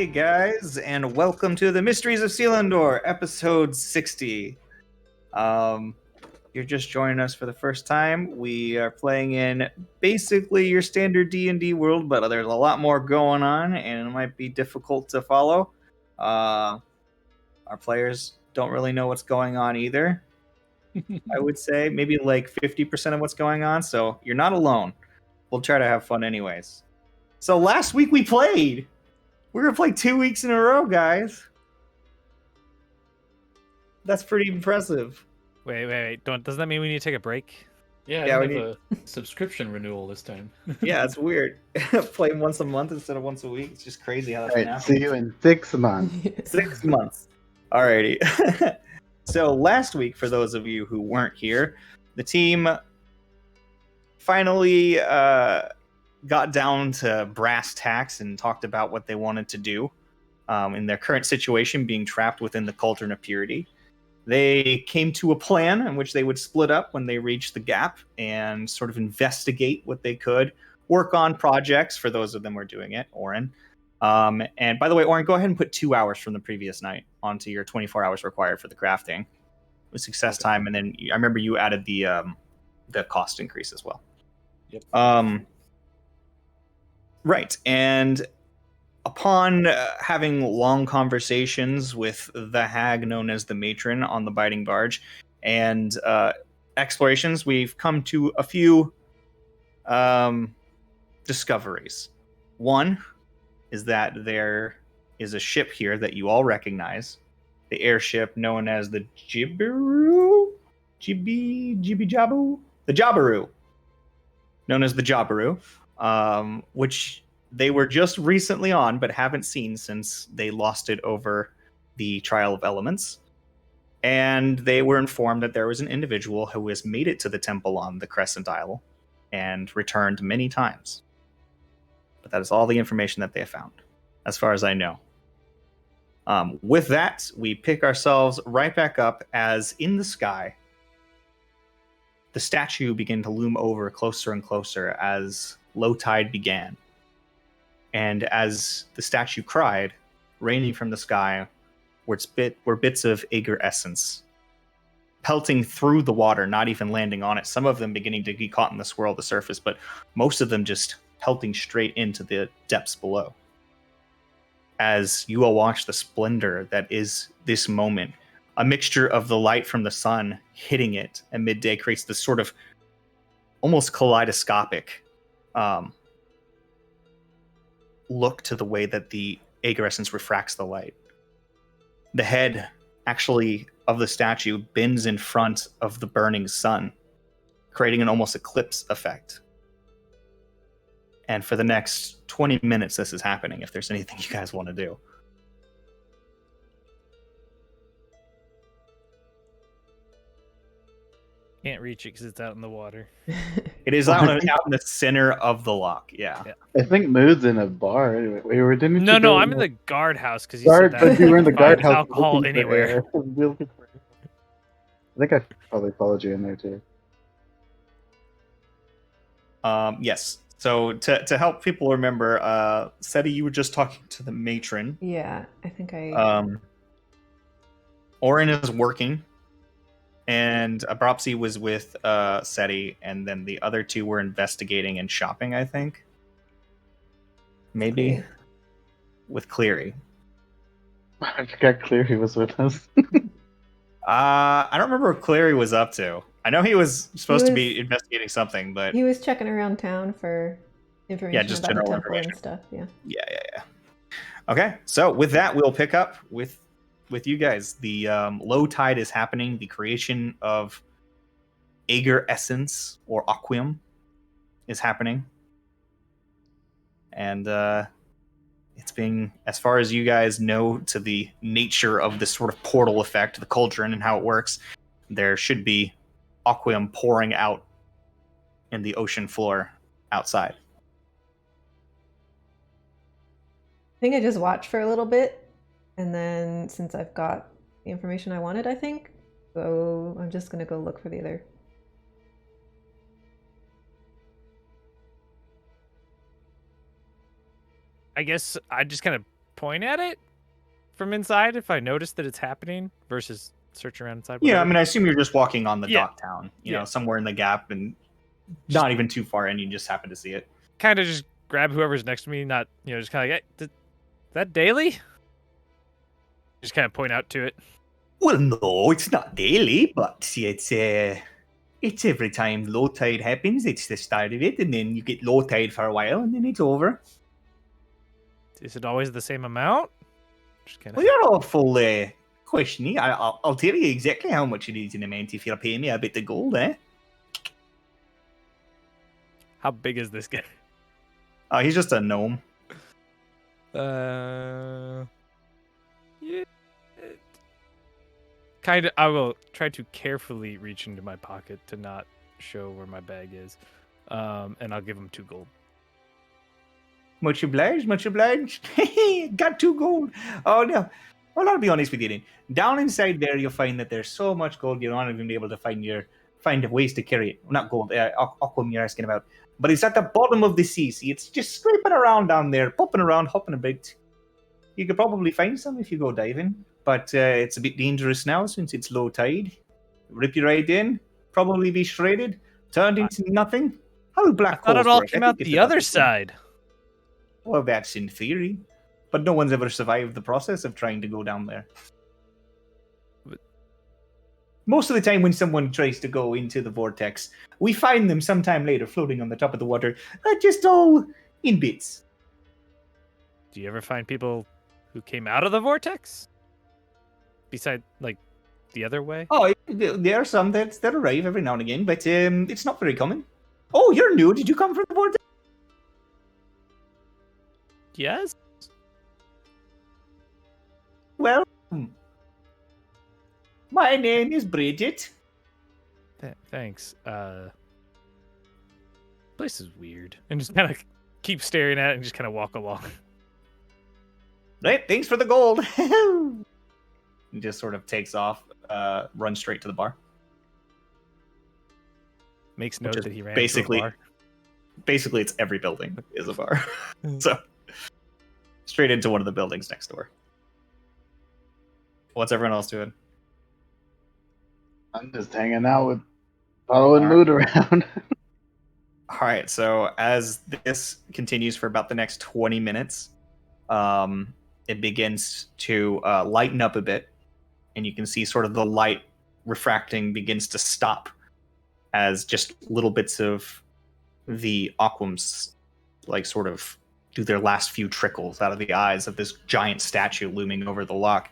Hey guys, and welcome to the Mysteries of Selindor, episode 60. Um, you're just joining us for the first time. We are playing in basically your standard D&D world, but there's a lot more going on, and it might be difficult to follow. Our players don't really know what's going on either. I would say maybe like 50% of what's going on, so you're not alone. We'll try to have fun anyways. So last week we played. We're gonna play 2 weeks in a row, guys. That's pretty impressive. Wait. Doesn't that mean we need to take a break? Yeah, I Yeah, don't we have need. a subscription renewal this time. Yeah, it's weird. Play once a month instead of once a week. It's just crazy how that's All been right, see happening. you in 6 months. 6 months. Alrighty. So last week, for those of you who weren't here, the team finally got down to brass tacks and talked about what they wanted to do in their current situation, being trapped within the cauldron of purity. They came to a plan in which they would split up when they reached the gap and sort of investigate what they could, work on projects for those of them who are doing it, Oren. And by the way, Oren, go ahead and put 2 hours from the previous night onto your 24 hours required for the crafting with success time. And then I remember you added the cost increase as well. Yep. Right. And upon having long conversations with the hag known as the matron on the biting barge and explorations, we've come to a few discoveries. One is that there is a ship here that you all recognize, the airship known as the Jibberoo? Jibby-Jabu? The Jabiru. Known as the Jabiru, which they were just recently on, but haven't seen since they lost it over the Trial of Elements. And they were informed that there was an individual who has made it to the temple on the Crescent Isle and returned many times. But that is all the information that they have found, as far as I know. With that, we pick ourselves right back up as in the sky, the statue began to loom over closer and closer as low tide began. And as the statue cried, raining from the sky were bits of Aegir essence, pelting through the water, not even landing on it. Some of them beginning to get caught in the swirl of the surface, but most of them just pelting straight into the depths below. As you all watch the splendor that is this moment, a mixture of the light from the sun hitting it at midday creates this sort of almost kaleidoscopic look to the way that the Aegir essence refracts the light. The head actually of the statue bends in front of the burning sun, creating an almost eclipse effect. And for the next 20 minutes, this is happening, if there's anything you guys want to do. Can't reach it because it's out in the water. It is out in the center of the lock, yeah. I think Mood's in a bar. Anyway, didn't you No, go I'm in the guardhouse because you said guard? that. But you were in the Find guardhouse. alcohol looking for anywhere. air. I think I probably followed you in there too. Yes. So to help people remember, Seti, you were just talking to the matron. Yeah, I think I. Oren is working, and Abropsy was with Seti, and then the other two were investigating and shopping, I think. Maybe with Cleary. I forgot Cleary was with us. I don't remember what Cleary was up to. I know he was supposed to be investigating something, but He was checking around town for information just about the general temple information. and stuff. Yeah. Yeah. Okay, so with that, we'll pick up with you guys. The low tide is happening. The creation of Aegir essence or Aquium is happening, and it's being, as far as you guys know, to the nature of this sort of portal effect, the cauldron and how it works. There should be Aquium pouring out in the ocean floor outside. I think I just watched for a little bit, and then since I've got the information I wanted, I think, so I'm just gonna go look for the other. I guess I just kind of point at it from inside if I notice that it's happening versus search around inside? Yeah, I whatever? mean, I assume you're just walking on the Yeah. dock town, you know, Yeah. somewhere in the gap and not even too far in. You just happen to see it. Kind of just grab whoever's next to me, not, just kind of like, hey, that daily? Just kind of point out to it. Well, no, it's not daily, but it's every time low tide happens. It's the start of it, and then you get low tide for a while, and then it's over. Is it always the same amount? Just kind Well, of. you're awful questioning. I'll tell you exactly how much it is in a month if you'll pay me a bit of gold, eh? How big is this guy? He's just a gnome. Yeah. Kind of. I will try to carefully reach into my pocket to not show where my bag is, and I'll give him 2 gold. Much obliged, much obliged. Got 2 gold. Oh, no. Well, I'll be honest with you then. Down inside there, you'll find that there's so much gold you'll not even be able to find ways to carry it. Not gold, aquam you're asking about. But it's at the bottom of the sea. See, it's just scraping around down there, popping around, hopping a bit. You could probably find some if you go diving. But it's a bit dangerous now since it's low tide. Rip you right in, probably be shredded, turned into nothing. How do black I thought holes it all work? came I out think it's the about other the same. side. Well, that's in theory. But no one's ever survived the process of trying to go down there. Most of the time when someone tries to go into the vortex, we find them sometime later floating on the top of the water, just all in bits. Do you ever find people who came out of the vortex? Beside, like, the other way? Oh, there are some that arrive every now and again, but it's not very common. Oh, you're new. Did you come from the vortex? Yes? Well, my name is Bridget. Thanks. Place is weird. And just kind of keep staring at it and just kind of walk along. Right, thanks for the gold. He just sort of takes off, runs straight to the bar. Makes Which note is that he ran basically- to a bar. Basically, it's every building is a bar. So, straight into one of the buildings next door. What's everyone else doing? I'm just hanging out with following Alright. Mood around. All right, so as this continues for about the next 20 minutes, it begins to lighten up a bit, and you can see sort of the light refracting begins to stop as just little bits of the aquams like sort of do their last few trickles out of the eyes of this giant statue looming over the lock.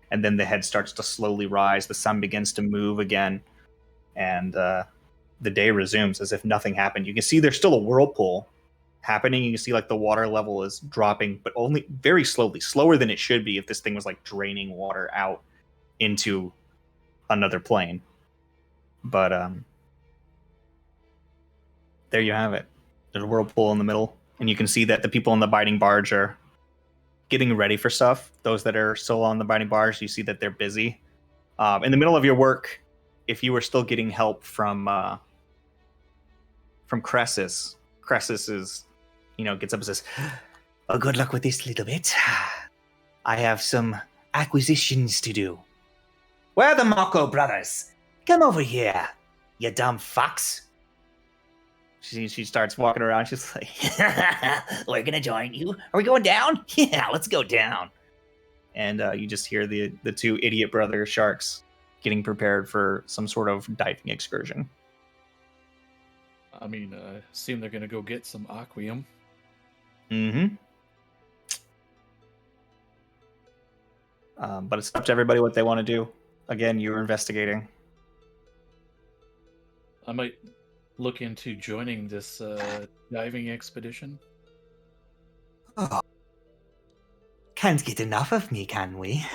And then the head starts to slowly rise, the sun begins to move again, and the day resumes as if nothing happened. You can see there's still a whirlpool happening. You can see like the water level is dropping, but only very slowly, slower than it should be if this thing was like draining water out into another plane. But there you have it. There's a whirlpool in the middle, and you can see that the people on the biting barge are getting ready for stuff. Those that are still on the biting barge, you see that they're busy. In the middle of your work, if you were still getting help from Cressus is, gets up and says, "Well, good luck with this little bit. I have some acquisitions to do. Where are the Mako brothers? Come over here, you dumb fucks." She starts walking around. She's like, "We're gonna join you. Are we going down? Yeah, let's go down." And you just hear the 2 idiot brother sharks getting prepared for some sort of diving excursion. I mean, assume they're gonna go get some aquium. Mm-hmm. But it's up to everybody what they want to do. Again, you're investigating. I might look into joining this diving expedition. Oh. Can't get enough of me, can we?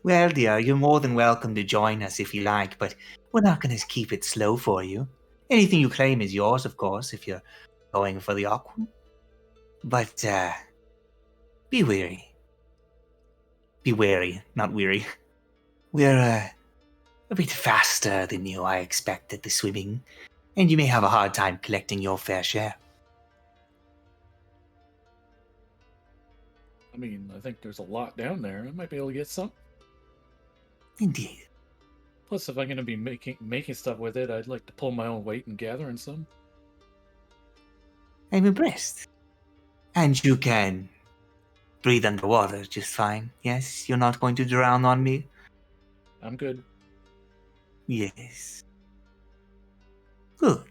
Well, dear, you're more than welcome to join us if you like, but we're not going to keep it slow for you. Anything you claim is yours, of course, if you're going for the aqua. But, be wary. Be wary, not weary. We're, a bit faster than you, I expect, at the swimming, and you may have a hard time collecting your fair share. I mean, I think there's a lot down there. I might be able to get some. Indeed. Plus, if I'm going to be making stuff with it, I'd like to pull my own weight and gathering some. I'm impressed. And you can breathe underwater just fine. Yes, you're not going to drown on me. I'm good. Yes. Good.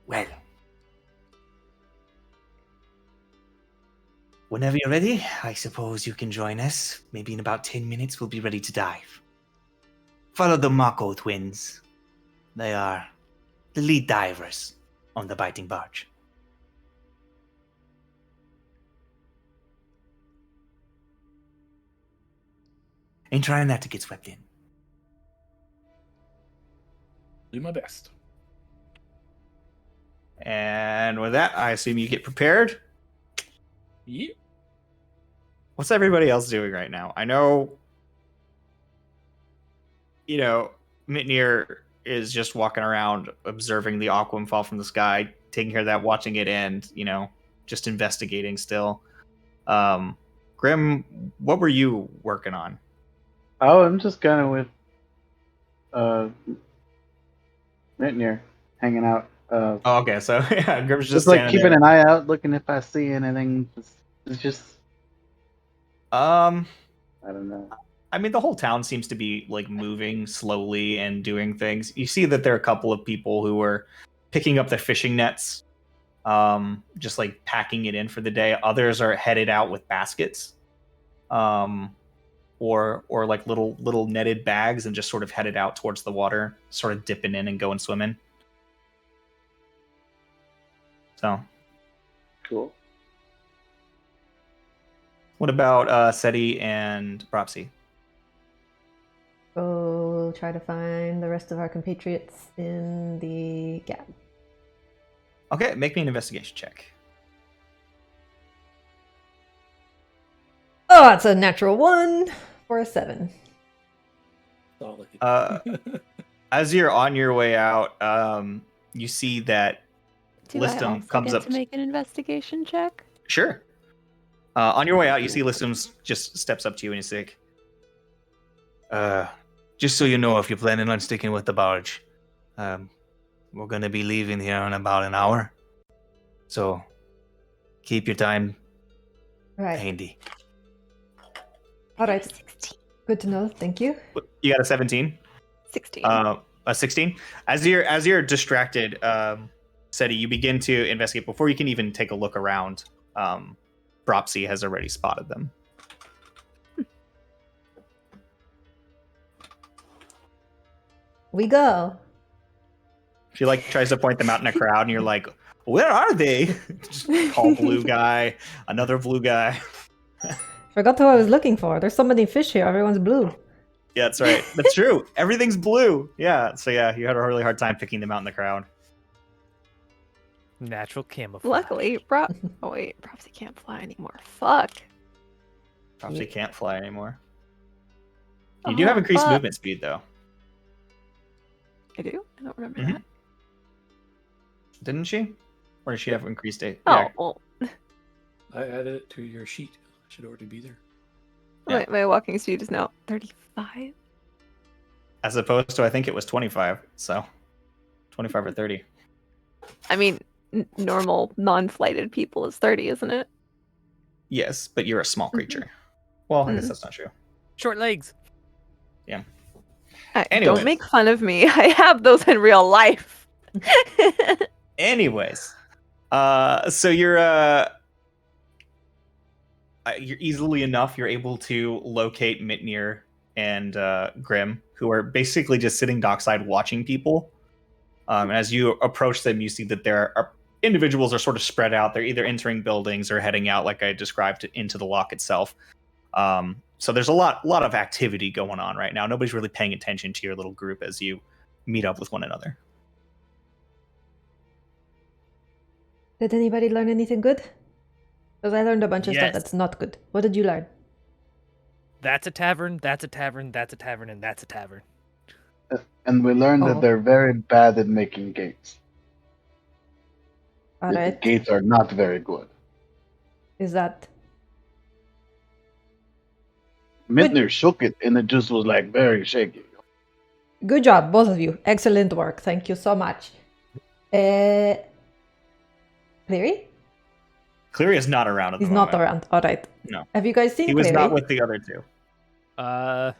Well. Whenever you're ready, I suppose you can join us. Maybe in about 10 minutes we'll be ready to dive. Follow the Mako twins. They are the lead divers on the biting barge. And try not to get swept in. Do my best. And with that, I assume you get prepared. Yep. What's everybody else doing right now? I know, Mitnir is just walking around observing the Aquam fall from the sky, taking care of that, watching it end, just investigating still. Grim, what were you working on? Oh, I'm just kind of with Mitnir, hanging out. Oh, okay, so yeah, Grim's Just just like standing keeping there. an eye out, looking if I see anything. It's just I don't know. I mean, the whole town seems to be like moving slowly and doing things. You see that there are a couple of people who are picking up their fishing nets, just like packing it in for the day. Others are headed out with baskets, or like little netted bags and just sort of headed out towards the water, sort of dipping in and going swimming. So, Cool. what about Seti and Propsy? Go try to find the rest of our compatriots in the gap. Okay, make me an investigation check. Oh, it's a natural 1 for a 7. Solid. As you're on your way out, you see that Do I Listum also comes get up. to make an investigation check? Sure. On your way out, you see Listum just steps up to you and he's like, just so you know, if you're planning on sticking with the barge, we're going to be leaving here in about an hour. So keep your time Right. handy. All right. 16. Good to know. Thank you. You got a 17? 16. A 16? As you're distracted, Seti, you begin to investigate. Before you can even take a look around, Bropsy has already spotted them. We go. She tries to point them out in a crowd, and you're like, "Where are they?" Just call blue guy, another blue guy. Forgot who I was looking for. There's so many fish here. Everyone's blue. Yeah, that's right. That's true. Everything's blue. Yeah. So yeah, you had a really hard time picking them out in the crowd. Natural camouflage. Luckily, oh wait, perhaps he can't fly anymore. Fuck. Probably Yeah. can't fly anymore. You do have Oh, increased fuck. movement speed, though. I do? I don't remember Mhm. that. Didn't she? Or did she have increased it? Oh, Yeah. well, I added it to your sheet. It should already be there. Yeah. my walking speed is now 35. As opposed to, I think it was 25. So 25 or 30. I mean, normal non-flighted people is 30, isn't it? Yes, but you're a small creature. Well, I guess Mhm. that's not true. Short legs. Anyways. Don't make fun of me. I have those in real life. Anyways, so you're easily enough you're able to locate Mitnir and Grim, who are basically just sitting dockside watching people. And as you approach them, you see that there are individuals are sort of spread out. They're either entering buildings or heading out, like I described, into the lock itself. So there's a lot of activity going on right now. Nobody's really paying attention to your little group as you meet up with one another. Did anybody learn anything good? Because I learned a bunch of stuff Yes. that's not good. What did you learn? That's a tavern, that's a tavern, that's a tavern, and that's a tavern. And we learned Oh. that they're very bad at making gates. All The right. gates are not very good. Is that Mintner shook it, and it just was like very shaky. Good job, both of you. Excellent work. Thank you so much. Cleary? Cleary is not around at the He's moment. not around. All right. No. Have you guys seen He was Cleary? not with the other two. I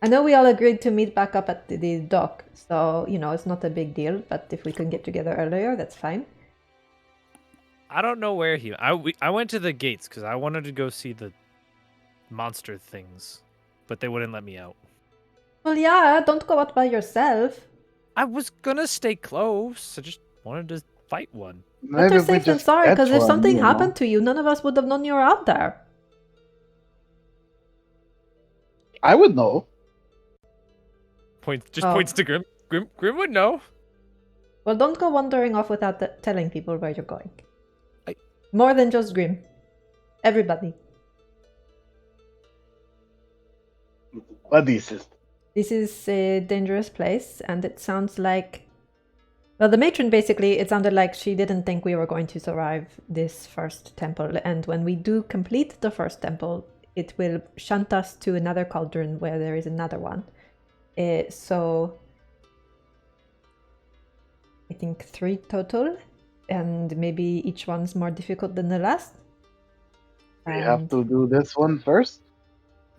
know we all agreed to meet back up at the dock, so, it's not a big deal, but if we can get together earlier, that's fine. I don't know where he. I went to the gates because I wanted to go see the monster things, but they wouldn't let me out. Well, yeah, don't go out by yourself. I was gonna stay close. I just wanted to fight one. Better if we safe than just sorry, catch because if one, something you know. happened to you, none of us would have known you were out there. I would know. Points Oh. to Grim. Grim would know. Well, don't go wandering off without telling people where you're going. I- More than just Grim. Everybody. Buddy system. This is a dangerous place, and it sounds like... Well, the matron basically, it sounded like she didn't think we were going to survive this first temple, and when we do complete the first temple, it will shunt us to another cauldron where there is another one. So... I think 3 total, and maybe each one's more difficult than the last. We have And to do this one first.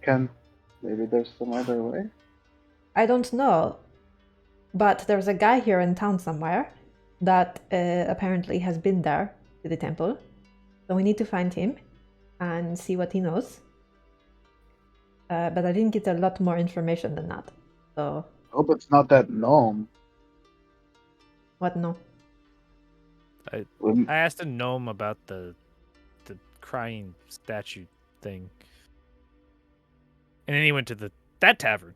Maybe there's some other way. I don't know, but there's a guy here in town somewhere that apparently has been there to the temple. So we need to find him and see what he knows. But I didn't get a lot more information than that. So Hope it's not that gnome. what? No. We- I asked a gnome about the crying statue thing, and then he went to that tavern.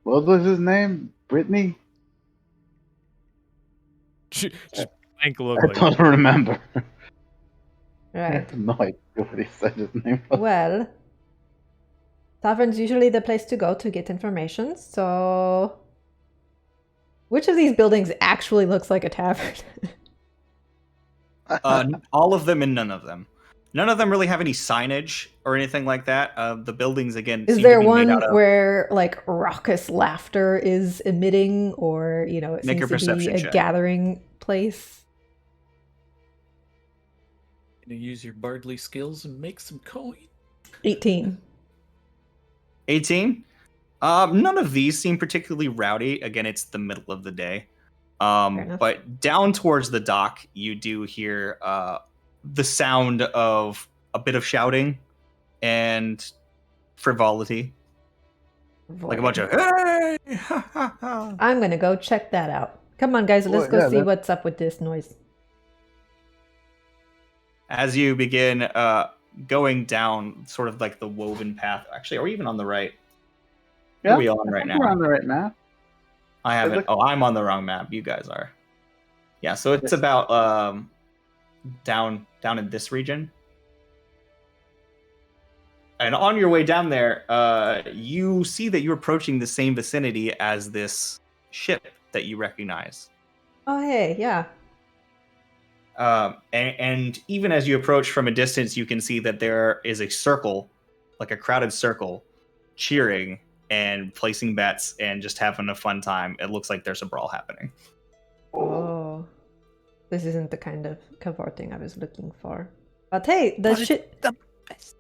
What was his name? Brittany? Just blank look. I Like, don't remember. I Right. have no idea what he said his name was. Well, tavern's usually the place to go to get information. So, which of these buildings actually looks like a tavern? All of them and none of them. None of them really have any signage or anything like that. The buildings, again, Is seem there to be one made out of... where like raucous laughter is emitting, or it Make a seems to be perception a check. gathering place? Gonna use your bardly skills and make some coin. 18. 18? None of these seem particularly rowdy. Again, it's the middle of the day. enough. But down towards the dock, you do hear the sound of a bit of shouting and frivolity. Like a bunch of, hey! Ha, ha, ha." I'm gonna go check that out. Come on, guys, let's Well, go yeah, see that- what's up with this noise. As you begin going down sort of like the woven path. Actually, are we even on the right? What Yeah, are we on I right think now? we're on the right map. I haven't. look- Oh, I'm on the wrong map. You guys are. Yeah, so it's Yes. about down in this region. And on your way down there, you see that you're approaching the same vicinity as this ship that you recognize. Oh, hey, yeah. And even as you approach from a distance, you can see that there is a circle, like a crowded circle, cheering and placing bets and just having a fun time. It looks like there's a brawl happening. Oh. This isn't the kind of cavorting I was looking for. But hey, the But it's shit. the best.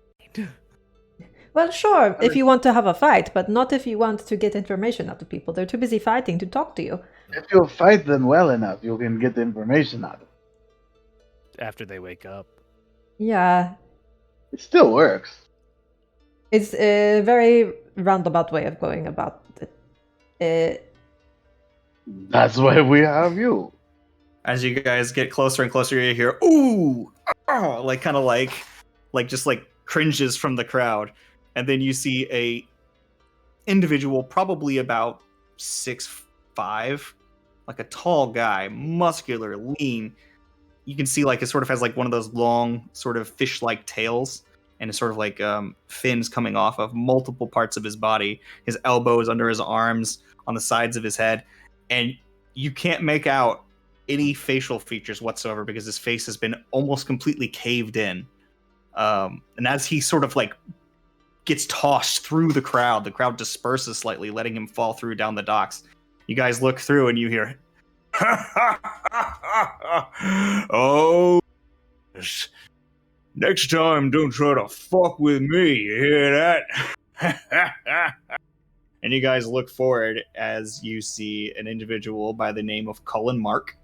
Well, sure, if you want to have a fight, but not if you want to get information out of people. They're too busy fighting to talk to you. If you fight them well enough, you can get the information out of it. After they wake up. Yeah, It still works. it's a very roundabout way of going about it. That's why we have you. As you guys get closer and closer, you hear "ooh," ah, like kind of like just like cringes from the crowd, and then you see a individual, probably about 6'5", like a tall guy, muscular, lean. You can see like it sort of has like one of those long sort of fish-like tails, and it's sort of like fins coming off of multiple parts of his body. His elbows under his arms, on the sides of his head, and you can't make out any facial features whatsoever because his face has been almost completely caved in. And as he sort of like gets tossed through the crowd disperses slightly, letting him fall through down the docks. You guys look through and you hear, oh, next time don't try to fuck with me, you hear that? And you guys look forward as you see an individual by the name of Cullen Mark,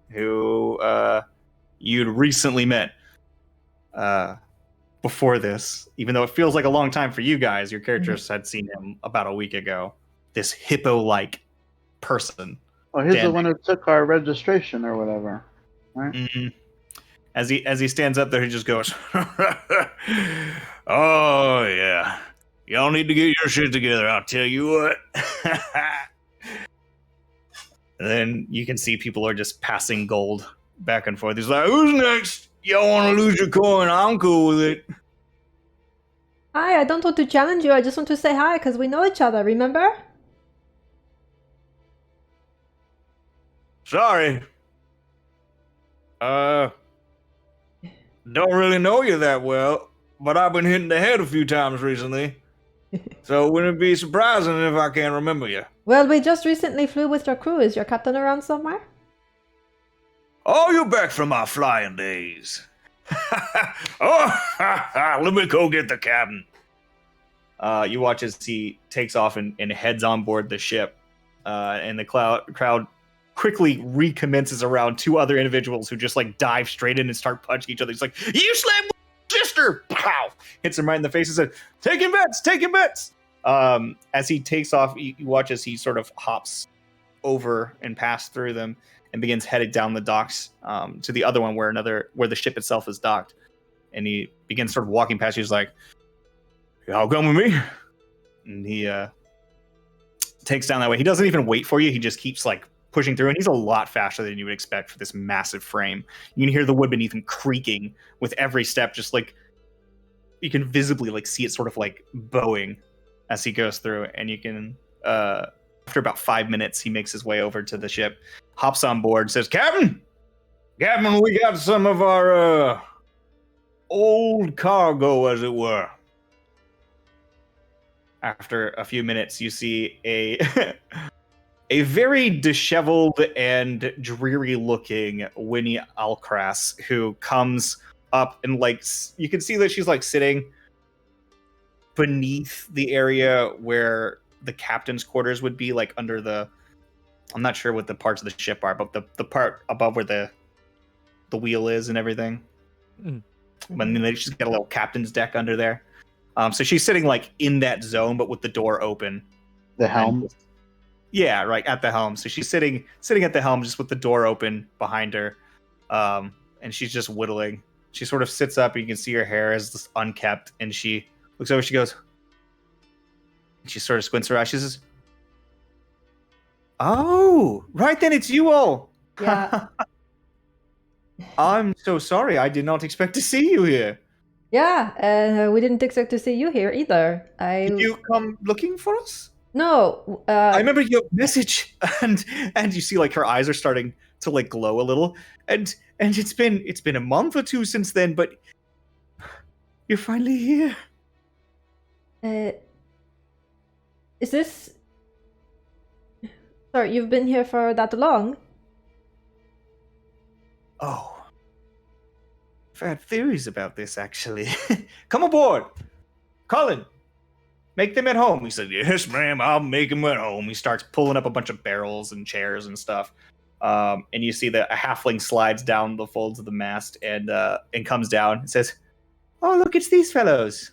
who you'd recently met before this. Even though it feels like a long time for you guys, your characters had seen him about a week ago. This hippo-like person. Oh, he's the one who took our registration or whatever, right? Mm-hmm. As he stands up there, he just goes, "Oh yeah, y'all need to get your shit together. I'll tell you what." And then you can see people are just passing gold back and forth. He's like, "Who's next? Y'all want to lose your coin? I'm cool with it." Hi, I don't want to challenge you. I just want to say hi because we know each other. Remember? Sorry. Don't really know you that well, but I've been hitting the head a few times recently. So wouldn't it be surprising if I can't remember you? Well, we just recently flew with your crew. Is your captain around somewhere? Oh, you're back from our flying days. Let me go get the captain. You watch as he takes off and heads on board the ship. And the crowd quickly recommences around two other individuals who just like dive straight in and start punching each other. He's like, "You slapped my sister!" Pow! Hits him right in the face and says, taking bets! As he takes off, you watch as he sort of hops over and past through them and begins headed down the docks to the other one where the ship itself is docked. And he begins sort of walking past you. He's like, "Y'all come with me?" And he takes down that way. He doesn't even wait for you. He just keeps like pushing through, and he's a lot faster than you would expect for this massive frame. You can hear the wood beneath him creaking with every step, just like you can visibly like see it sort of like bowing as he goes through. And you can after about 5 minutes, he makes his way over to the ship, hops on board, says, Captain, we got some of our old cargo, as it were." After a few minutes, you see a very disheveled and dreary-looking Winnie Alcrass who comes up and like you can see that she's like sitting beneath the area where the captain's quarters would be, like under the, I'm not sure what the parts of the ship are, but the part above where the wheel is and everything. Mm-hmm. I mean, they just got a little captain's deck under there. So she's sitting like in that zone, but with the door open. The helm. Yeah, right at the helm. So she's sitting at the helm, just with the door open behind her, and she's just whittling. She sort of sits up, and you can see her hair is just unkept, and she looks over. She goes, and she sort of squints her eyes. She says, "Oh, right then, it's you all." Yeah. I'm so sorry. I did not expect to see you here. Yeah, we didn't expect to see you here either. Did you come looking for us? No. I remember your message, and you see like her eyes are starting to like glow a little, and it's been a month or two since then, but you're finally here. Is this? Sorry, you've been here for that long? Oh, I've had theories about this actually. Come aboard, Colin. Make them at home. He said, "Yes, ma'am, I'll make them at home." He starts pulling up a bunch of barrels and chairs and stuff. And you see that a halfling slides down the folds of the mast and comes down and says, "Oh, look, it's these fellows.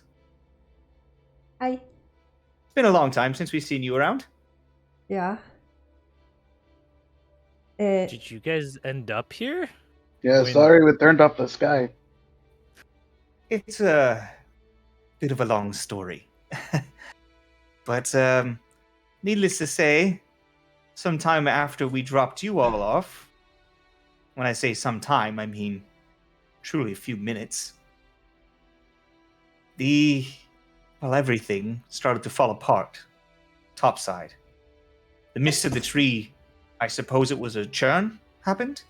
Hi. It's been a long time since we've seen you around." Yeah. Did you guys end up here? Yeah, sorry we turned off the sky. It's a bit of a long story. But needless to say, sometime after we dropped you all off, when I say sometime, I mean truly a few minutes, everything started to fall apart, topside. The mist of the tree, I suppose it was a churn, happened,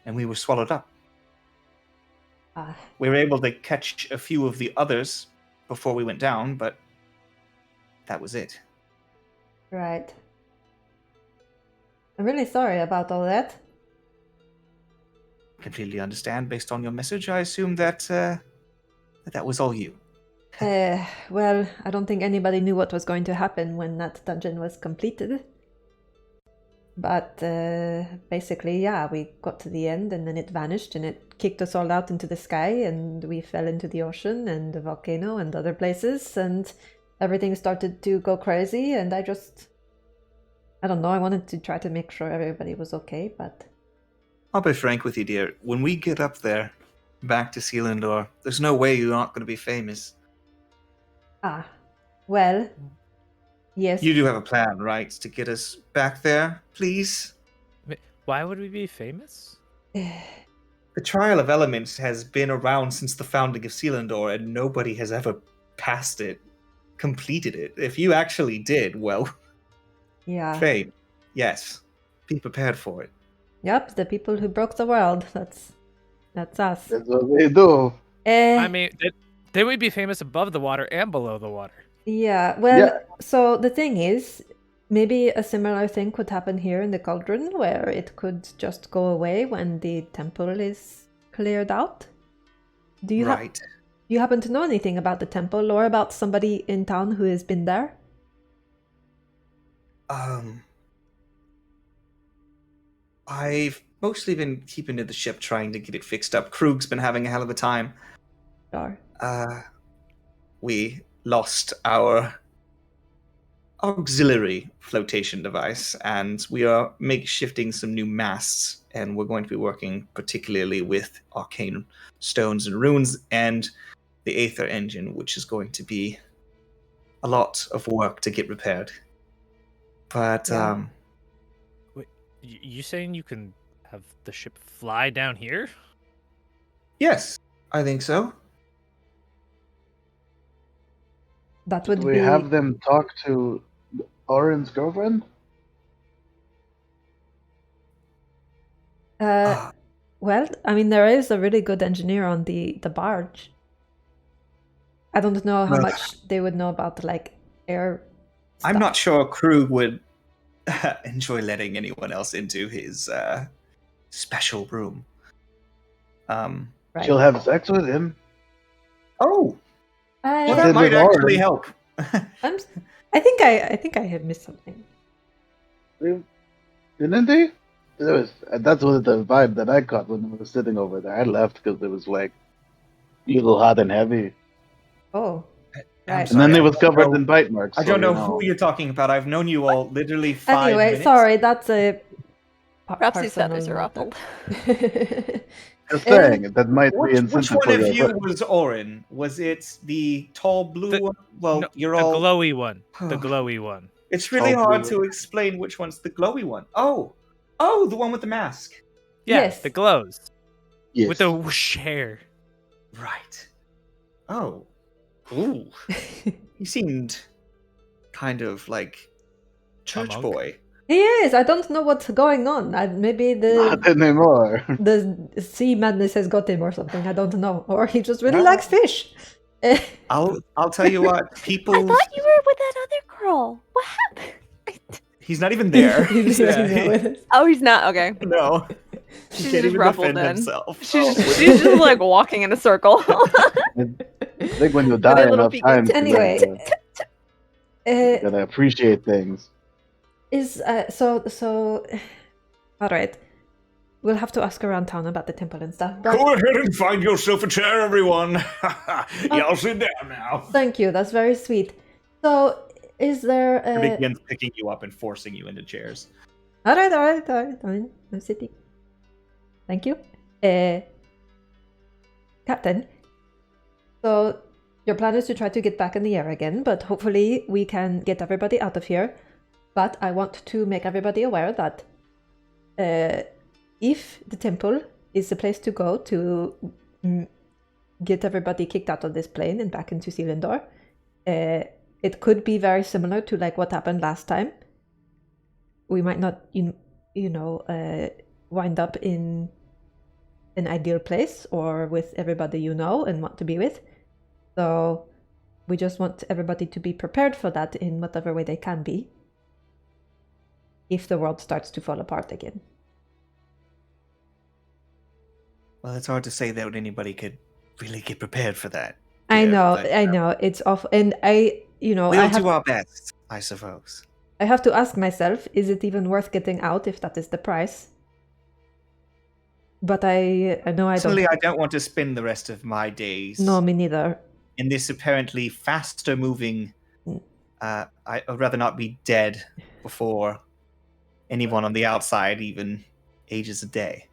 and we were swallowed up. Ah, We were able to catch a few of the others before we went down, but that was it. right. I'm really sorry about all that. Completely understand. Based on your message, I assume that that was all you. Well, I don't think anybody knew what was going to happen when that dungeon was completed. But basically, yeah, we got to the end and then it vanished and it kicked us all out into the sky and we fell into the ocean and the volcano and other places and everything started to go crazy and I don't know, I wanted to try to make sure everybody was okay, but... I'll be frank with you, dear. When we get up there, back to Selindor, there's no way you're not going to be famous. Ah, well, yes. You do have a plan, right? To get us back there, please? Why would we be famous? The Trial of Elements has been around since the founding of Selindor, and nobody has ever passed it, completed it. If you actually did, well, Yeah. fame. Yes. Be prepared for it. Yep, the people who broke the world. That's us. That's what they do. I mean, they would be famous above the water and below the water. Yeah, well, Yeah. so the thing is, maybe a similar thing could happen here in the cauldron, where it could just go away when the temple is cleared out. Do you Right. you happen to know anything about the temple or about somebody in town who has been there? I've mostly been keeping to the ship trying to get it fixed up. Krug's been having a hell of a time. Sure. We lost our auxiliary flotation device, and we are makeshifting some new masts, and we're going to be working particularly with arcane stones and runes and the Aether engine, which is going to be a lot of work to get repaired. But, Yeah. Wait, you saying you can have the ship fly down here? yes, I think so. That Do would we be have them talk to Oren's girlfriend? well, I mean there is a really good engineer on the barge. I don't know how Well- much they would know about like air I'm stuff. not sure Krug would enjoy letting anyone else into his special room. Right. She'll have sex with him. Oh, well, She that did might with actually Oren. help. I think I have missed something. Didn't he? That's what the vibe that I caught when we were sitting over there. I left because it was like a little hot and heavy. Oh, I'm right. And then sorry, it I was don't covered know- in bite marks. I don't so, know you who you're talking about. I've known you all literally 5 Anyway, minutes. sorry, that's a Perhaps these feathers are personal ruffled. matter. Just saying, that might be Which insensitive one for of your you was Orin? Was it the tall blue The- one? Well, No, you're the all. glowy one. The glowy one. It's really Tall hard blue to explain which one's the glowy one. Oh, the one with the mask. Yeah, Yes. the glows Yes. with the whoosh hair. Right. Oh. Ooh. He seemed kind of like church monk? boy. He is. I don't know what's going on. Maybe Not anymore. the sea madness has got him or something. I don't know. Or he just really Well- likes fish. I'll tell you what. I People. thought you were with that other girl. What happened? He's not even there. He's Yeah, not with us. Oh, he's not. Okay. no. He She's can't just even ruffled defend then. himself. She's just like walking in a circle. I think when you die a little enough peek. times, Anyway, you gotta appreciate things. is so. All right, we'll have to ask around town about the temple and stuff. But Go ahead and find yourself a chair, everyone. Y'all sit down now. thank you. That's very sweet. So, is there? He begins picking you up and forcing you into chairs. All right. I'm sitting. Thank you. Captain. So, your plan is to try to get back in the air again, but hopefully we can get everybody out of here. But I want to make everybody aware that if the temple is the place to go to get everybody kicked out of this plane and back into Selindor, it could be very similar to like what happened last time. We might not, wind up in an ideal place or with everybody you know and want to be with. So we just want everybody to be prepared for that in whatever way they can be if the world starts to fall apart again. Well, it's hard to say that anybody could really get prepared for that. I Yeah, know, but, I know, it's awful. And we'll I do our best, I suppose. I have to ask myself, is it even worth getting out if that is the price? But I know I Personally, don't. I don't want to spend the rest of my days No, me neither. in this apparently faster moving. I'd rather not be dead before anyone on the outside even ages a day.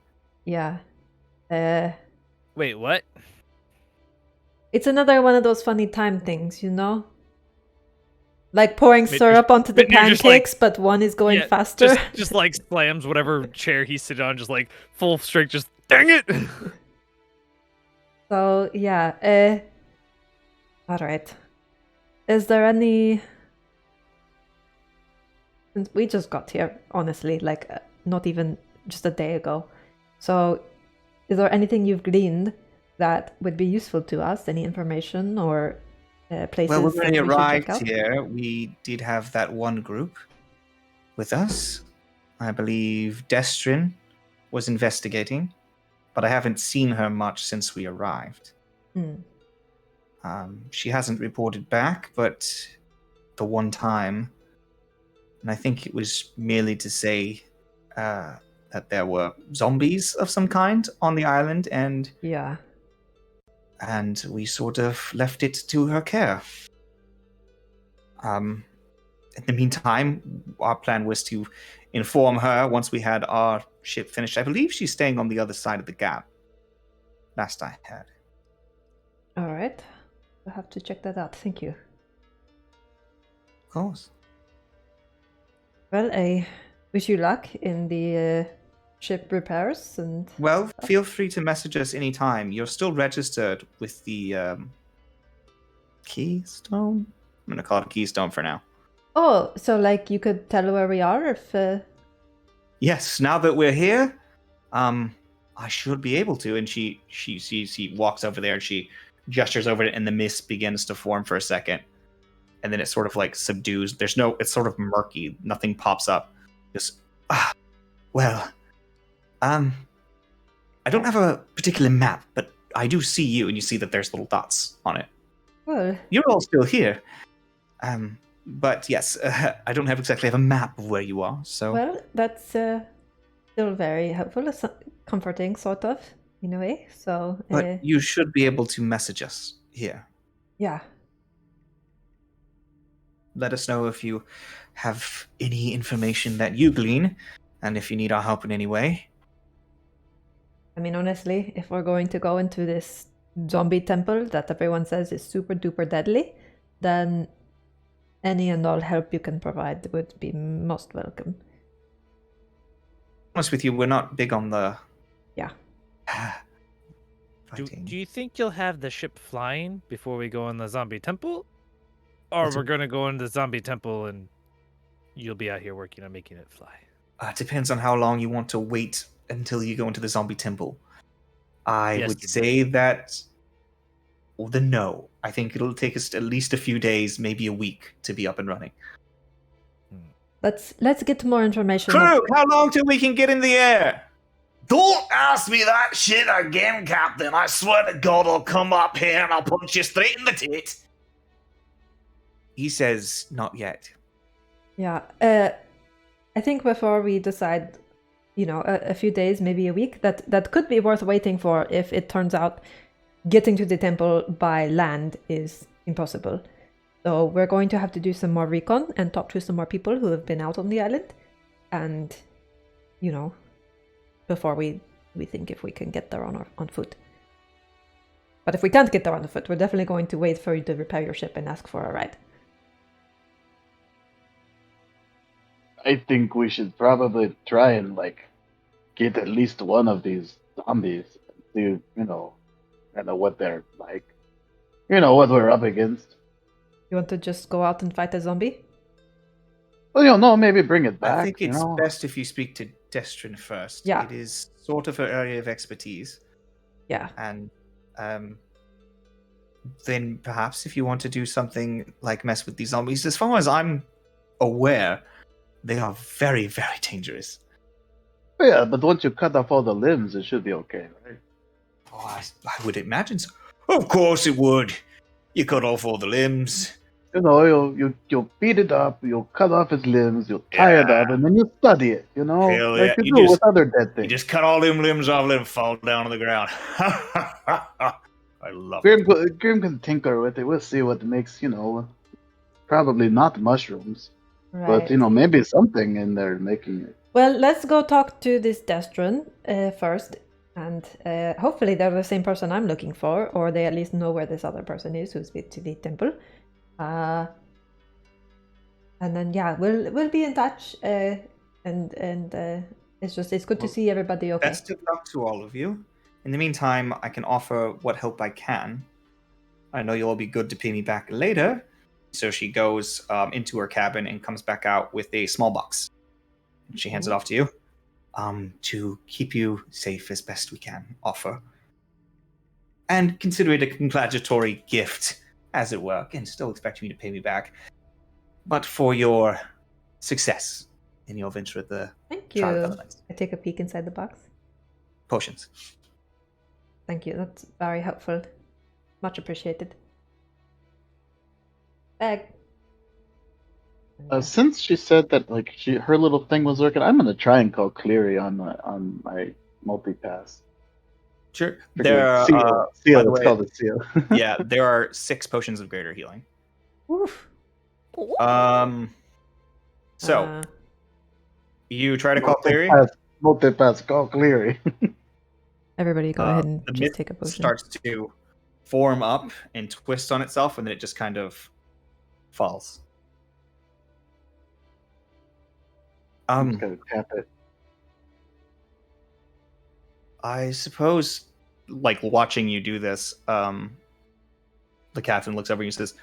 Yeah. Wait, what? It's another one of those funny time things, you know? Like pouring But syrup onto the you're just like- pancakes, but one is going Yeah, faster. Just like slams whatever chair he's sitting on, just like full strength, just dang it! So, yeah. Alright. Is there any... Since we just got here, honestly, like not even just a day ago. So, is there anything you've gleaned that would be useful to us? Any information or places Well, when that we we should check arrived out? here, we did have that one group with us. I believe Destrin was investigating, but I haven't seen her much since we arrived. Hmm. She hasn't reported back, but the one time, and I think it was merely to say that there were zombies of some kind on the island, and Yeah. we sort of left it to her care. In the meantime, our plan was to inform her once we had our ship finished. I believe she's staying on the other side of the gap, last I heard. Alright. I'll have to check that out. Thank you. Of course. Well, I wish you luck in the ship repairs and... Well, feel free to message us anytime. You're still registered with the Keystone? I'm going to call it a Keystone for now. Oh, so like you could tell where we are if... Yes, now that we're here, I should be able to. And she walks over there and she gestures over it, and the mist begins to form for a second, and then it sort of like subdues. It's sort of murky. Nothing pops up. Just well, I don't have a particular map, but I do see you, and you see that there's little dots on it. Well, You're all still here. But yes, I don't exactly have a map of where you are. So well, that's still very helpful, comforting, sort of, in a way. So, but you should be able to message us here. yeah. Let us know if you have any information that you glean, and if you need our help in any way. I mean, honestly, if we're going to go into this zombie temple that everyone says is super duper deadly, then any and all help you can provide would be most welcome. Honest with you, we're not big on the Yeah. Do fighting. you think you'll have the ship flying before we go in the zombie temple? Or That's we're going to go into the zombie temple and you'll be out here working on making it fly? It depends on how long you want to wait until you go into the zombie temple. I Yes, would you say that. Well, then no. I think it'll take us at least a few days, maybe a week, to be up and running. Let's get more information. Crew, how long till we can get in the air? Don't ask me that shit again, Captain. I swear to God I'll come up here and I'll punch you straight in the tit. He says, not yet. Yeah. I think before we decide, a few days, maybe a week, that could be worth waiting for if it turns out getting to the temple by land is impossible. So we're going to have to do some more recon and talk to some more people who have been out on the island. And, before we think if we can get there on foot. But if we can't get there on foot, we're definitely going to wait for you to repair your ship and ask for a ride. I think we should probably try and get at least one of these zombies and see, kind of what they're like. What we're up against. You want to just go out and fight a zombie? Well, no, maybe bring it back. I think it's best if you speak to Destrin first. Yeah. It is sort of her area of expertise. Yeah. And then perhaps if you want to do something like mess with these zombies, as far as I'm aware, they are very, very dangerous. Yeah, but once you cut off all the limbs, it should be okay, right? Oh, I would imagine so. Of course it would. You cut off all the limbs. You know, you'll beat it up, you'll cut off its limbs, you'll tie it up, and then you study it. You know, Hell like yeah. you You do just- with other dead You things. just cut all them limbs off, let them fall down on the ground. I love Grim, it. Grim can tinker with it. We'll see what makes. Probably not mushrooms, but Right. maybe something in there making it. Well, let's go talk to this Destron first, and hopefully they're the same person I'm looking for, or they at least know where this other person is who's been to the temple. And then yeah, we'll be in touch. And it's good to see everybody okay. Best of luck to all of you. In the meantime, I can offer what help I can. I know you'll all be good to pay me back later. So she goes into her cabin and comes back out with a small box. And she hands it off to you. To keep you safe as best we can offer. And consider it a congratulatory gift, as it were, and still expect you to pay me back. But for your success in your venture at the Thank Trial of you. Elements. I take a peek inside the box. Potions. Thank you. That's very helpful. Much appreciated. Bag. Since she said that her little thing was working, I'm gonna try and call Cleary on my multipass. Sure. Forget There it. Seal. by Seal. the It's way- called a seal. Yeah, there are 6 potions of greater healing. Oof. So you try to call Cleary. Multipass. Call Cleary. Everybody go ahead and The just mist take a potion. starts to form up and twist on itself, and then it just kind of falls. I'm just gonna tap it. I suppose, like watching you do this, the captain looks over and says,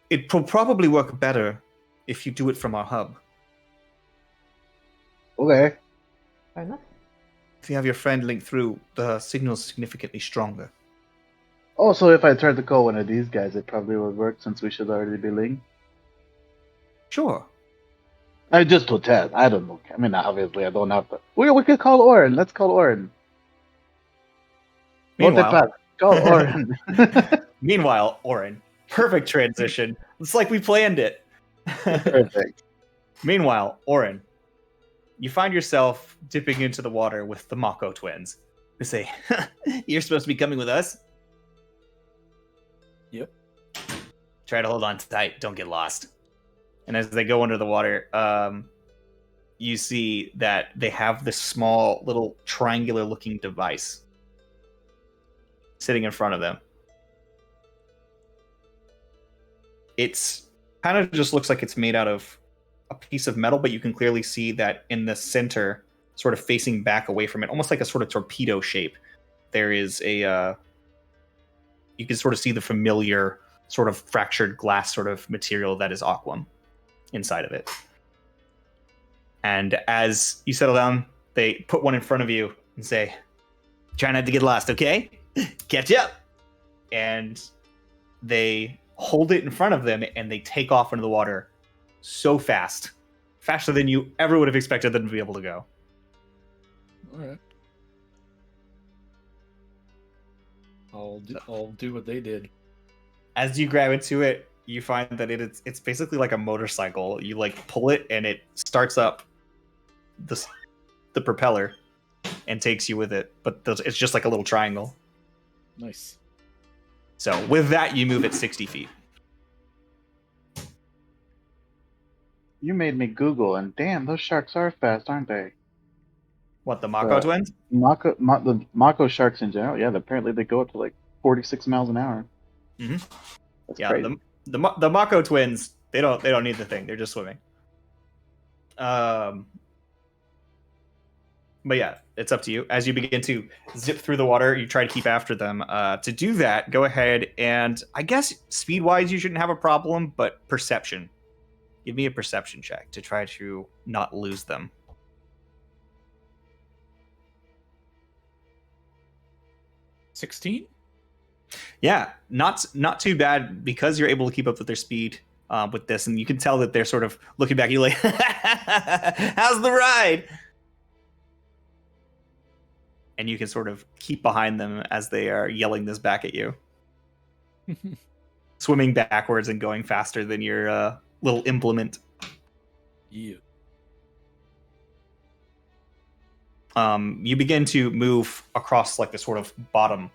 "It will probably work better if you do it from our hub. Okay. Fair enough. If you have your friend link through, the signal's significantly stronger." Also, if I tried to call one of these guys, it probably would work since we should already be linked. Sure. Just to test. I don't know. I mean, obviously, I don't have to. We could call Orin. Let's call Orin. Meanwhile, Multipass. Call Orin. meanwhile, Orin, perfect transition. It's like we planned it. Perfect. Meanwhile, Orin, you find yourself dipping into the water with the Mako twins, who say, "You're supposed to be coming with us." Yep. Try to hold on tight. Don't get lost. And as they go under the water, you see that they have this small little triangular-looking device sitting in front of them. It's kind of just looks like it's made out of a piece of metal, but you can clearly see that in the center, sort of facing back away from it, almost like a sort of torpedo shape, there is a you can sort of see the familiar sort of fractured glass sort of material that is aquam inside of it. And as you settle down, they put one in front of you and say, "Try not to get lost, okay? Catch up." And they hold it in front of them and they take off into the water so fast, faster than you ever would have expected them to be able to go. All right. I'll do what they did. As you grab into it, you find that it's basically like a motorcycle. You like pull it and it starts up the propeller and takes you with it, but it's just like a little triangle. Nice. So with that, you move at 60 feet. You made me Google, and damn, those sharks are fast, aren't they? What, the Mako twins? The Mako sharks in general, yeah, apparently they go up to like 46 miles an hour. Mhm. That's Yeah, crazy. the Mako twins, they don't need the thing. They're just swimming. But yeah, it's up to you. As you begin to zip through the water, you try to keep after them. To do that, go ahead and I guess speed-wise you shouldn't have a problem, but perception. Give me a perception check to try to not lose them. 16? Yeah, not too bad because you're able to keep up with their speed with this, and you can tell that they're sort of looking back at you like, "How's the ride?" And you can sort of keep behind them as they are yelling this back at you, swimming backwards and going faster than your little implement. Yeah. You begin to move across like the sort of bottom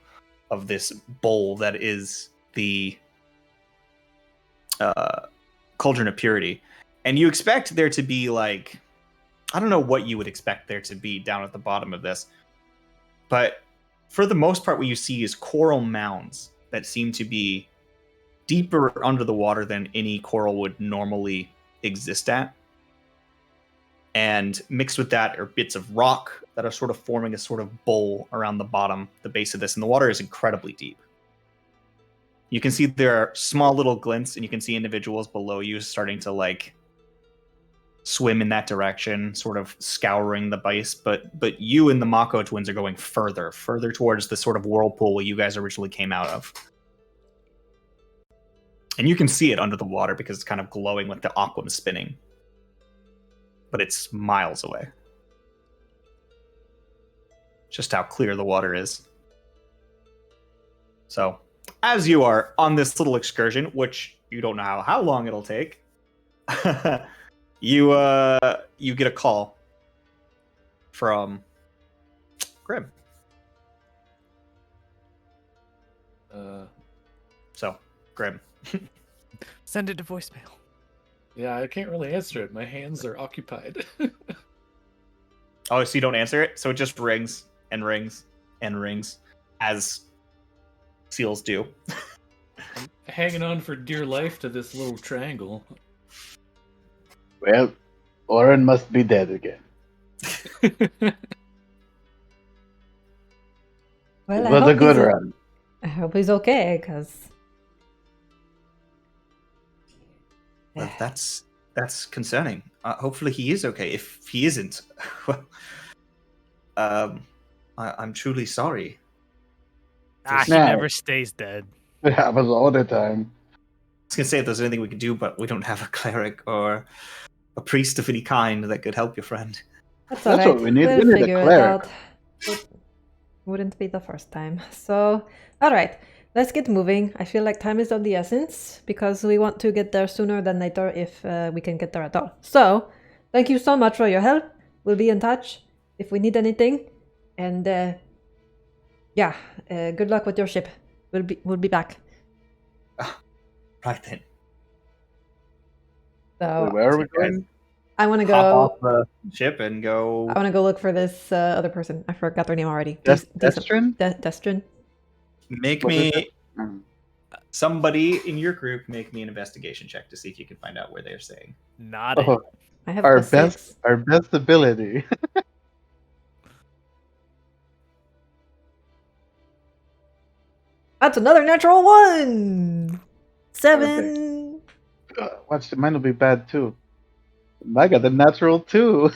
of this bowl that is the Cauldron of Purity, and you expect there to be like, I don't know what you would expect there to be down at the bottom of this, but for the most part what you see is coral mounds that seem to be deeper under the water than any coral would normally exist at. And mixed with that are bits of rock that are sort of forming a sort of bowl around the bottom, the base of this, and the water is incredibly deep. You can see there are small little glints, and you can see individuals below you starting to like swim in that direction, sort of scouring the base. But you and the Mako twins are going further towards the sort of whirlpool where you guys originally came out of. And you can see it under the water because it's kind of glowing like the aquam spinning. But it's miles away. Just how clear the water is. So, as you are on this little excursion, which you don't know how long it'll take, you get a call from Grim. So, Grim. Send it to voicemail. Yeah, I can't really answer it. My hands are occupied. Oh, so you don't answer it? So it just rings and rings and rings, as seals do. I'm hanging on for dear life to this little triangle. Well, Oren must be dead again. Well, It was a good he's run. I hope he's okay, because Well, that's concerning. Hopefully he is okay. If he isn't, well, I'm truly sorry. He Nah. never stays dead. It happens all the time. I was gonna say if there's anything we could do, but we don't have a cleric or a priest of any kind that could help your friend. that's all That's right. what we need. We'll We need a figure it cleric. out. It wouldn't be the first time. So, all right. Let's get moving. I feel like time is of the essence because we want to get there sooner than later if we can get there at all. So, thank you so much for your help. We'll be in touch if we need anything. And good luck with your ship. We'll be back. Right then. So Where are we going? I want to Hop go. off the ship and go. I want to go look for this other person. I forgot their name already. Destrin? Destrin. Make What is me it? Mm. somebody in your group make me an investigation check to see if you can find out where they're staying. Not it. Oh, I have our +6. our best ability. That's another natural 1. 7. Watch, mine will be bad too. I got the natural 2.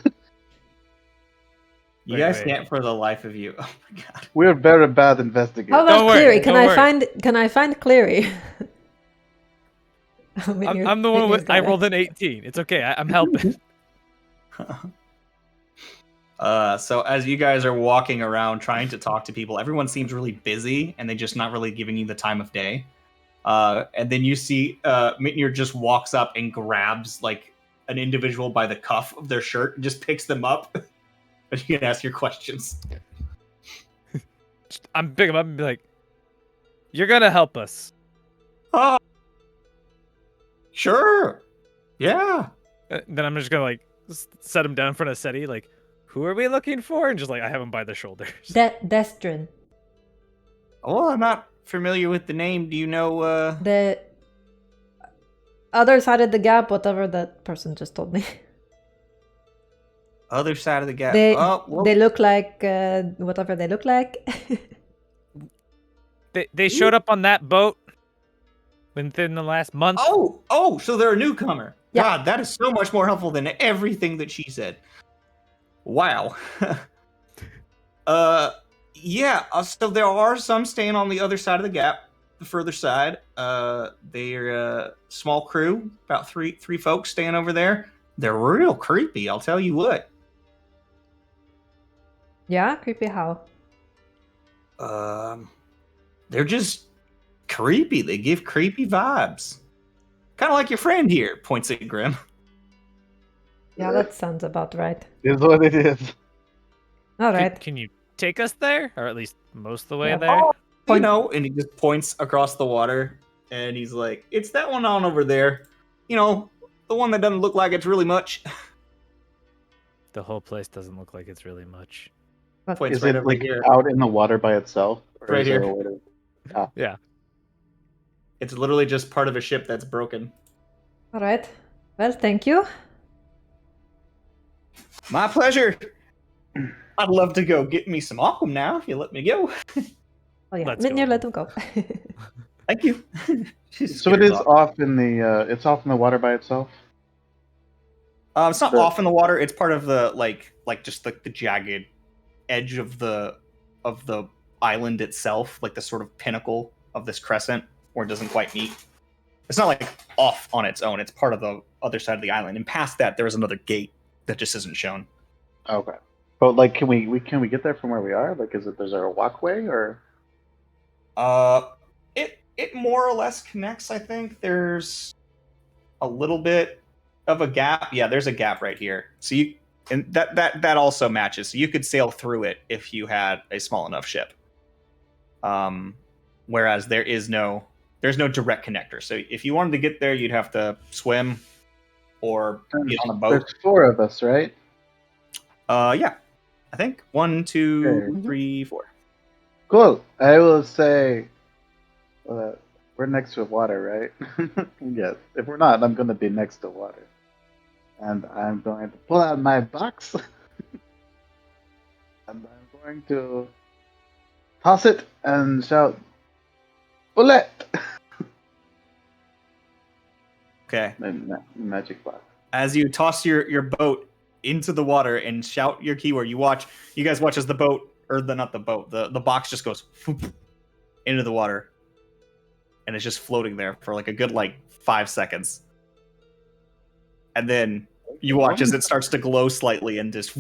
You Wait, guys wait. can't for the life of you. Oh my god. We're very bad investigators. How about Don't worry, Cleary? Can don't I worry. find Cleary? I'm the one with. I rolled an 18. It's okay. I'm helping. So as you guys are walking around trying to talk to people, everyone seems really busy and they're just not really giving you the time of day. And then you see Mitnir just walks up and grabs like an individual by the cuff of their shirt and just picks them up. But you can ask your questions. I'm picking him up and be like, "You're gonna help us." Sure. Yeah. Then I'm just gonna like set him down in front of Seti, like, "Who are we looking for?" And just like I have him by the shoulders. Destrin. Oh, I'm not familiar with the name. Do you know The other side of the gap, whatever that person just told me. other side of the gap? They Oh, well, they look like whatever they look like. They showed up on that boat within the last month. Oh, so they're a newcomer. Yeah. God, that is so much more helpful than everything that she said. Wow. Yeah, so there are some staying on the other side of the gap, the further side. They're a small crew, about three folks staying over there. They're real creepy, I'll tell you what. Yeah, creepy how? They're just creepy. They give creepy vibes. Kind of like your friend here, points at Grim. Yeah, that sounds about right. Is what it is. All right. Can you take us there, or at least most of the way Yeah. there? You Point- know, and he just points across the water, and he's like, "It's that one on over there. You know, the one that doesn't look like it's really much." The whole place doesn't look like it's really much. Points Is right it over like here. out in the water by itself? Or Right is there here. a way to... Yeah. It's literally just part of a ship that's broken. All right. Well, thank you. My pleasure. I'd love to go get me some aquam now if you let me go. Oh yeah, Let's go. Midnir, let him go. Thank you. So it is off in the it's off in the water by itself? It's not off in the water. It's part of the like just the jagged edge of the island itself, like the sort of pinnacle of this crescent, where it doesn't quite meet. It's not like off on its own. It's part of the other side of the island, and past that there is another gate that just isn't shown. Okay. But like can we get there from where we are? Like is there a walkway or It more or less connects. I think there's a little bit of a gap. Yeah, there's a gap right here. So you and that also matches. So you could sail through it if you had a small enough ship. Whereas there's no direct connector. So if you wanted to get there, you'd have to swim or get on a boat. There's 4 of us, right? Yeah, I think 1, 2, Okay. 3, 4. Cool. I will say we're next to water, right? Yes. If we're not, I'm going to be next to water. And I'm going to pull out my box. And I'm going to toss it and shout, "Bullet!" Okay. Magic box. As you toss your boat into the water and shout your keyword, you guys watch as the boat, or not the boat, the box just goes into the water. And it's just floating there for like a good 5 seconds. And then you watch as it starts to glow slightly and just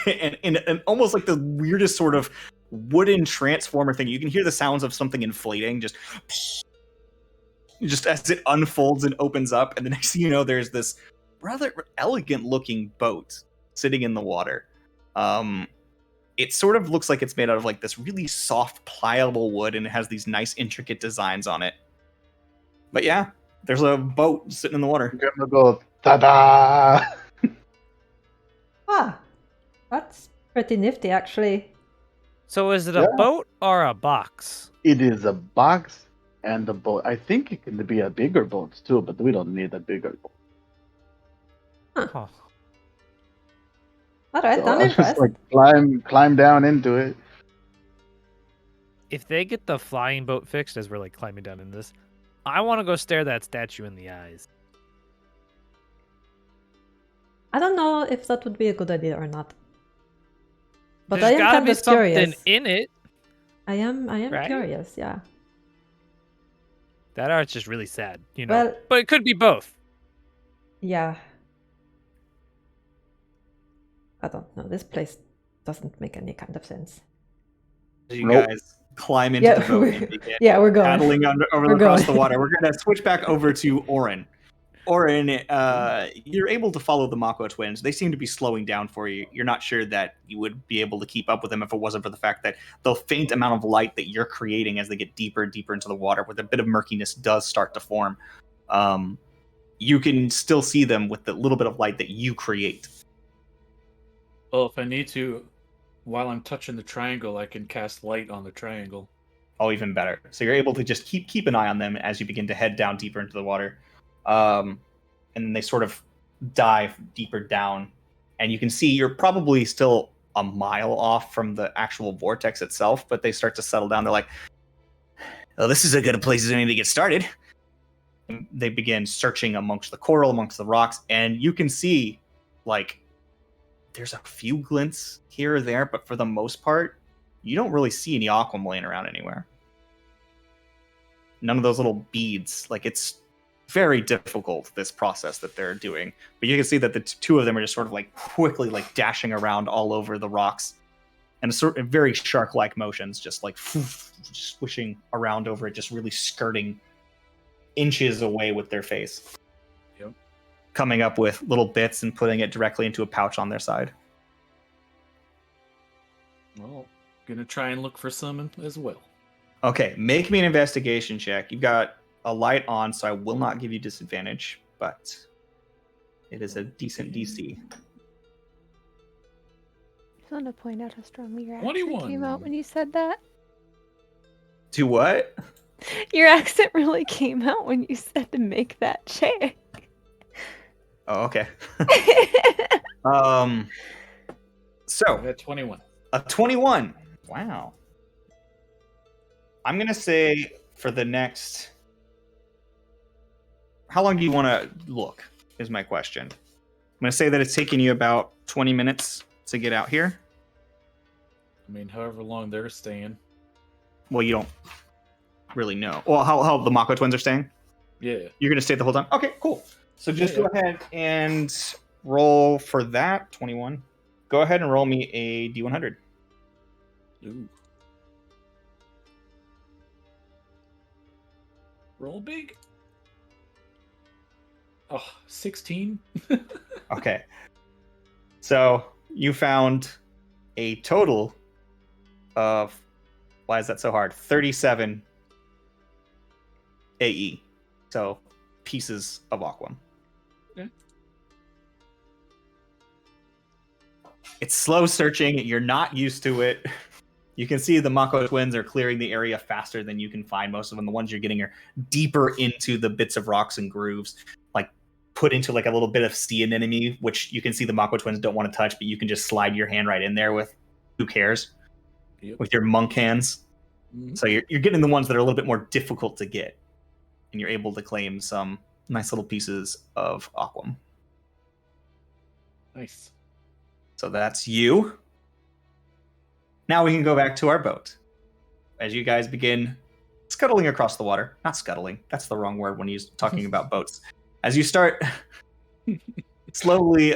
and almost like the weirdest sort of wooden transformer thing. You can hear the sounds of something inflating just as it unfolds and opens up, and the next thing you know, there's this rather elegant looking boat sitting in the water. It sort of looks like it's made out of this really soft, pliable wood, and it has these nice, intricate designs on it. But yeah, there's a boat sitting in the water. I'm gonna go, ta-da! Ah, that's pretty nifty, actually. So is it a Yeah. boat or a box? It is a box and a boat. I think it can be a bigger boat too, but we don't need a bigger boat. Oh. All right, So I'm I'll impressed. just climb down into it. If they get the flying boat fixed as we're climbing down in this, I want to go stare that statue in the eyes. I don't know if that would be a good idea or not. But There's I am gotta kind be of something curious. in it. I am right? curious, yeah. That art's just really sad, you know. Well- but it could be both. Yeah. I don't know. This place doesn't make any kind of sense. You Nope. guys climb into Yeah, the boat we're- and begin Yeah, we're going. paddling over We're across going. the water. We're gonna switch back over to Orin. Orin, you're able to follow the Mako twins. They seem to be slowing down for you. You're not sure that you would be able to keep up with them if it wasn't for the fact that the faint amount of light that you're creating as they get deeper and deeper into the water, with a bit of murkiness, does start to form. You can still see them with the little bit of light that you create. Well, if I need to, while I'm touching the triangle, I can cast light on the triangle. Oh, even better. So you're able to just keep an eye on them as you begin to head down deeper into the water. And then they sort of dive deeper down. And you can see you're probably still a mile off from the actual vortex itself, but they start to settle down. They're like, "Oh, this is as good a place as any to get started." And they begin searching amongst the coral, amongst the rocks, and you can see, there's a few glints here or there, but for the most part, you don't really see any aquam laying around anywhere. None of those little beads. Like, it's very difficult, this process that they're doing. But you can see that the two of them are just sort of like quickly like dashing around all over the rocks. And a sort of very shark-like motions, just like swishing around over it, just really skirting inches away with their face. Yep. Coming up with little bits and putting it directly into a pouch on their side. Well, gonna try and look for some as well. Okay, make me an investigation check. You've got a light on, so I will not give you disadvantage, but it is a decent DC. I just want to point out how strongly your accent 21. came out when you said that. To what? Your accent really came out when you said to make that check. Oh, okay. I So got 21. a 21. Wow. I'm gonna say for the next. How long do you want to look? Is my question. I'm gonna say that it's taking you about 20 minutes to get out here. I mean, however long they're staying. Well, you don't really know. Well, how the Mako twins are staying? Yeah. You're gonna stay the whole time? Okay, cool. So just Yeah. go ahead and roll for that 21. Go ahead and roll me a D100. Ooh. Roll big. Oh, 16. Okay. So you found a total of, why is that so hard? 37 AE. So pieces of aquam. Okay. It's slow searching. You're not used to it. You can see the Mako twins are clearing the area faster than you can find most of them. The ones you're getting are deeper into the bits of rocks and grooves, like put into like a little bit of sea anemone, which you can see the Mako twins don't want to touch, but you can just slide your hand right in there with, who cares? Yep. With your monk hands. Mhm. So you're getting the ones that are a little bit more difficult to get, and you're able to claim some nice little pieces of aquam. Nice. So that's you. Now we can go back to our boat. As you guys begin scuttling across the water. Not scuttling. That's the wrong word when you're talking about boats. As you start slowly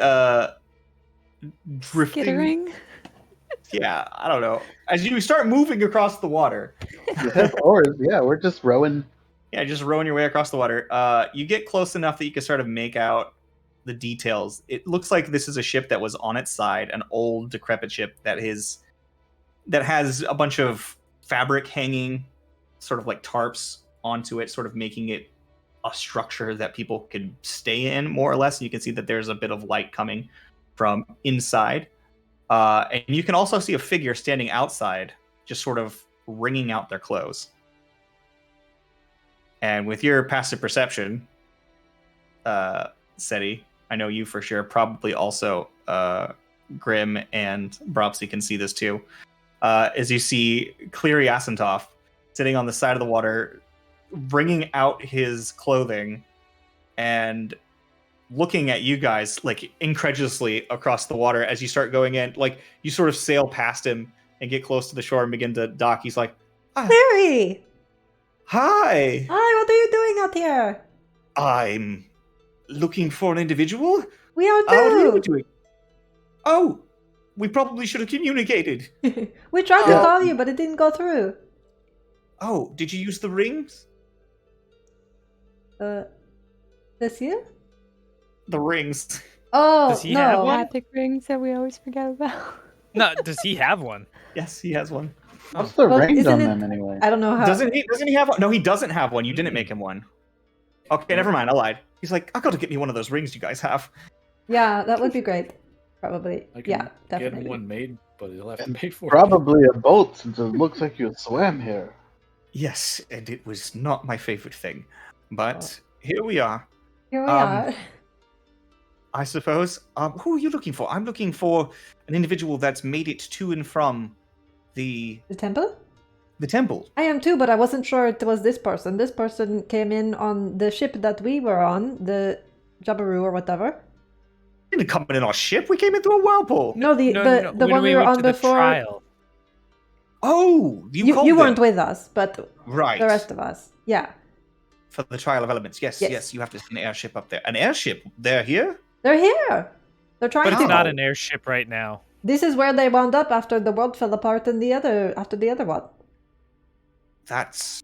drifting. Skittering. Yeah, I don't know. As you start moving across the water. We have oars. Yeah, we're just rowing. Yeah, just rowing your way across the water. You get close enough that you can sort of make out the details. It looks like this is a ship that was on its side, an old, decrepit ship that has a bunch of fabric hanging, sort of like tarps onto it, sort of making it a structure that people could stay in, more or less. And you can see that there's a bit of light coming from inside. And you can also see a figure standing outside, just sort of wringing out their clothes. And with your passive perception, Seti, I know you for sure, probably also Grim and Bropsy can see this too. As you see Cleary Asentov sitting on the side of the water, wringing out his clothing and looking at you guys like incredulously across the water as you start going in. Like you sort of sail past him and get close to the shore and begin to dock. He's like, Cleary! "Hi, Hi, what are you doing out here? I'm looking for an individual. We are What are you too. doing? Oh, we probably should have communicated. We tried to Yeah. call you, but it didn't go through. Oh, did you use the rings? This year? The rings. Oh, Does he have no. one? Magic rings that we always forget about. No, does he have one? Yes, he has one. What's the Well, range isn't on it- them anyway? I don't know how. Doesn't he have one? No, he doesn't have one. You didn't make him one. Okay, never mind. I lied. He's like, I gotta get me one of those rings you guys have. Yeah, that would be great. Probably. I can Yeah, get definitely. him one made, but he'll have to pay for it. Probably a boat, since it looks like you swam here. Yes, and it was not my favorite thing. But here we are, Here we Um, are. I suppose. Who are you looking for? I'm looking for an individual that's made it to and from the The temple? temple. I am too, but I wasn't sure it was this person. This person came in on the ship that we were on, the Jabaru or whatever. We didn't come in our ship. We came in through a whirlpool. No, the No, the, no, no. the when one we we were went on to the before. trial. Oh, you called You them. weren't with us, but Right. the rest of us. Yeah. For the trial of elements. Yes, Yes. yes, you have to see an airship up there. An airship? They're here? They're here. They're trying But it's to. not an airship right now. This is where they wound up after the world fell apart in after the other one. That's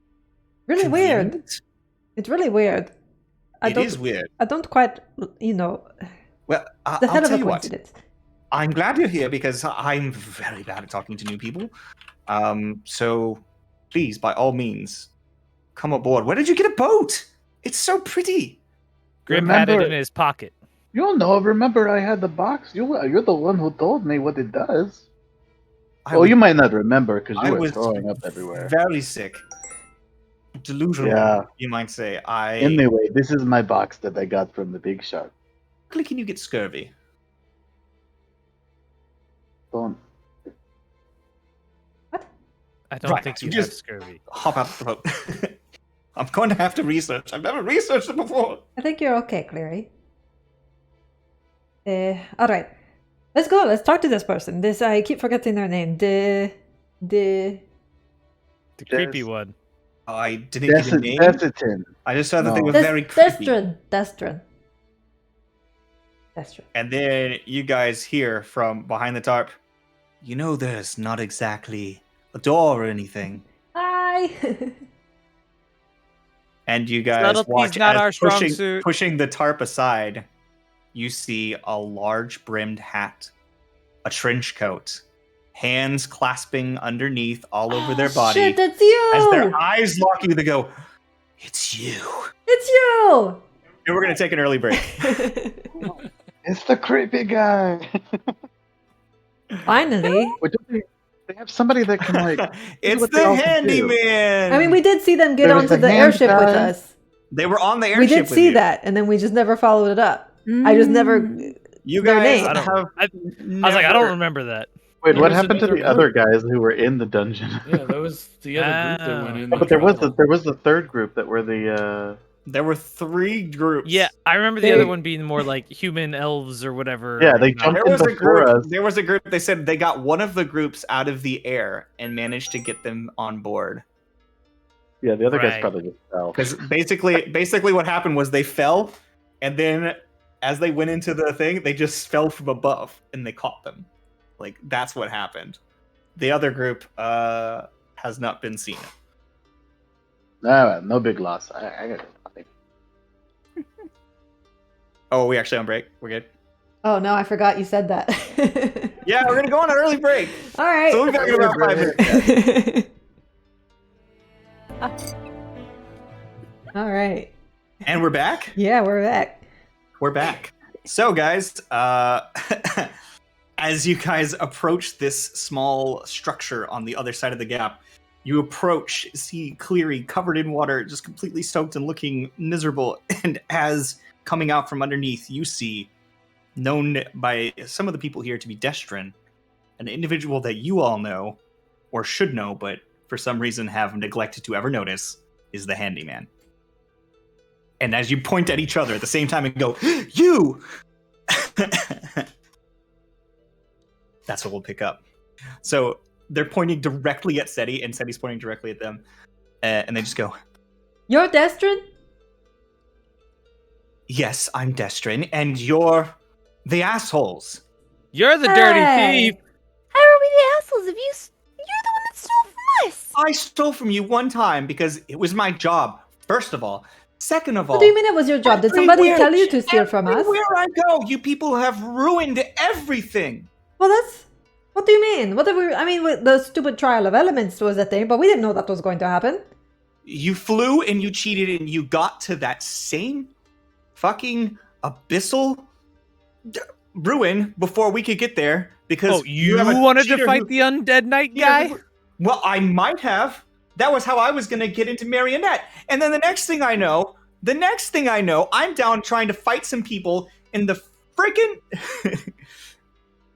Really weird. convenient. It's really weird. It is weird. I don't quite, Well, the I'll hell of tell a you what. coincidence. I'm glad you're here because I'm very bad at talking to new people. So please, by all means, come aboard. Where did you get a boat? It's so pretty. Grim had it Remember- in his pocket. You'll know. Remember, I had the box. You're the one who told me what it does. You might not remember because I you were was throwing up everywhere. very sick. Delusional, Yeah. you might say. Anyway, this is my box that I got from the big shark. Quickly, can you get scurvy? Don't. I don't Right, think you you have just- scurvy. Hop out the boat. I'm going to have to research. I've never researched it before. I think you're okay, Cleary. All right. Let's go. Let's talk to this person. I keep forgetting their name. The creepy Des- one. I didn't give a name. Desitin. I just saw that they No. were very creepy. Destrin. And then you guys hear from behind the tarp, you know, there's not exactly a door or anything. Hi. And you guys Subtlety's watch not as our strong suit. pushing the tarp aside, you see a large brimmed hat, a trench coat, hands clasping underneath all over their body. Shit, it's you. As their eyes lock you, they go, it's you. It's you. And we're going to take an early break. It's the creepy guy. Finally. Wait, don't they have somebody that can like. It's what the they all can do. handyman. I mean, we did see them get There was onto a the hand airship with guy. us. They were on the airship We did with see you. that, and then we just never followed it up. I just never. You their guys name. I don't. have I was like, I don't remember that. Wait, There what was happened to another the other guys who were in the dungeon? Yeah, that was the other group that went in. Oh, but there was the third group that were the. There were 3 groups. Yeah, I remember the They- other one being more like human elves or whatever. Yeah, they and not- jumped There was a before group. us. There was a group. They said they got one of the groups out of the air and managed to get them on board. Yeah, the other guys Right. probably just fell. Because basically, what happened was they fell, and then as they went into the thing, they just fell from above, and they caught them. Like that's what happened. The other group has not been seen. No big loss. I got it. Oh, we actually on break. We're good. Oh no, I forgot you said that. Yeah, we're gonna go on an early break. All right. So we'll be back in about 5 minutes. All right. And we're back. Yeah, we're back. We're back. So, guys, as you guys approach this small structure on the other side of the gap, you approach, see Cleary covered in water, just completely soaked and looking miserable. And as coming out from underneath, you see, known by some of the people here to be Destrin, an individual that you all know, or should know, but for some reason have neglected to ever notice, is the handyman. And as you point at each other at the same time and go, you! That's what we'll pick up. So they're pointing directly at Seti, and Seti's pointing directly at them. And they just go, You're Destrin? yes, I'm Destrin, and you're the assholes. You're the dirty Hey. thief. How are we the assholes if you're the one that stole from us? I stole from you one time because it was my job, first of all. Second of all, What do you mean it was your job? Did somebody everywhere- tell you to steal from us? Everywhere I go, you people have ruined everything. Well, that's. What do you mean? What have we? I mean, the stupid trial of elements was a thing, but we didn't know that was going to happen. You flew and you cheated and you got to that same fucking abyssal ruin before we could get there because Oh, you have a wanted to cheater fight who- the undead knight Yeah, guy? well, I might have. That was how I was going to get into Marionette. And then the next thing I know, I'm down trying to fight some people in the freaking...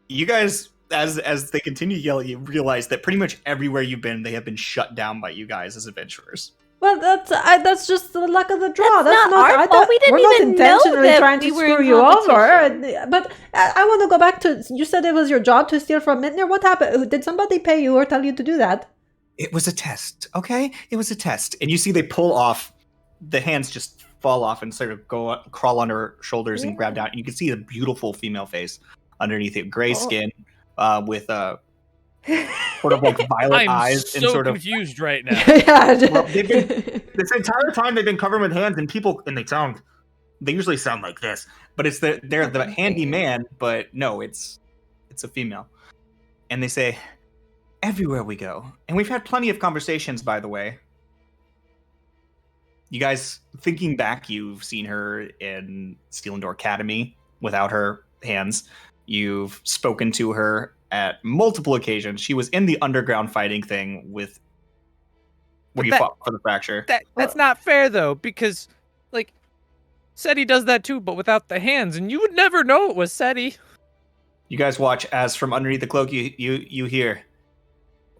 You guys, as they continue to yell, you realize that pretty much everywhere you've been, they have been shut down by you guys as adventurers. Well, that's just the luck of the draw. That's not our fault. We didn't we're not even know intentionally that trying we to were in screw you over. competition. But I want to go back to, you said it was your job to steal from Mintner. What happened? Did somebody pay you or tell you to do that? It was a test, okay? It was a test. And you see they pull off, the hands just fall off and sort of crawl on her shoulders and grab down. And you can see the beautiful female face underneath it, gray skin with sort of like violet I'm eyes so and sort of. confused right now. Well, this entire time they've been covered with hands, and people, and they usually sound like this, but they're the handy man, but no, it's a female, and they say, everywhere we go, and we've had plenty of conversations, by the way. You guys, thinking back, you've seen her in Selindor Academy without her hands. You've spoken to her at multiple occasions. She was in the underground fighting thing with where you fought for the fracture. That's not fair though, because like Seti does that too, but without the hands, and you would never know it was Seti. You guys watch as from underneath the cloak you hear,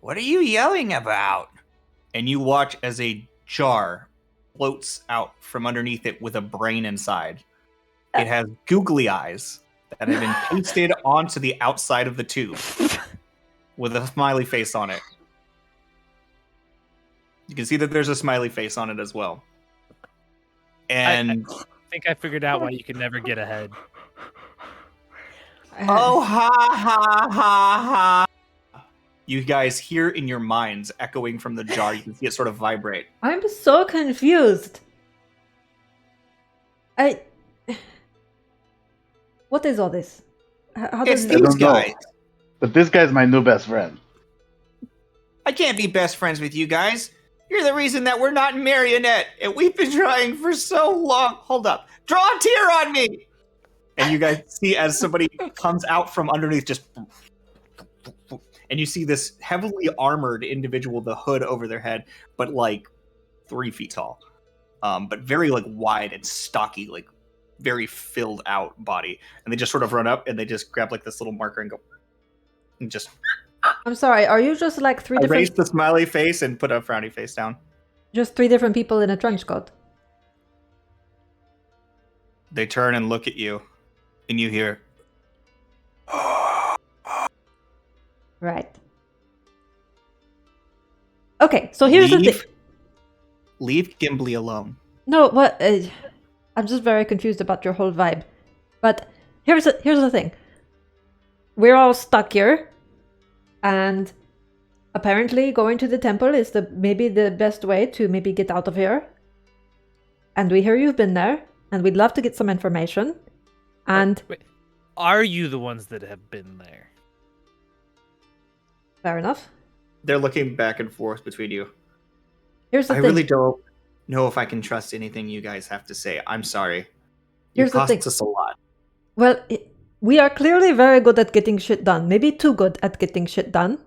"What are you yelling about?" And you watch as a jar floats out from underneath it with a brain inside. It has googly eyes that have been pasted onto the outside of the tube with a smiley face on it. You can see that there's a smiley face on it as well. And I think I figured out why you could never get ahead. oh, ha, ha, ha, ha. You guys hear in your minds echoing from the jar. You can see it sort of vibrate. I'm so confused. What is all this? How It's does I these don't know. guys. But this guy's my new best friend. I can't be best friends with you guys. You're the reason that we're not in Marionette, and we've been trying for so long. Hold up. Draw a tear on me! And you guys see as somebody comes out from underneath, just... And you see this heavily armored individual, the hood over their head, but like 3 feet tall. But very like wide and stocky, like very filled out body. And they just sort of run up and they just grab like this little marker and go... And just... I'm sorry, are you just like I raised the smiley face and put a frowny face down. just 3 different people in a trench coat? They turn and look at you, and you hear, Right. Okay, so here's the thing. Leave Gimli alone. No, what? I'm just very confused about your whole vibe. But here's the thing. We're all stuck here, and apparently going to the temple is maybe the best way to maybe get out of here. And we hear you've been there, and we'd love to get some information. And Wait, are you the ones that have been there? fair enough. They're looking back and forth between you. Here's the I thing. really don't know if I can trust anything you guys have to say. I'm sorry. Here's It the thing. costs us a lot. Well, we are clearly very good at getting shit done. Maybe too good at getting shit done.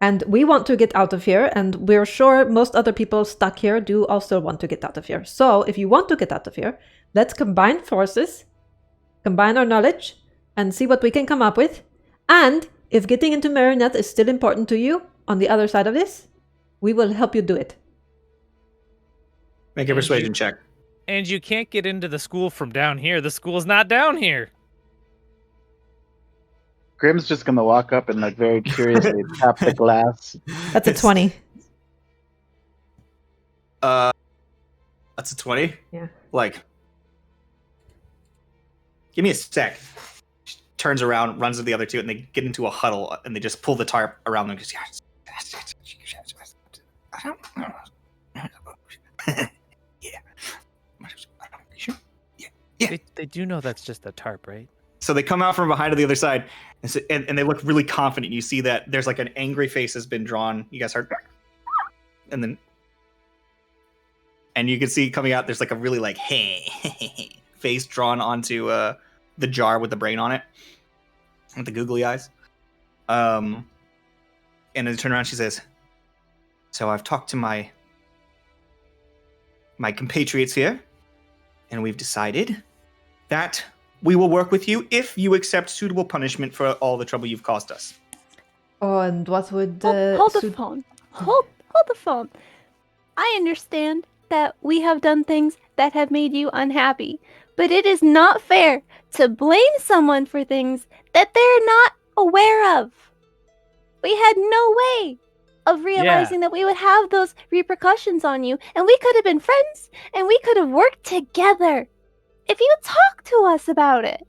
And we want to get out of here, and we're sure most other people stuck here do also want to get out of here. So, if you want to get out of here, let's combine forces, combine our knowledge, and see what we can come up with. And if getting into Marionette is still important to you, on the other side of this, we will help you do it. Make a persuasion check. And you can't get into the school from down here. The school's not down here. Grim's just gonna walk up and like very curiously tap the glass. That's a 20. That's a 20? Yeah. Like, give me a sec. She turns around, runs to the other two, and they get into a huddle, and they just pull the tarp around them. Because, I don't know. Yeah. They do know that's just a tarp, right? So they come out from behind to the other side, and they look really confident. You see that there's like an angry face has been drawn. You guys heard, and you can see coming out. There's like a really like hey face drawn onto the jar with the brain on it, with the googly eyes. And then they turn around. She says, "So I've talked to my compatriots here, and we've decided that we will work with you if you accept suitable punishment for all the trouble you've caused us." Oh, and what would... Hold the phone. Hold the phone. I understand that we have done things that have made you unhappy, but it is not fair to blame someone for things that they're not aware of. We had no way of realizing that we would have those repercussions on you, and we could have been friends, and we could have worked together if you talked to us about it.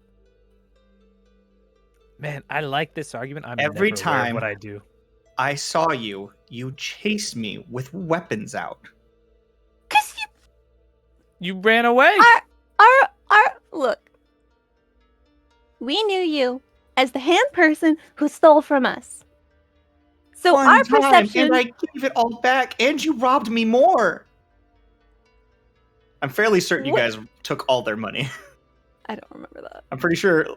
Man, I like this argument. I'm Every never aware of time what I do. I saw you, you chased me with weapons out. Cause You ran away. look. We knew you as the hand person who stole from us. So One our time, perception. and I gave it all back, and you robbed me more. I'm fairly certain you What? guys took all their money. I don't remember that. I'm pretty sure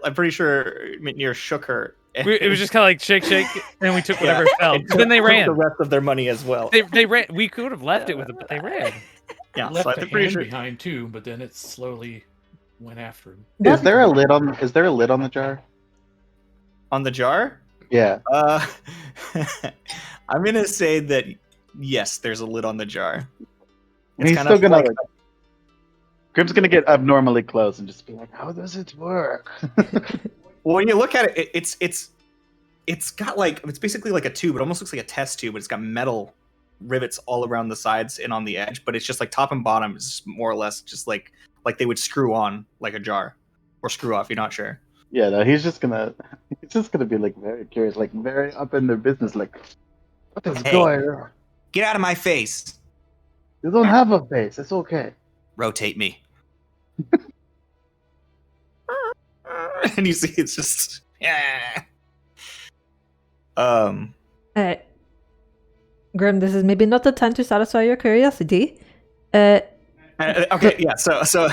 Mitnir shook her. It was just kind of like shake, and we took Yeah. whatever fell. And But then they took ran. the rest of their money as well. They ran. We could have left it with them, but they ran. Yeah, Left so the I'm pretty hand sure. behind too, but then it slowly went after him. Is there a lid on the jar? On the jar? Yeah. I'm gonna say that yes, there's a lid on the jar. And he's still gonna Grim's gonna get abnormally close and just be like, "How does it work?" Well, when you look at it, it's got like it's basically like a tube. It almost looks like a test tube, but it's got metal rivets all around the sides and on the edge. But it's just like top and bottom is more or less just like they would screw on like a jar or screw off. You're not sure. Yeah, no, he's just gonna be like very curious, like very up in their business, like, what is Hey. going on? Get out of my face. You don't have a face. It's okay. Rotate me. And you see it's just yeah. Grim, this is maybe not the time to satisfy your curiosity. Okay, yeah. So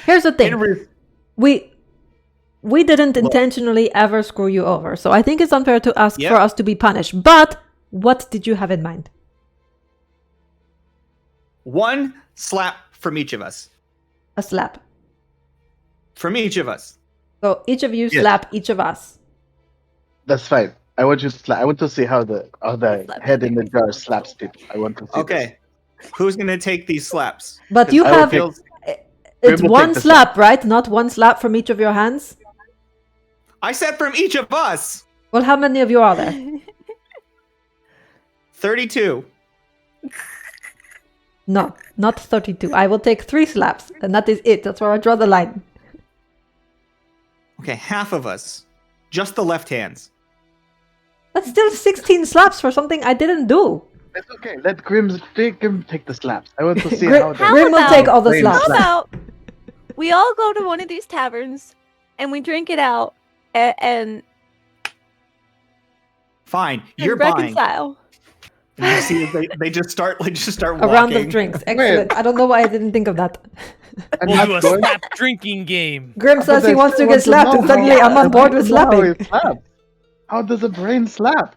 Here's the thing. in re- We didn't intentionally ever screw you over, so I think it's unfair to ask Yep. for us to be punished. But what did you have in mind? one slap from each of us. A slap. From each of us. So each of you Yes. slap each of us. That's fine. I want you to I want to see how the Slap head in the fingers. jar slaps people. I want to see. Okay. Who's gonna take these slaps? But you I will have take- it's will one take the slap, right? Not one slap from each of your hands. I said from each of us. Well, how many of you are there? 32. No, not 32. I will take 3 slaps, and that is it. That's where I draw the line. Okay, half of us. Just the left hands. That's still 16 slaps for something I didn't do. It's okay. Let Grim take the slaps. I want to see Grim, how How Grim will about- take all the Brain slaps. How about we all go to one of these taverns and we drink it out and Fine. You're and buying. reconcile. And you see they just start walking. A round of drinks. Excellent. I don't know why I didn't think of that. I'm We'll not do a going- slap drinking game. Grim says he But I wants to still get want slapped, know and suddenly how- I'm on board with I want to know slapping. How, it slaps. How does a brain slap?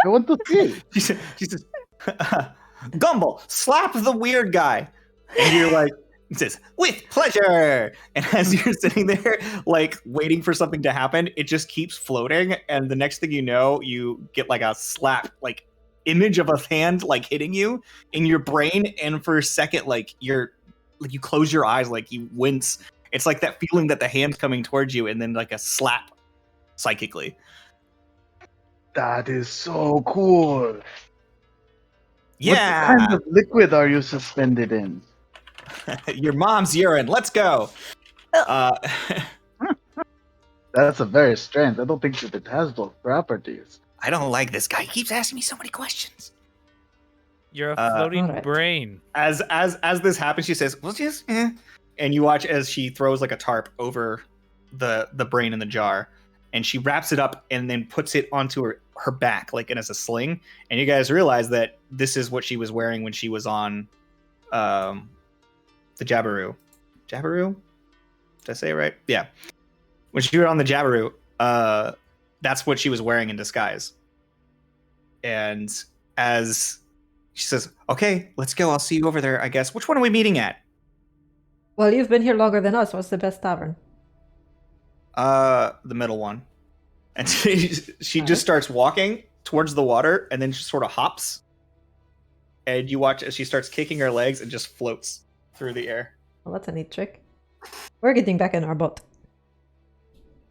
I want to see. She says, Gumball, slap the weird guy. And you're like, he says, with pleasure. And as you're sitting there, like waiting for something to happen, it just keeps floating. And the next thing you know, you get like a slap, like image of a hand like hitting you in your brain. And for a second, like you close your eyes, like you wince. It's like that feeling that the hand's coming towards you, and then like a slap psychically. That is so cool. Yeah. What kind of liquid are you suspended in? Your mom's urine. Let's go. That's a very strange. I don't think that it has those properties. I don't like this guy. He keeps asking me so many questions. You're a floating Alright. brain. as this happens, she says, "Well, just," and you watch as she throws like a tarp over the brain in the jar, and she wraps it up and then puts it onto her back like as a sling. And you guys realize that this is what she was wearing when she was on the Jabiru. Jabiru? Did I say it right? Yeah. When she was on the Jabiru, that's what she was wearing in disguise. And as she says, "Okay, let's go. I'll see you over there, I guess. Which one are we meeting at?" Well, you've been here longer than us. What's the best tavern? The middle one. And she just starts walking towards the water and then just sort of hops. and you watch as she starts kicking her legs and just floats through the air. Well, that's a neat trick. We're getting back in our boat.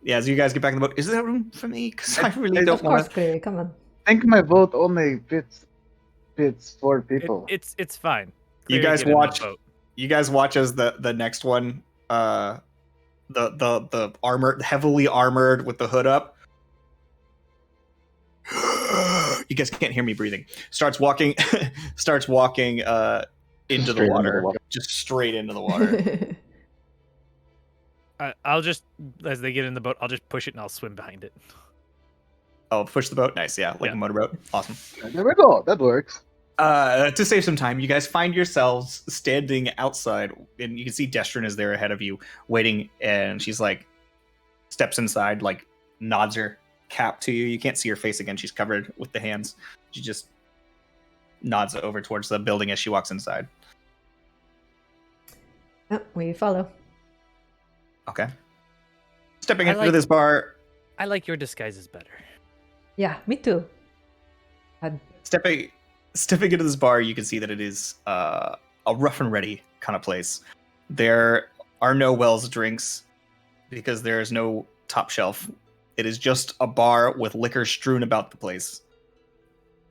Yeah, as you guys get back in the boat, is there room for me? Because I really don't Of course, want to. Cleary, come on. I think my vote only fits 4 people. It's fine. You Cleary, guys get in the watch. boat. You guys watch as the next one, the armored, heavily armored with the hood up. You guys can't hear me breathing. Starts walking into the water, just straight into the water. I'll just, as they get in the boat, I'll just push it and I'll swim behind it. Oh, push the boat, nice, yeah, like Yeah. a motorboat, awesome. There we go. That works. To save some time, you guys find yourselves standing outside, and you can see Destrin is there ahead of you, waiting, and she's like, steps inside, like nods her cap to you. You can't see her face again; she's covered with the hands. She just nods over towards the building as she walks inside. Oh, we follow. Okay. Stepping I into like- this bar, I like your disguises better. Yeah, me too. stepping into this bar, you can see that it is a rough and ready kind of place. There are no wells drinks because there is no top shelf. It is just a bar with liquor strewn about the place.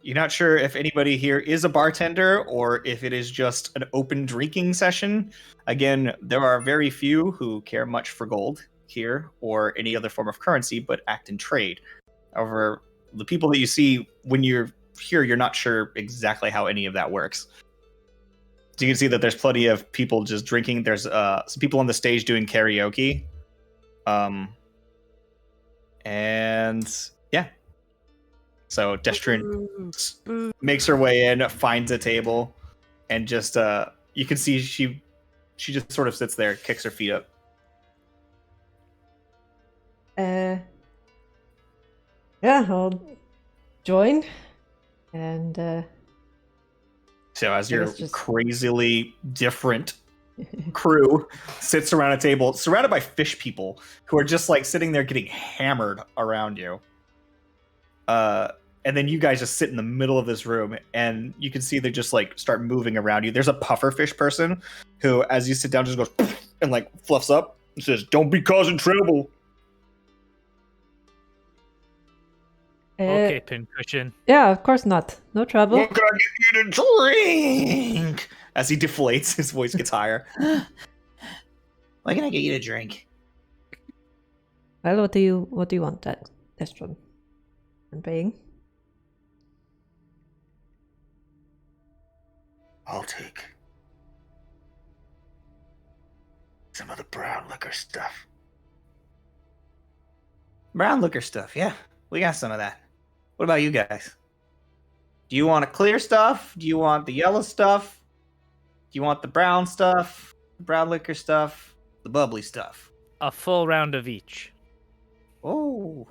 You're not sure if anybody here is a bartender or if it is just an open drinking session. Again, there are very few who care much for gold here or any other form of currency, but act in trade. However, the people that you see when you're here, you're not sure exactly how any of that works. So you can see that there's plenty of people just drinking. There's some people on the stage doing karaoke. And yeah. So Destrin makes her way in, finds a table, and just you can see she just sort of sits there, kicks her feet up. Yeah, I'll join. And So as your guess just- crazily different crew sits around a table, surrounded by fish people who are just like sitting there getting hammered around you. And then you guys just sit in the middle of this room, and you can see they just like start moving around you. There's a pufferfish person who, as you sit down, just goes and like fluffs up and says, "Don't be causing trouble." Okay, pincushion. Yeah, of course not. No trouble. What can I get you to drink? As he deflates, his voice gets higher. What can I get you to drink? Well, what do you want, Destron? I'm paying. I'll take some of the brown liquor stuff. Brown liquor stuff, yeah. We got some of that. What about you guys? Do you want a clear stuff? Do you want the yellow stuff? Do you want the brown stuff? The brown liquor stuff? The bubbly stuff? A full round of each. Oh,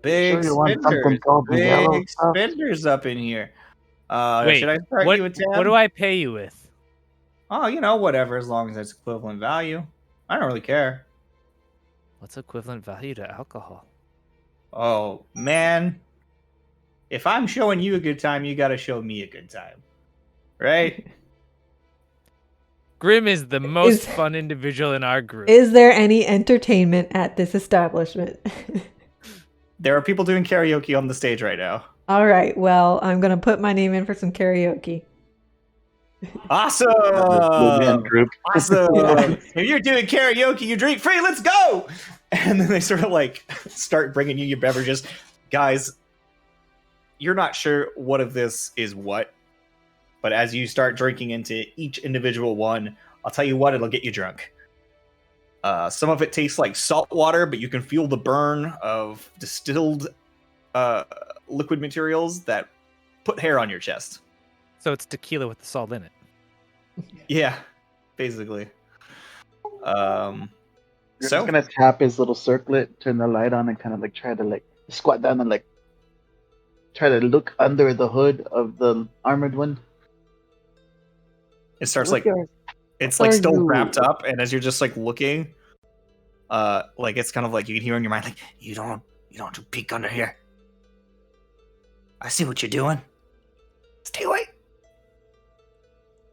big Sure you want something spenders. called the yellow Big stuff? spenders up in here. Wait, should I start what, you a tab? what do I pay you with? Oh, whatever, as long as it's equivalent value. I don't really care. What's equivalent value to alcohol? Oh, man. If I'm showing you a good time, you gotta show me a good time. Right? Grim is the most Is- fun individual in our group. Is there any entertainment at this establishment? There are people doing karaoke on the stage right now. All right, well, I'm going to put my name in for some karaoke. Awesome! The man group. Awesome! If you're doing karaoke, you drink free, let's go! And then they sort of like start bringing you your beverages. Guys, you're not sure what of this is what, but as you start drinking into each individual one, I'll tell you what, it'll get you drunk. Some of it tastes like salt water, but you can feel the burn of distilled liquid materials that put hair on your chest. So it's tequila with the salt in it. Yeah, basically. You're So just gonna tap his little circlet, turn the light on, and kind of like try to like squat down and like try to look under the hood of the armored one. it starts Look like at- it's like are still you? wrapped up, and as you're just like looking, like it's kind of like you can hear in your mind like, You don't do peek under here. I see what you're doing. Stay away.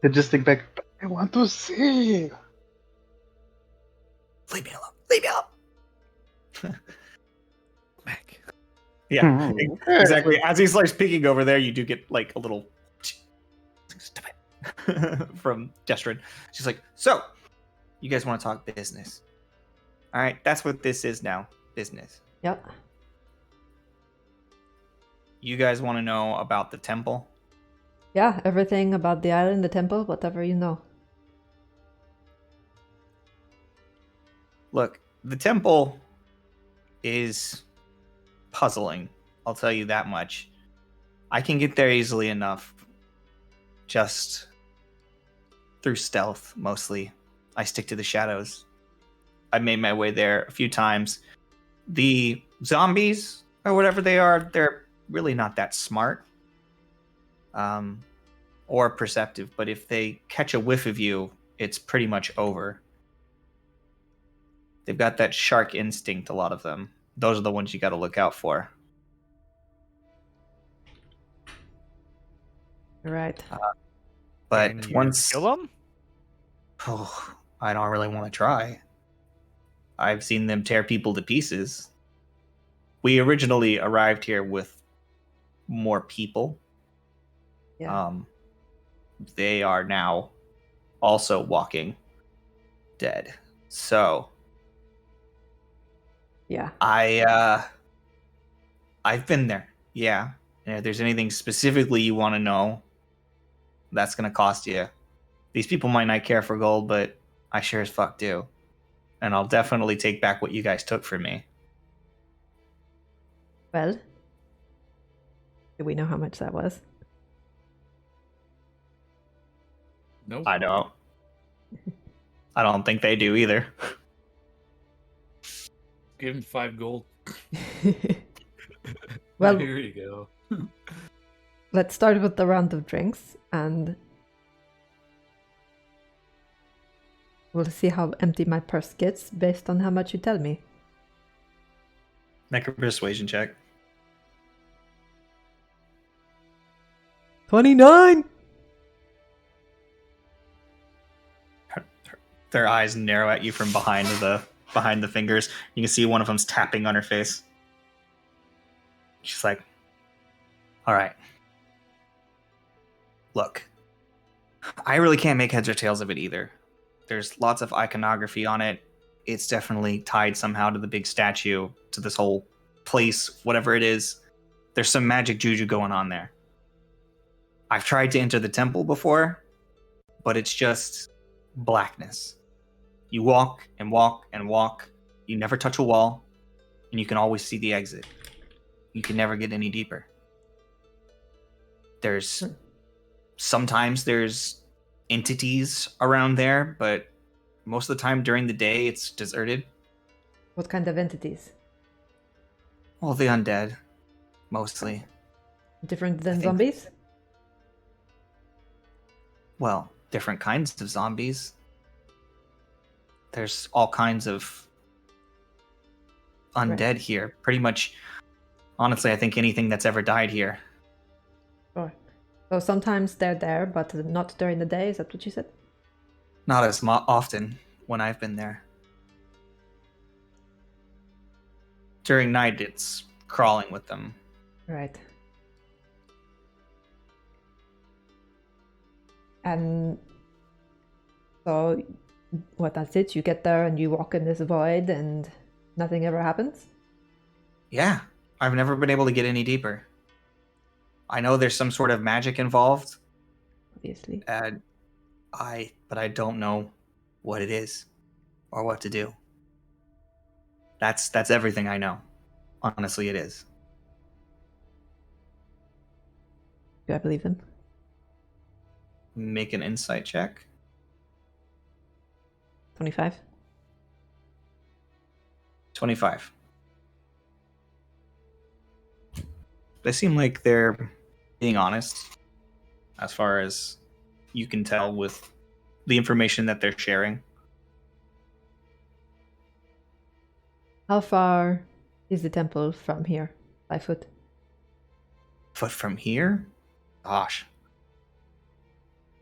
They just think back, I want to see. Leave me alone. Leave me alone. Mac. Yeah, exactly. As he's like peeking over there, you do get like a little stop it from Destrin. She's like, so you guys want to talk business? All right, that's what this is now. Business. Yep. You guys want to know about the temple? Yeah, everything about the island, the temple, whatever you know. Look, the temple is puzzling. I'll tell you that much. I can get there easily enough. Just through stealth, mostly. I stick to the shadows. I made my way there a few times. The zombies, or whatever they are, they're really not that smart. Or perceptive, but if they catch a whiff of you, it's pretty much over. They've got that shark instinct, a lot of them. Those are the ones you got to look out for. Right. But Can you once... kill them? Oh, I don't really want to try. I've seen them tear people to pieces. We originally arrived here with more people. Yeah. They are now also walking dead. So Yeah. I've been there. Yeah. And if there's anything specifically you want to know, that's gonna cost you. These people might not care for gold, but I sure as fuck do. And I'll definitely take back what you guys took from me. Well, do we know how much that was? Nope. I don't. I don't think they do either. Give him 5 gold. Well, Here you go. let's start with the round of drinks and we'll see how empty my purse gets based on how much you tell me. Make a persuasion check. 29! Their eyes narrow at you from behind the fingers. You can see one of them's tapping on her face. She's like, all right. Look, I really can't make heads or tails of it either. There's lots of iconography on it. It's definitely tied somehow to the big statue, to this whole place, whatever it is. There's some magic juju going on there. I've tried to enter the temple before, but it's just blackness. You walk and walk and walk. You never touch a wall, and you can always see the exit. You can never get any deeper. Sometimes there's entities around there, but most of the time during the day it's deserted. What kind of entities? Well, the undead, mostly. Different than think- zombies? Well, different kinds of zombies. There's all kinds of undead here. Pretty much, honestly, I think anything that's ever died here. Sure. So sometimes they're there, but not during the day, is that what you said? Not as often when I've been there. During night, it's crawling with them. Right. And so, what, that's it? You get there and you walk in this void and nothing ever happens? Yeah, I've never been able to get any deeper. I know there's some sort of magic involved, Obviously. but I don't know what it is or what to do. That's everything I know. Honestly, it is. Do I believe them? Make an insight check. 25? 25. They seem like they're being honest, as far as you can tell with the information that they're sharing. How far is the temple from here? By foot? But from here, gosh,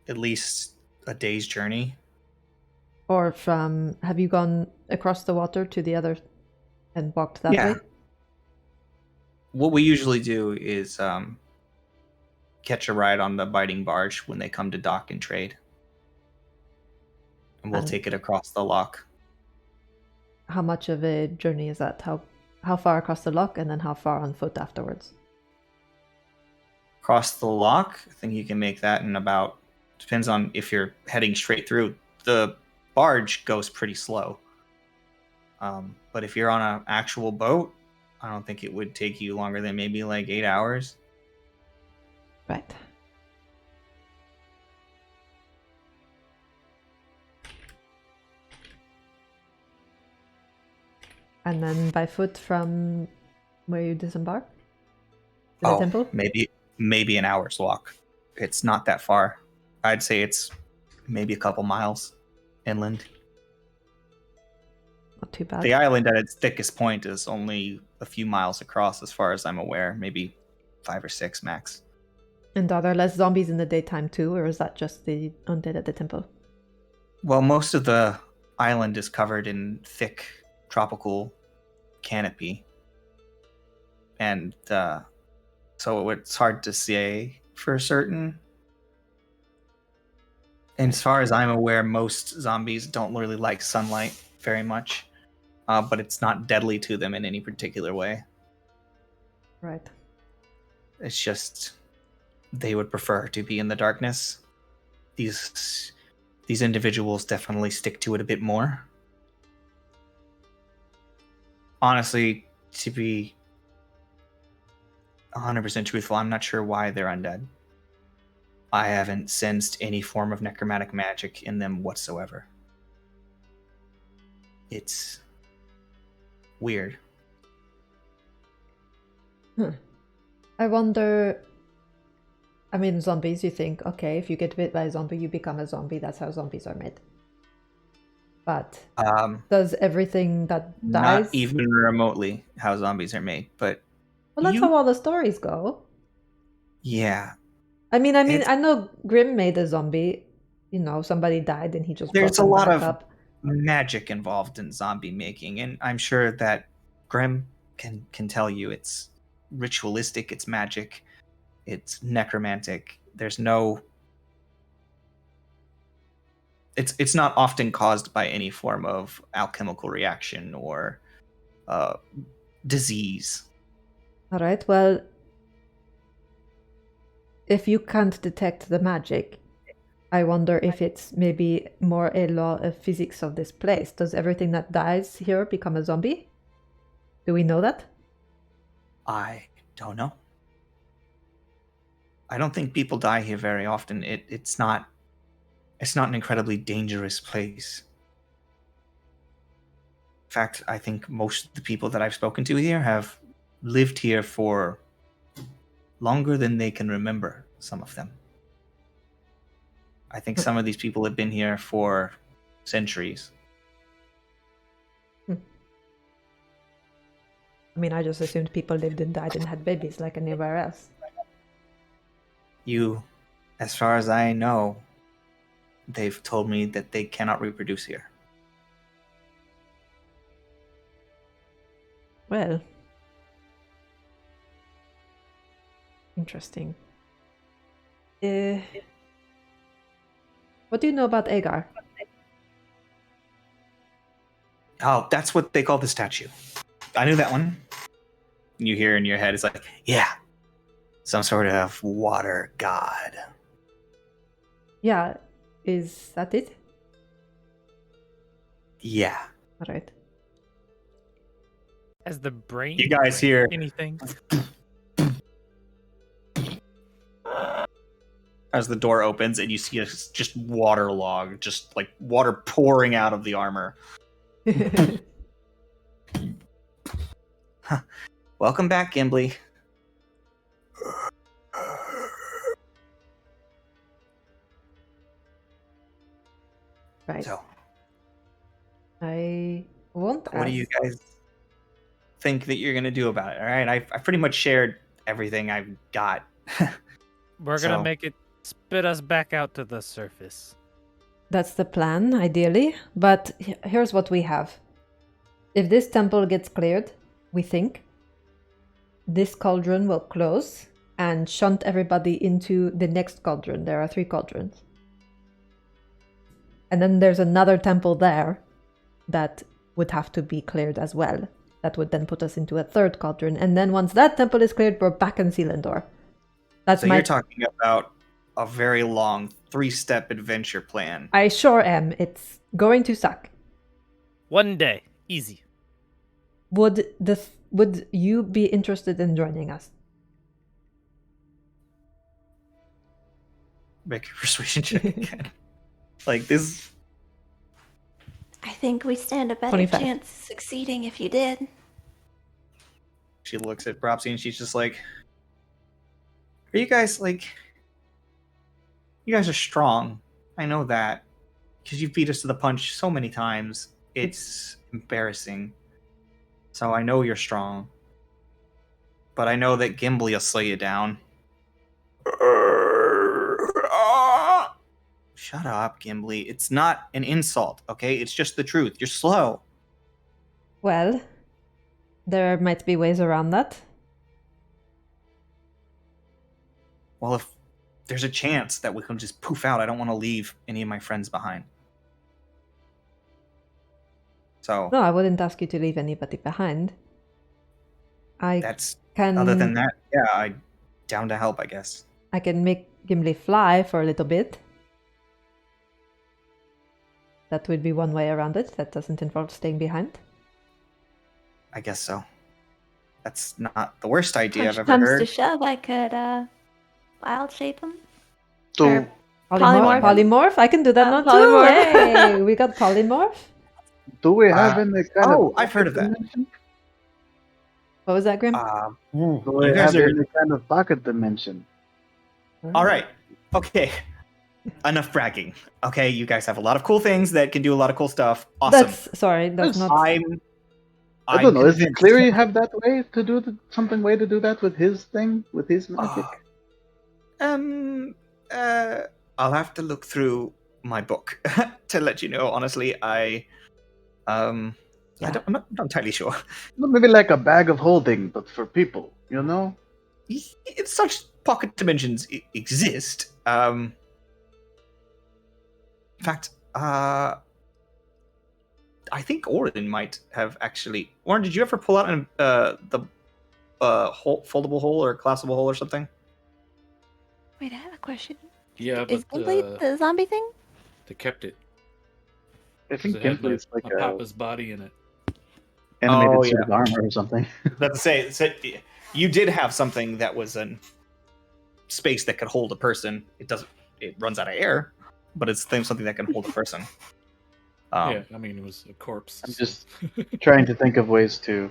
at least a day's journey. Or have you gone across the water to the other and walked that way? What we usually do is catch a ride on the biting barge when they come to dock and trade. And we'll take it across the lock. How much of a journey is that? How far across the lock, and then how far on foot afterwards? Across the lock, I think you can make that in about, depends on if you're heading straight through. The barge goes pretty slow. But if you're on an actual boat, I don't think it would take you longer than maybe like 8 hours. Right. And then by foot from where you disembark? To the temple? Maybe an hour's walk. It's not that far. I'd say it's maybe a couple miles inland. Not too bad. The island at its thickest point is only a few miles across, as far as I'm aware. Maybe 5 or 6 max. And are there less zombies in the daytime too, or is that just the undead at the temple? Well, most of the island is covered in thick tropical canopy. And so it's hard to say for certain. And as far as I'm aware, most zombies don't really like sunlight very much. But it's not deadly to them in any particular way. Right. It's just they would prefer to be in the darkness. These individuals definitely stick to it a bit more. Honestly, to be 100% truthful, I'm not sure why they're undead. I haven't sensed any form of necromantic magic in them whatsoever. It's weird. I wonder... I mean, zombies, you think, okay, if you get bit by a zombie, you become a zombie. That's how zombies are made. But does everything that dies... Not even remotely how zombies are made, but... Well, that's how all the stories go. Yeah. I mean, I know Grimm made a zombie. You know, somebody died and he just There's a brought them lot back of up. magic involved in zombie making, and I'm sure that Grimm can tell you it's ritualistic, it's magic, it's necromantic. There's no... It's not often caused by any form of alchemical reaction or disease. All right, well, if you can't detect the magic, I wonder if it's maybe more a law of physics of this place. Does everything that dies here become a zombie? Do we know that? I don't know. I don't think people die here very often. It's not an incredibly dangerous place. In fact, I think most of the people that I've spoken to here have lived here for longer than they can remember, some of them. I think some of these people have been here for centuries. I mean, I just assumed people lived and died and had babies like anywhere else. As far as I know, they've told me that they cannot reproduce here. Well, interesting. What do you know about Agar? Oh, that's what they call the statue. I knew that one. You hear in your head, it's like, yeah, some sort of water god. Yeah, is that it? Yeah. All right. As the brain. You guys hear anything? as the door opens and you see just waterlog, just like water pouring out of the armor. Welcome back, Gimli. Right. So, I won't what do you ask. guys think that you're gonna do about it? All right, I pretty much shared everything I've got. We're gonna So- make it spit us back out to the surface. That's the plan, ideally. But here's what we have. If this temple gets cleared, we think, this cauldron will close and shunt everybody into the next cauldron. There are 3 cauldrons. And then there's another temple there that would have to be cleared as well. That would then put us into a 3rd cauldron. And then once that temple is cleared, we're back in Selindor. That's So my... you're talking about a very long 3-step adventure plan. I sure am. It's going to suck. One day. Easy. Would you be interested in joining us? Make a persuasion check again. Like this. I think we stand a better 25. chance of succeeding if you did. She looks at Propsy and she's just like, "Are you guys like? You guys are strong. I know that because you've beat us to the punch so many times. It's embarrassing. So I know you're strong, but I know that Gimli will slow you down." Shut up, Gimli. It's not an insult, okay? It's just the truth. You're slow. Well, there might be ways around that. Well, if there's a chance that we can just poof out, I don't want to leave any of my friends behind. So No, I wouldn't ask you to leave anybody behind. I that's can. other than that, yeah, I'm down to help, I guess. I can make Gimli fly for a little bit. That would be one way around it. That doesn't involve staying behind. I guess so. That's not the worst idea Push I've ever comes heard. to shove, I could wild shape him. So, Or Polymorph? Polymorph? I can do that now polymorph. too. Hey, we got polymorph. do we have any kind of I've heard of that. dimension? What was that, Grim? Do we You guys have are any kind of pocket dimension? all right. Okay. Enough bragging. Okay, you guys have a lot of cool things that can do a lot of cool stuff. Awesome. That's not. I don't know. Is it convinced- clear you have that way to do way to do that with his thing, with his magic? I'll have to look through my book to let you know. Honestly, I'm not entirely sure. Maybe like a bag of holding, but for people, you know? Such pocket dimensions exist. In fact, I think Orin might have actually. Orin, did you ever pull out the foldable hole or collapsible hole or something? Wait, I have a question. Yeah, Is but Gimli the zombie thing? they kept it. I 'cause think it had Gimli is like my a papa's body in it. animated Oh, suit yeah. of armor or something. That's to say, you did have something that was in space that could hold a person. It runs out of air, but it's something that can hold a person. Yeah, I mean, it was a corpse. I'm so- just trying to think of ways to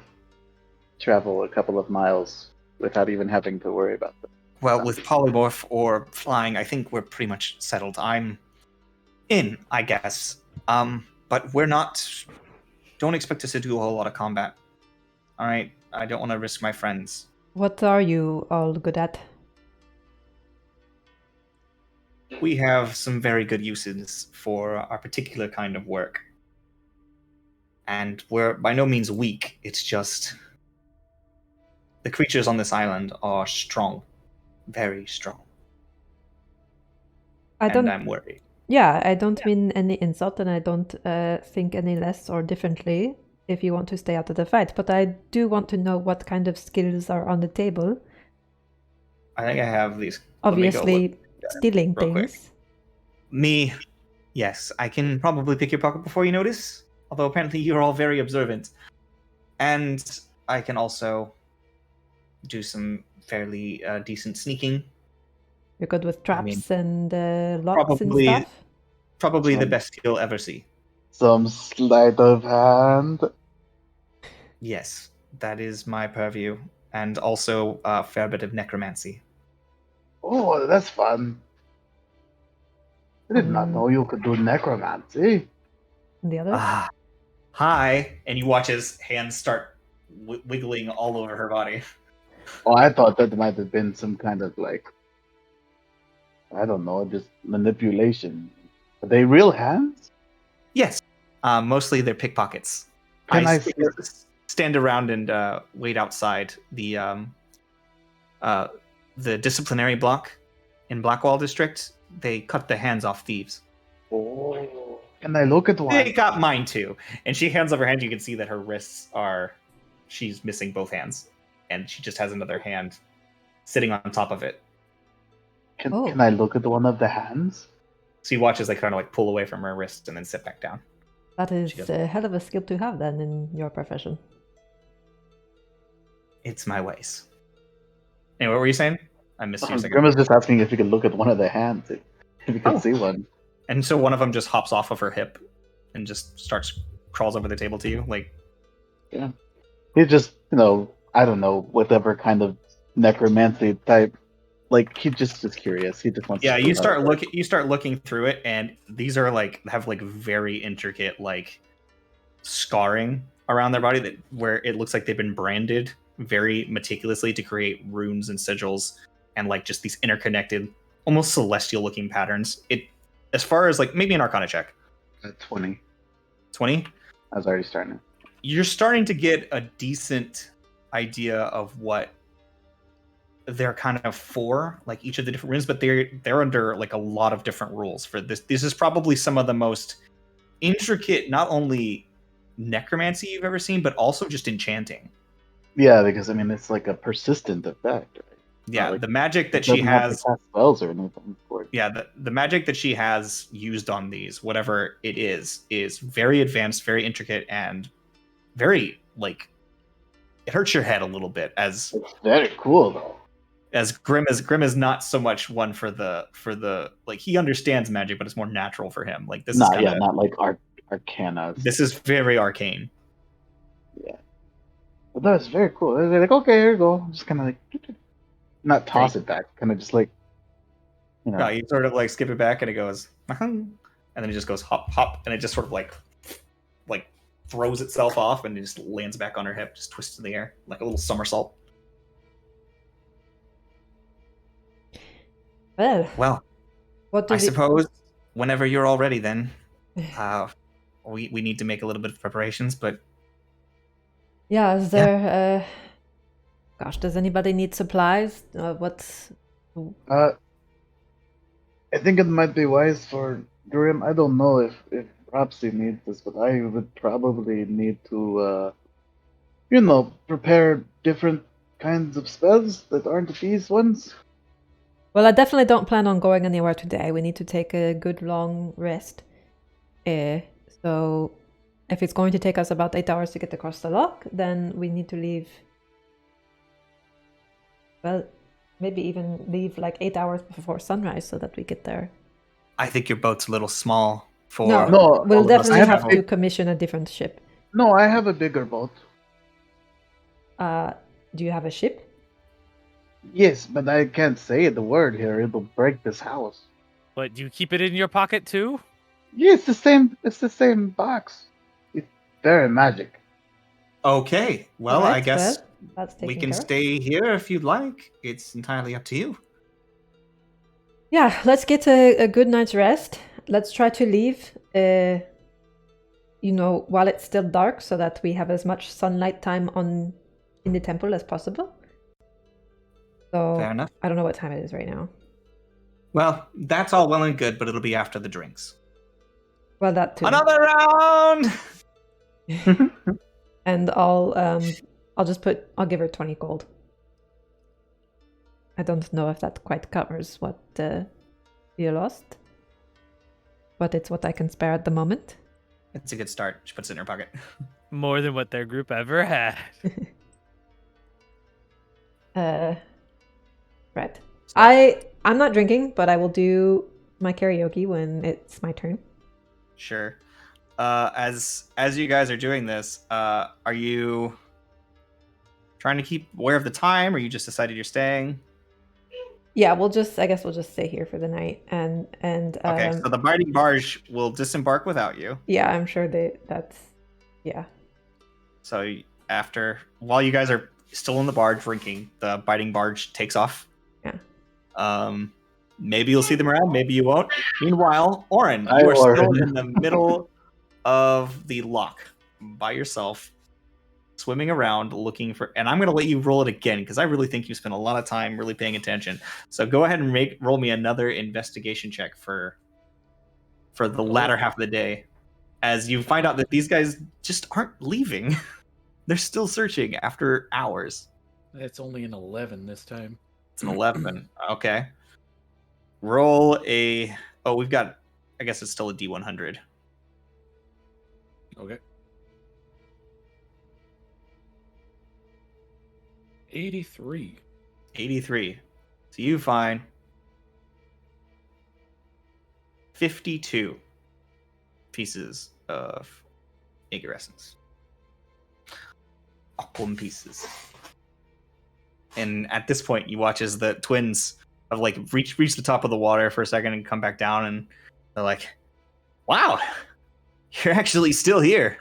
travel a couple of miles without even having to worry about them. Well, with polymorph or flying, I think we're pretty much settled. I'm in, I guess. But we're not. Don't expect us to do a whole lot of combat. All right, I don't want to risk my friends. What are you all good at? We have some very good uses for our particular kind of work. And we're by no means weak, it's just the creatures on this island are strong. Very strong. And I'm worried. Yeah, I don't mean any insult, and I don't think any less or differently if you want to stay out of the fight. But I do want to know what kind of skills are on the table. I think I have these. Let me go Obviously, look stealing real quick. things. Me, yes, I can probably pick your pocket before you notice. Although apparently you're all very observant. And I can also do some fairly decent sneaking. You're good with traps mean, and locks probably- and stuff. Probably the best you'll ever see. Some sleight of hand. Yes, that is my purview. And also a fair bit of necromancy. Oh, that's fun. I did not know you could do necromancy. And the other? Ah, hi. And you watch his hands start wiggling all over her body. Oh, I thought that might have been some kind of like, I don't know, just manipulation. Are they real hands? Yes. Mostly they're pickpockets. Can I stand around and wait outside the disciplinary block in Blackwall District. They cut the hands off thieves. Oh. Can I look at one? They got mine too. And she hands over her hand. You can see that her wrists are. She's missing both hands, and she just has another hand sitting on top of it. Can I look at one of the hands? So you watch as they kind of like pull away from her wrist and then sit back down. That is a hell of a skill to have then in your profession. It's my ways. Anyway, what were you saying? I missed you a second. Grim was just asking if you could look at one of the hands, if you could see one. And so one of them just hops off of her hip and just crawls over the table to you. Like, yeah. He just, I don't know, whatever kind of necromancy type. Like, he's just curious. He just wants. Yeah, to you start looking through it, and these are have very intricate scarring around their body where it looks like they've been branded very meticulously to create runes and sigils and just these interconnected, almost celestial looking patterns. It, as far as maybe an Arcana check. 20. 20? I was already starting. You're starting to get a decent idea of what they're kind of for, each of the different runes, but they're under a lot of different rules for this. This is probably some of the most intricate, not only necromancy you've ever seen, but also just enchanting. Yeah, because it's a persistent effect, right? Yeah, the magic that she has, cast spells or anything for it. Yeah, the magic that she has used on these, whatever it is very advanced, very intricate, and very it hurts your head a little bit. As it's very cool though. As Grim is not so much one for the he understands magic, but it's more natural for him. This is kinda, not like arcana. This is very arcane. Yeah, but that's very cool. They're like, okay, here you go. Just kind of not toss it back, kind of just No, you sort of skip it back, and it goes, and then it just goes hop hop, and it just sort of like throws itself off, and it just lands back on her hip, just twists in the air like a little somersault. Well, I suppose whenever you're all ready, then we need to make a little bit of preparations. But yeah, is there? Gosh, does anybody need supplies? What's? I think it might be wise for Grim. I don't know if Rapsy needs this, but I would probably need to, prepare different kinds of spells that aren't these ones. Well, I definitely don't plan on going anywhere today. We need to take a good long rest. So if it's going to take us about 8 hours to get across the lock, then we need to leave. Well, maybe even leave 8 hours before sunrise so that we get there. I think your boat's a little small for. No, we'll definitely have to commission a different ship. No, I have a bigger boat. Do you have a ship? Yes, but I can't say the word here. It'll break this house. But do you keep it in your pocket too? Yeah, it's the same. It's the same box. It's very magic. Okay, well, Right, I guess that's we taken can care of. stay here if you'd like. It's entirely up to you. Yeah, let's get a good night's rest. Let's try to leave, while it's still dark, so that we have as much sunlight time in the temple as possible. So Fair enough. I don't know what time it is right now. Well, that's all well and good, but it'll be after the drinks. Well, that too. Another round. And I'll give her 20 gold. I don't know if that quite covers what you lost, but it's what I can spare at the moment. It's a good start. She puts it in her pocket. More than what their group ever had. Right. I'm not drinking, but I will do my karaoke when it's my turn. Sure. As you guys are doing this, are you trying to keep aware of the time, or you just decided you're staying? Yeah, I guess we'll just stay here for the night, and okay. So the biting barge will disembark without you. Yeah, I'm sure yeah. So while you guys are still in the barge drinking, the biting barge takes off. Yeah. Maybe you'll see them around, maybe you won't. Meanwhile, Oren, Hi, you are still Oren. in the middle of the lock by yourself, swimming around looking for. And I'm going to let you roll it again because I really think you spent a lot of time really paying attention. So go ahead and roll me another investigation check for the latter half of the day, as you find out that these guys just aren't leaving. They're still searching after hours. That's only an 11 this time. It's an 11. Okay. Roll a. Oh, we've got. I guess it's still a D100. Okay. 83. 83. So you find 52 pieces of Aegir essence. Aquam pieces. And at this point, you watch as the twins have like reach the top of the water for a second and come back down, and they're like, "Wow, you're actually still here."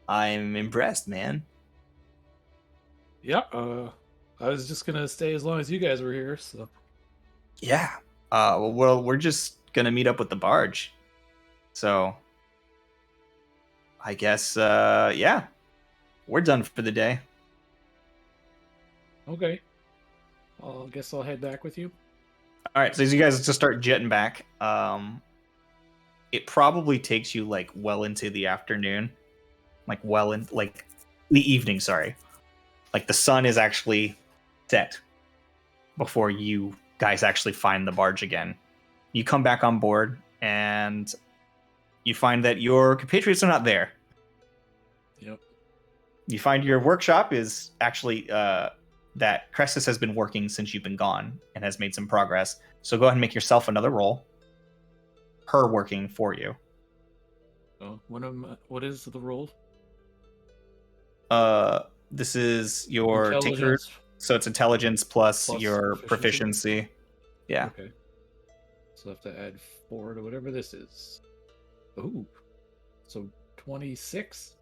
I'm impressed, man. Yeah, I was just gonna stay as long as you guys were here, so. Yeah. Well, we're just gonna meet up with the barge. So, I guess, yeah, we're done for the day. Okay. I guess I'll head back with you. All right. So as you guys just start jetting back, it probably takes you like well into the afternoon, like the evening. Sorry, like the sun is actually set before you guys actually find the barge again. You come back on board and you find that your compatriots are not there. Yep. You find your workshop is actually that Crestus has been working since you've been gone and has made some progress. So go ahead and make yourself another roll. Her working for you. Oh, what is the roll? This is your tinker, Intelligence so it's intelligence plus your proficiency? proficiency. Yeah. Okay. So I have to add 4 to whatever this is. Ooh. So 26?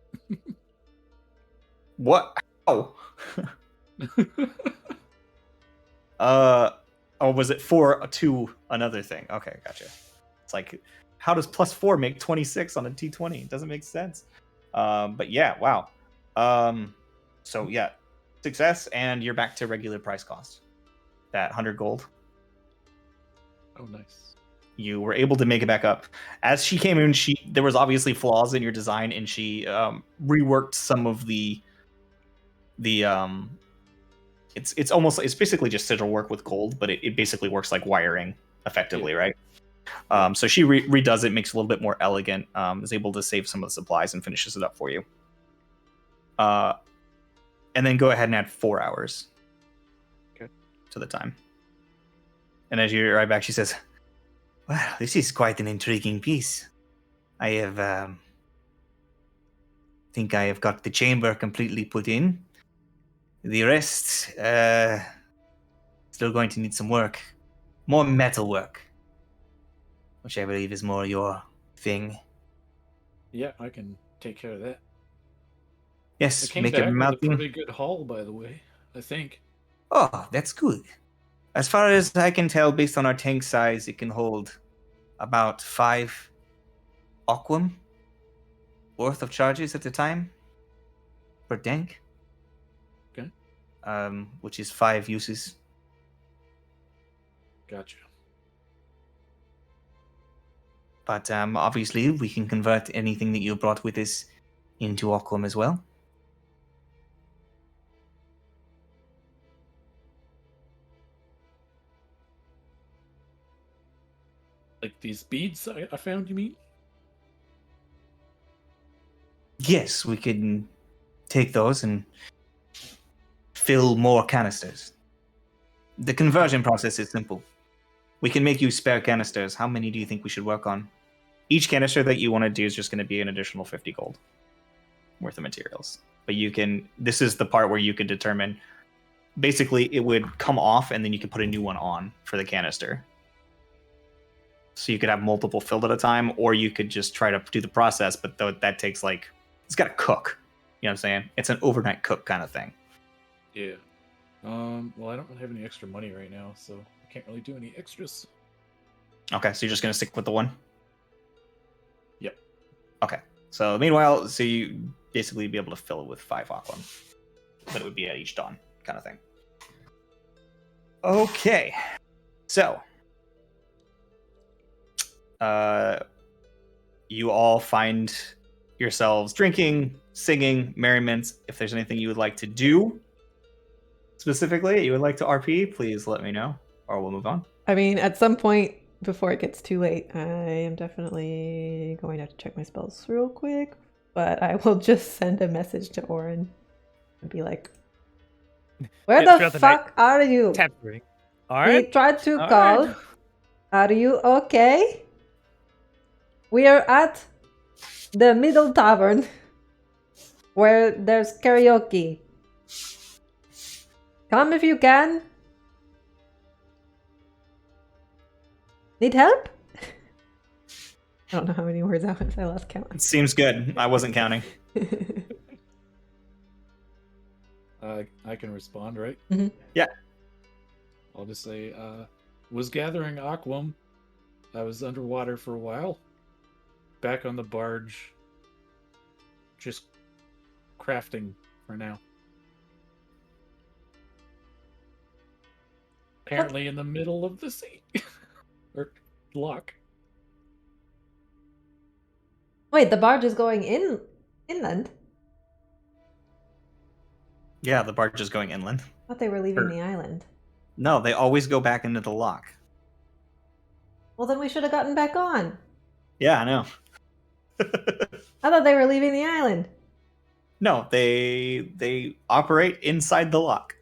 What? Oh. Oh, was it 4 to another thing? Okay, gotcha. It's like, how does +4 make 26 on a T20? It doesn't make sense. But yeah, wow. So yeah, success, and you're back to regular price cost. That 100 gold. Oh, nice. You were able to make it back up. As she came in, there was obviously flaws in your design, and she reworked some of the it's basically just sigil work with gold, but it basically works like wiring effectively, right? So she redoes it, makes it a little bit more elegant, is able to save some of the supplies and finishes it up for you. And then go ahead and add 4 hours to the time. And as you arrive back, she says, "Well, this is quite an intriguing piece. I have, think I have got the chamber completely put in. The rest, still going to need some work. More metal work. Which I believe is more your thing." Yeah, I can take care of that. I Yes, came make back a with a mountain. pretty good haul, by the way. I think. Oh, that's good. As far as I can tell, based on our tank size, it can hold about 5 aquam worth of charges at a time per tank. Okay. Which is 5 uses. Gotcha. But obviously, we can convert anything that you brought with us into aquam as well. Like these beads I found, you mean? Yes, we can take those and fill more canisters. The conversion process is simple. We can make you spare canisters. How many do you think we should work on? each canister that you want to do is just going to be an additional 50 gold worth of materials. But this is the part where you could determine, basically it would come off and then you could put a new one on for the canister. So you could have multiple filled at a time, or you could just try to do the process, but that takes it's got to cook. You know what I'm saying? It's an overnight cook kind of thing. Yeah. Well, I don't have any extra money right now, so can't really do any extras. Okay, so you're just gonna stick with the one. Yep. Okay. So meanwhile, so you basically be able to fill it with 5 aqua, but it would be at each dawn kind of thing. Okay. So, you all find yourselves drinking, singing, merriment. If there's anything you would like to do specifically, you would like to RP, please let me know, or we'll move on. I mean, at some point before it gets too late, I am definitely going to have to check my spells real quick. But I will just send a message to Orin and be like, "Where Yeah, the throughout the fuck are you? Tapping. All We right. tried to All call. right. Are you okay? We are at the Middle Tavern where there's karaoke. Come if you can. Need help?" I don't know how many words I was. I lost count. It seems good. I wasn't counting. I can respond, right? Mhm. Yeah. I'll just say, was gathering aquam. I was underwater for a while. Back on the barge. Just crafting for now. Apparently in the middle of the sea. Or lock. Wait, the barge is going inland? Yeah, the barge is going inland. I thought they were leaving Sure. the island. No, they always go back into the lock. Well, then we should have gotten back on. Yeah, I know. I thought they were leaving the island. No, they operate inside the lock.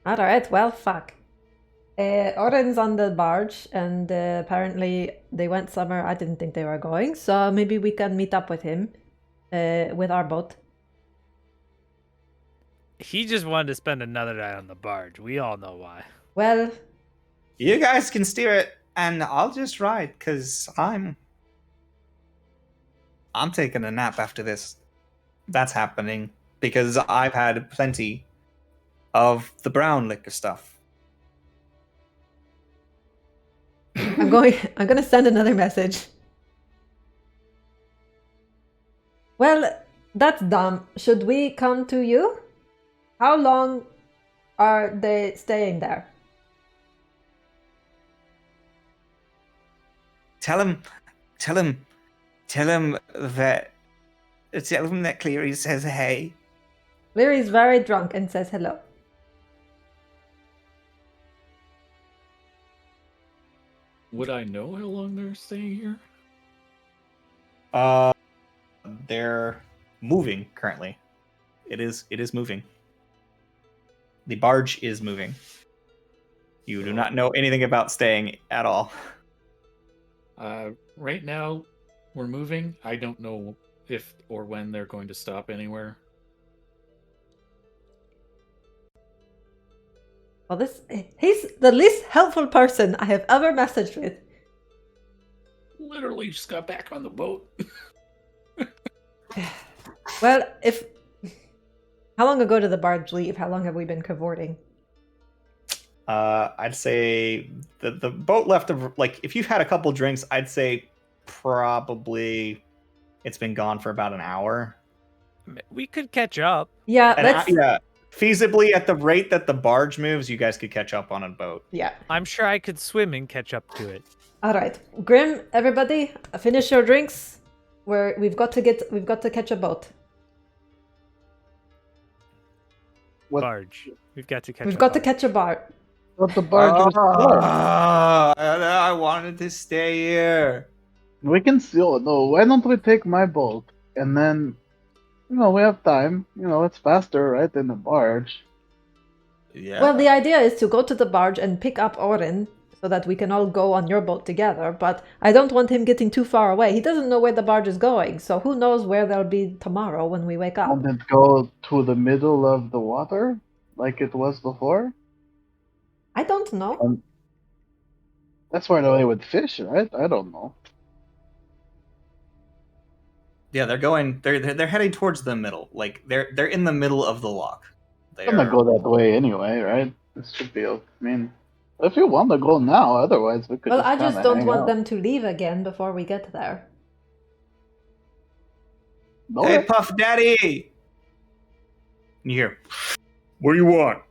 Alright, well, fuck. Oren's on the barge, and apparently they went somewhere I didn't think they were going, so maybe we can meet up with him with our boat. He just wanted to spend another night on the barge. We all know why. Well, You guys can steer it, and I'll just ride, because I'm taking a nap after this. That's happening, because I've had plenty of the brown liquor stuff. I'm gonna send another message. Well, that's dumb. Should we come to you? How long are they staying there? Tell him that Cleary says hey. Leary's very drunk and says hello. Would I know how long they're staying here? They're moving currently. It is moving. The barge is moving. You do not know anything about staying at all. Right now, we're moving. I don't know if or when they're going to stop anywhere. Well, he's the least helpful person I have ever messaged with. Literally just got back on the boat. Well, how long ago did the barge leave? How long have we been cavorting? I'd say the boat left like if you've had a couple drinks, I'd say probably it's been gone for about an hour. We could catch up. Yeah, Yeah, feasibly at the rate that the barge moves, you guys could catch up on a boat. Yeah. I'm sure I could swim and catch up to it. All right, Grim, everybody, finish your drinks. We've got to catch a boat. What? Barge. We've got to catch. We've a got to barge. catch a bar. But the barge was full. I wanted to stay here. We can still no. Why don't we take my boat and then, we have time. It's faster, right, than the barge. Yeah. Well, the idea is to go to the barge and pick up Oren so that we can all go on your boat together, but I don't want him getting too far away. He doesn't know where the barge is going, so who knows where they'll be tomorrow when we wake up. And then go to the middle of the water, like it was before. I don't know. That's where they would fish, right? I don't know. Yeah, they're heading towards the middle. Like they're in the middle of the lock. They I'm gonna are. go that way anyway, right? This should be. I mean, if you want to go now, otherwise we could Well, just I kind just of don't hang want out. them to leave again before we get there. Hey, Okay. Puff Daddy! And you hear, what do you want?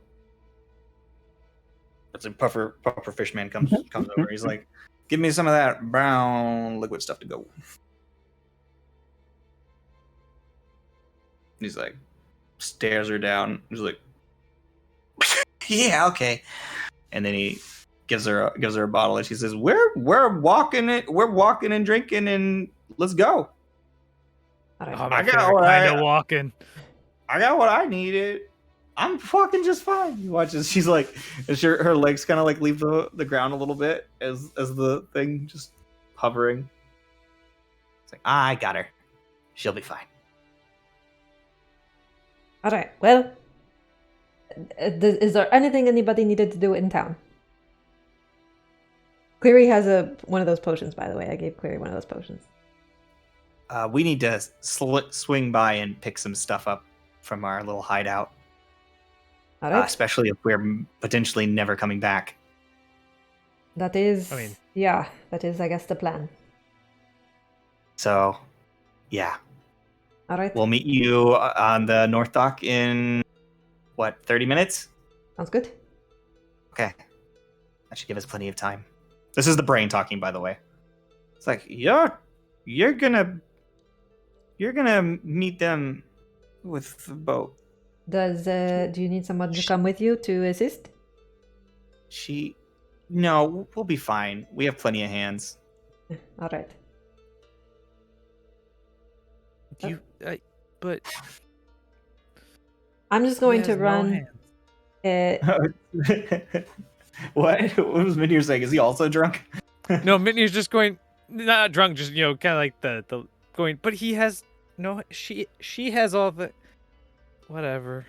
That's a Puffer Fishman comes over. He's like, give me some of that brown liquid stuff to go. He's like, stares her down. He's like, yeah, okay. And then he gives her a bottle, and she says, we're walking and drinking, and let's go. All right. Oh, I my got favorite what kind I- of walking. I got what I needed. I'm fucking just fine. He watches. She's like, her legs kind of like leave the ground a little bit as the thing just hovering. It's like, I got her. She'll be fine. All right. Well, is there anything anybody needed to do in town? Cleary has one of those potions, by the way. I gave Cleary one of those potions. We need to swing by and pick some stuff up from our little hideout, All right. especially if we're potentially never coming back. That is. I mean- yeah, that is, I guess, the plan. So, yeah, All right. we'll meet you on the North Dock in 30 minutes? Sounds good. Okay, that should give us plenty of time. This is the brain talking, by the way. It's like you're gonna meet them with the boat. Do you need someone to come with you to assist? No, we'll be fine. We have plenty of hands. All right. But I'm just going to run. What was Minir saying? Is he also drunk? No, Mitney's just going, not drunk, just kind of like the going. But he has no. She has all the. Whatever.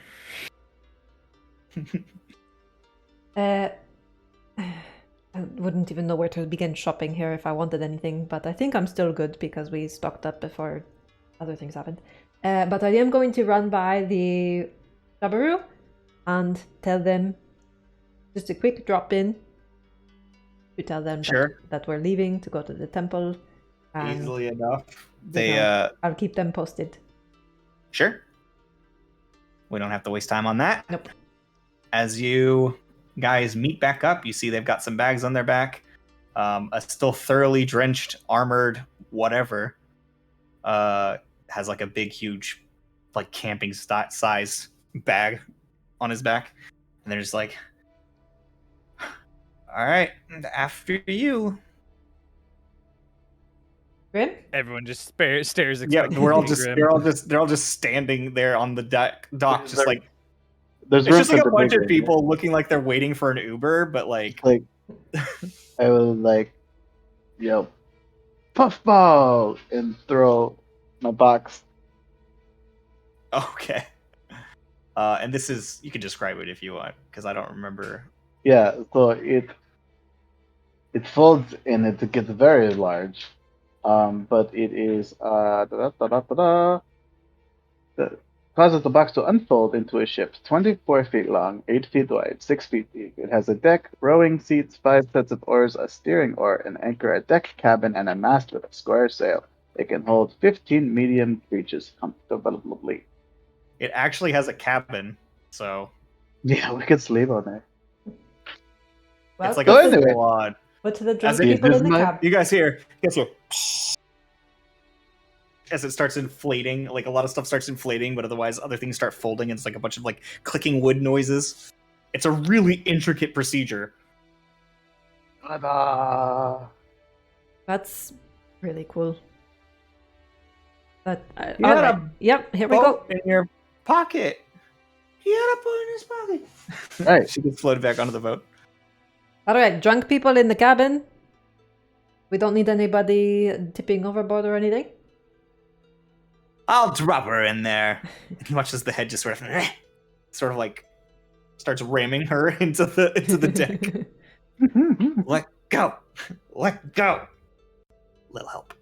I wouldn't even know where to begin shopping here if I wanted anything, but I think I'm still good because we stocked up before other things happened. But I am going to run by the Jabaru and tell them just a quick drop in to tell them Sure. that we're leaving to go to the temple. And, Easily enough. I'll keep them posted. Sure. We don't have to waste time on that. Nope. As you guys meet back up, you see they've got some bags on their back. A still thoroughly drenched, armored, whatever, has like a big, huge, like camping size bag on his back. And they're just like, all right, after you. Grim? Everyone just stares. Yeah, expectantly we're all at just Grim. they're all just standing there on the dock, just There- like There's it's room just like for a bunch of debate, people looking like they're waiting for an Uber, but like right? I will yell, puffball, and throw my box. okay. And this is you can describe it if you want, because I don't remember. Yeah, so it folds and it gets very large. But it is causes the box to unfold into a ship 24 feet long, 8 feet wide, 6 feet deep. It has a deck, rowing seats, 5 sets of oars, a steering oar, an anchor, a deck cabin, and a mast with a square sail. It can hold 15 medium creatures comfortably. It actually has a cabin, so Yeah, we could sleep on there. Well, it's like So a anyway. squad. put to the drunk As it people is in the my- cab. You guys hear? As it starts inflating, like a lot of stuff starts inflating, but otherwise other things start folding, and it's like a bunch of like clicking wood noises. It's a really intricate procedure. Ta-da! That's really cool. But You all had right. a Yep, here we go. Boat in your pocket. He had a boat in his pocket. Right. She gets floated back onto the boat. All right, drunk people in the cabin. We don't need anybody tipping overboard or anything. I'll drop her in there. And he watches the head just sort of like starts ramming her into the deck. Let go. Let go. Little help.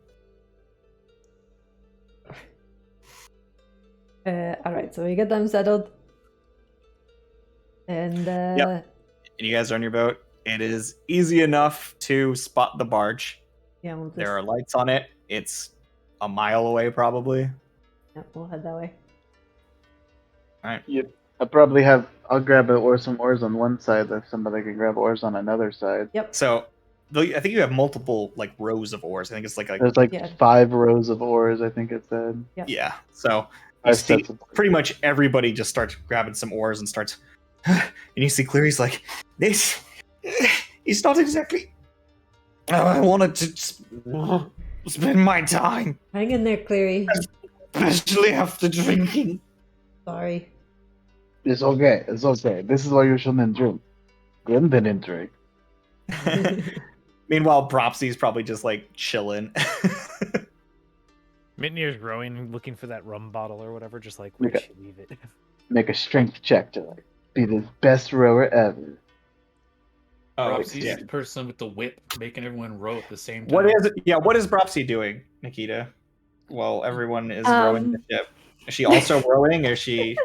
All right, so we get them settled. And Yep. And you guys are on your boat. It is easy enough to spot the barge. yeah, we'll just, There are lights on it. It's a mile away, probably. yeah, we'll head that way. All right. I'll grab it or some oars on one side if somebody can grab oars on another side. Yep. So, I think you have multiple like rows of oars. I think it's like There's like Yeah. 5 rows of oars, I think it said. Yep. yeah. So you 5 see, sets of pretty much everybody just starts grabbing some oars and starts. And you see Cleary's like, this is not exactly how I wanted to spend my time, Hang in there, Cleary. especially after drinking. Sorry. It's okay. It's okay. This is why you shouldn't drink. Grim didn't drink. Meanwhile, Bropsy's probably just like chilling. Mitnir's rowing, looking for that rum bottle or whatever, just like, where'd Okay. she leave it? Make a strength check to like be the best rower ever. Roxy's yeah. the person with the whip making everyone row at the same time. What is it? Yeah, what is Bropsy doing, Nikita? While everyone is rowing the ship, is she also rowing? Or is she?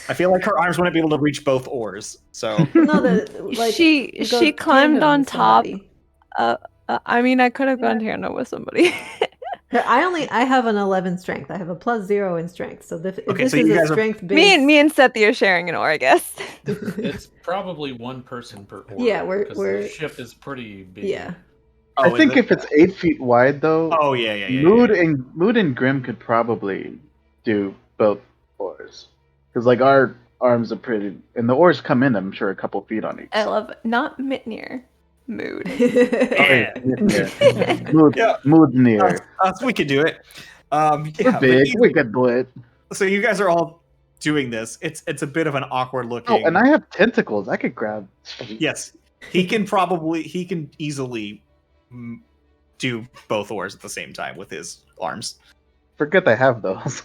I feel like her arms wouldn't be able to reach both oars. So No, like she go climbed tandem on with top. somebody. I mean, I could have gone tandem with somebody. I have an 11 strength. I have a +0 in strength. So if Okay, this so is you a guys are- strength base, me and Sethi are sharing an oar, I guess. It's probably one person per oar. Yeah, we're- 'cause we're- the ship is pretty big. yeah. I think if it's 8 feet wide though, Oh yeah. Mood and Grim could probably do both oars. Because like our arms are pretty, and the oars come in, I'm sure, a couple feet on each. I love it. Not Mitnir. Mood. Yeah. Mood, Yeah. mood near. We could do it. We're Yeah, but big. We could do it. so you guys are all doing this. It's a bit of an awkward looking. Oh, and I have tentacles. I could grab. Yes, he can easily do both oars at the same time with his arms. Forget I have those.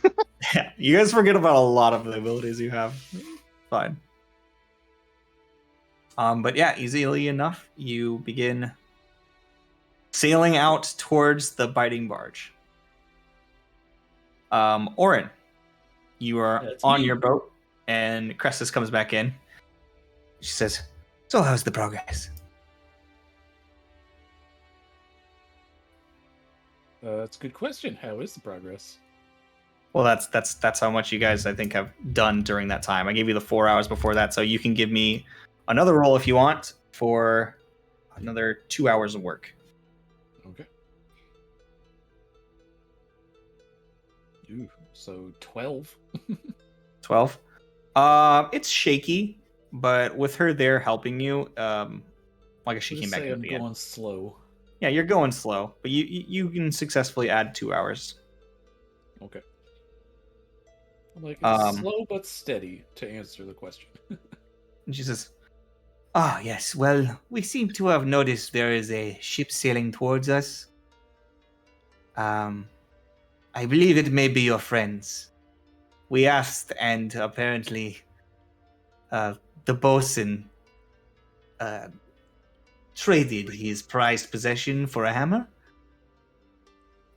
Yeah, you guys forget about a lot of the abilities you have. Fine. But yeah, easily enough, you begin sailing out towards the biting barge. Orin, you are That's on me. your boat, and Crestus comes back in. She says, So how's the progress? That's a good question. How is the progress? well, that's how much you guys, I think, have done during that time. I gave you the 4 hours before that, so you can give me another roll if you want for another 2 hours of work. Okay. Ooh, so 12. 12. It's shaky, but with her there helping you, I guess she came Just back say at I'm the end. going slow. Yeah, you're going slow, but you can successfully add 2 hours. Okay. I'm like, Um, slow but steady to answer the question. And she says, Ah, yes. Well, we seem to have noticed there is a ship sailing towards us. I believe it may be your friends. We asked, and apparently, the bosun traded his prized possession for a hammer.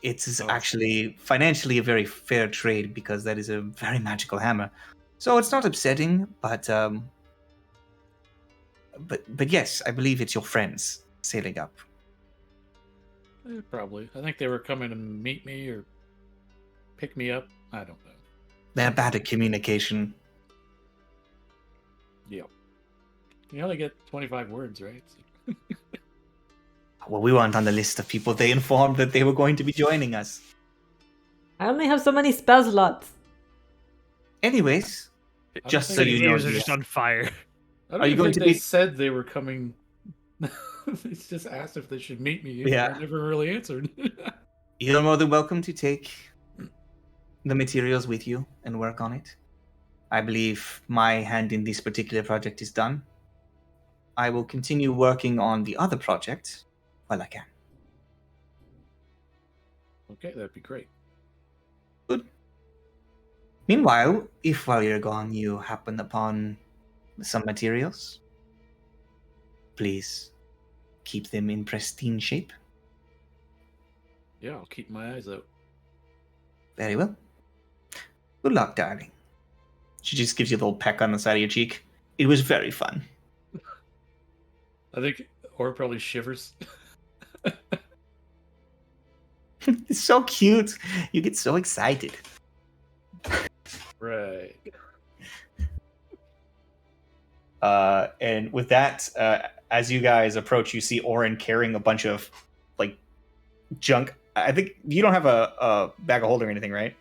It is Oh. actually financially a very fair trade because that is a very magical hammer. So it's not upsetting, but yes, I believe it's your friends sailing up. Probably. I think they were coming to meet me or pick me up. I don't know. They're bad at communication. Yeah. You only get 25 words, right? Well, we weren't on the list of people they informed that they were going to be joining us. I only have so many spell slots. Anyways, I just don't so think you they- know, Ears are just on fire. I don't Are you even going think to they be- said they were coming. They just asked if they should meet me. Yeah. I never really answered. you're more than welcome to take the materials with you and work on it. I believe my hand in this particular project is done. I will continue working on the other project while I can. Okay, that'd be great. Meanwhile, if while you're gone you happen upon some materials, please keep them in pristine shape. Yeah, I'll keep my eyes out. Very well. Good luck, darling. she just gives you a little peck on the side of your cheek. It was very fun. I think Or probably shivers. It's so cute. You get so excited. Right. And with that, as you guys approach, you see Orin carrying a bunch of like junk. I think you don't have a bag of holding or anything, right?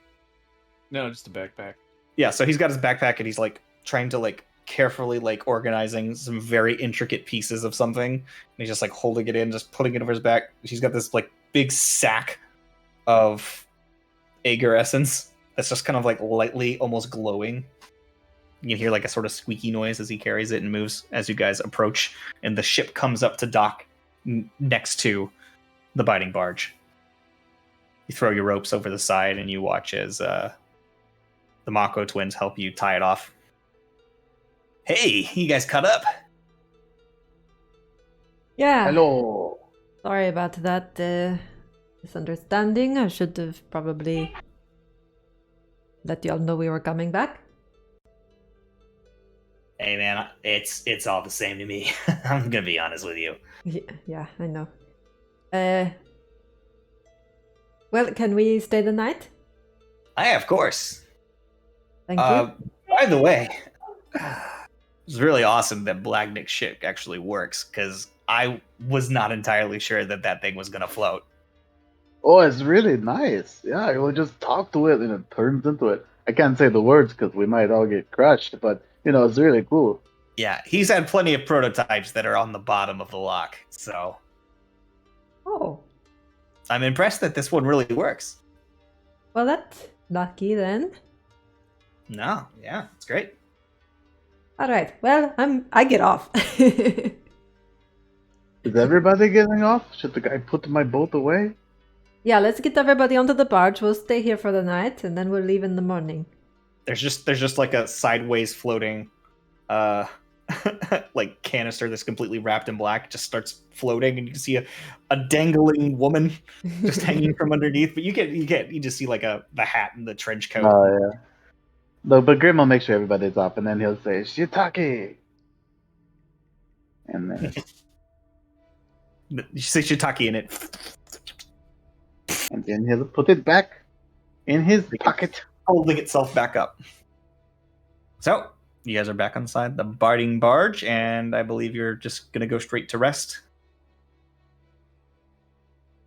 No, just a backpack. Yeah, so he's got his backpack and he's like trying to like carefully like organizing some very intricate pieces of something. And he's just like holding it in, just putting it over his back. She's got this like big sack of Agar essence that's just kind of like lightly almost glowing. You can hear like a sort of squeaky noise as he carries it and moves as you guys approach, and the ship comes up to dock next to the biting barge. You throw your ropes over the side and you watch as the Mako twins help you tie it off. Hey, you guys caught up? Yeah. Hello. Sorry about that misunderstanding. I should have probably let y'all know we were coming back. Hey man, it's all the same to me. I'm gonna be honest with you. Yeah, I know. Well, can we stay the night? Of course. Thank you. By the way, it's really awesome that Blagnick's ship actually works, because I was not entirely sure that thing was going to float. Oh, it's really nice. Yeah, we'll just talk to it and it turns into it. I can't say the words because we might all get crushed, but it's really cool. Yeah, he's had plenty of prototypes that are on the bottom of the lock, so Oh, I'm impressed that this one really works. well, that's lucky then. No, yeah, it's great. All right. Well, I get off. Is everybody getting off? Should the guy put my boat away? Yeah, let's get everybody onto the barge. We'll stay here for the night, and then we'll leave in the morning. There's just like a sideways floating like canister that's completely wrapped in black. It just starts floating, and you can see a dangling woman just hanging from underneath. But you just see like the hat and the trench coat. Oh yeah. No, but Grim will make sure everybody's off, and then he'll say shiitake, and then You see shiitake in it. and then he'll put it back in his pocket. Holding itself back up. So, you guys are back inside the biting barge, and I believe you're just going to go straight to rest.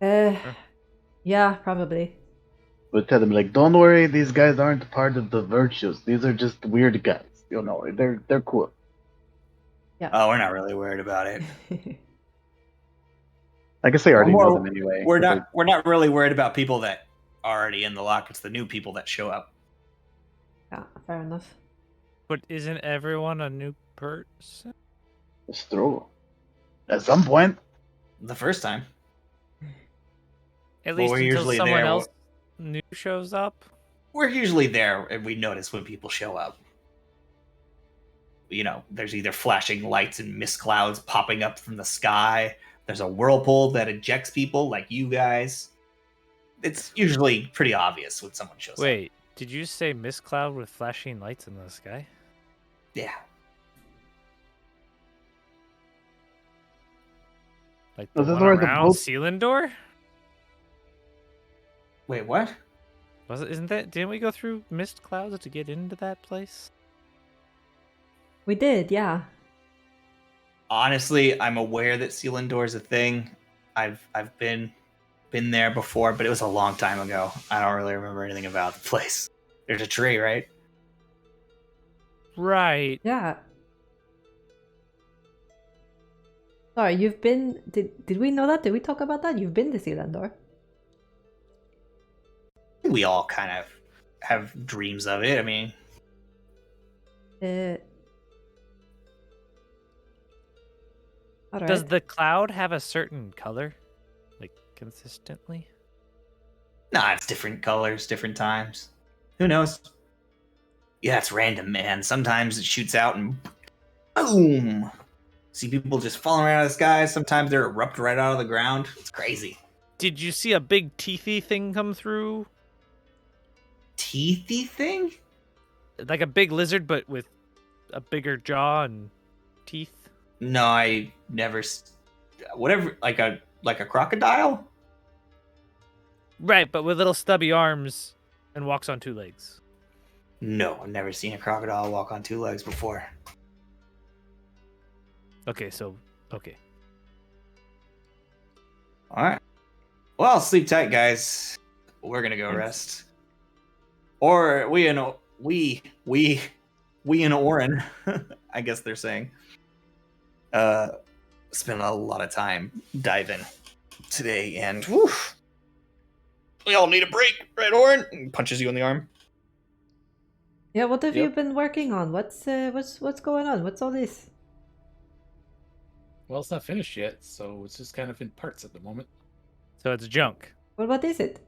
Yeah, probably. We'll tell them like, don't worry, these guys aren't part of the virtues. These are just weird guys. They're cool. Oh, we're not really worried about it. I guess they already Well, know them anyway. We're not really worried about people that are already in the lock. It's the new people that show up. Yeah, fair enough. But isn't everyone a new person? It's true. At some point. The first time. At Well, least we're until usually someone there. else new shows up. We're usually there, and we notice when people show up. There's either flashing lights and mist clouds popping up from the sky. There's a whirlpool that ejects people like you guys. It's usually pretty obvious when someone shows up. Wait, did you say mist cloud with flashing lights in the sky? Yeah. Like the Is this one where the around boat- Selindor? Wait, what? Isn't that? Didn't we go through mist clouds to get into that place? We did, yeah. Honestly, I'm aware that Selindor is a thing. I've been there before, but it was a long time ago. I don't really remember anything about the place. There's a tree, right? Right. Yeah. Sorry, you've been... Did we know that? Did we talk about that? You've been to Selindor. We all kind of have dreams of it. I mean, All right. Does the cloud have a certain color? Like, consistently? nah, it's different colors, different times. Who knows? Yeah, it's random, man. Sometimes it shoots out and boom. See people just falling right out of the sky. Sometimes they're erupt right out of the ground. It's crazy. Did you see a big teethy thing come through? Teethy thing? Like a big lizard, but with a bigger jaw and teeth? No, I never. Whatever, like a crocodile. Right, but with little stubby arms and walks on 2 legs. No, I've never seen a crocodile walk on 2 legs before. Okay, so okay. All right. Well, sleep tight, guys. We're gonna go rest. Or we and Orin, I guess they're saying, spent a lot of time diving today, and whew, we all need a break, right, Orin? And punches you in the arm. Yeah, what have you Yep. been working on? What's going on? What's all this? Well, it's not finished yet, so it's just kind of in parts at the moment. So it's junk. Well, what is it?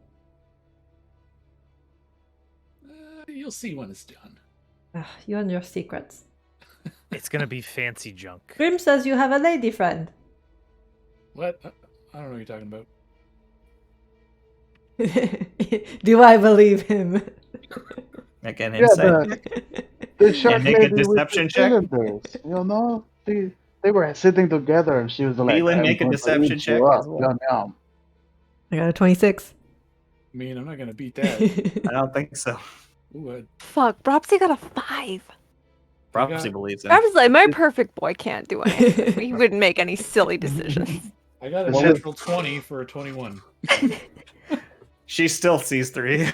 You'll see when it's done. You and your secrets. It's gonna be fancy junk. Grim says you have a lady friend. What? I don't know what you're talking about. Do I believe him? Make an Yeah, insight. the shark make a lady with deception the check. cylinders, you know, they were sitting together, and she was like, Leland, "I'm make a going to deception eat check you up, as well. yum, yum." I got a 26. I mean, I'm not gonna beat that. I don't think so. Ooh, Fuck, Bropsy got a 5. Prophecy believes him. Bropsy's like, my perfect boy can't do anything. He wouldn't make any silly decisions. I got a Well, natural 20 for a 21. She still sees through you.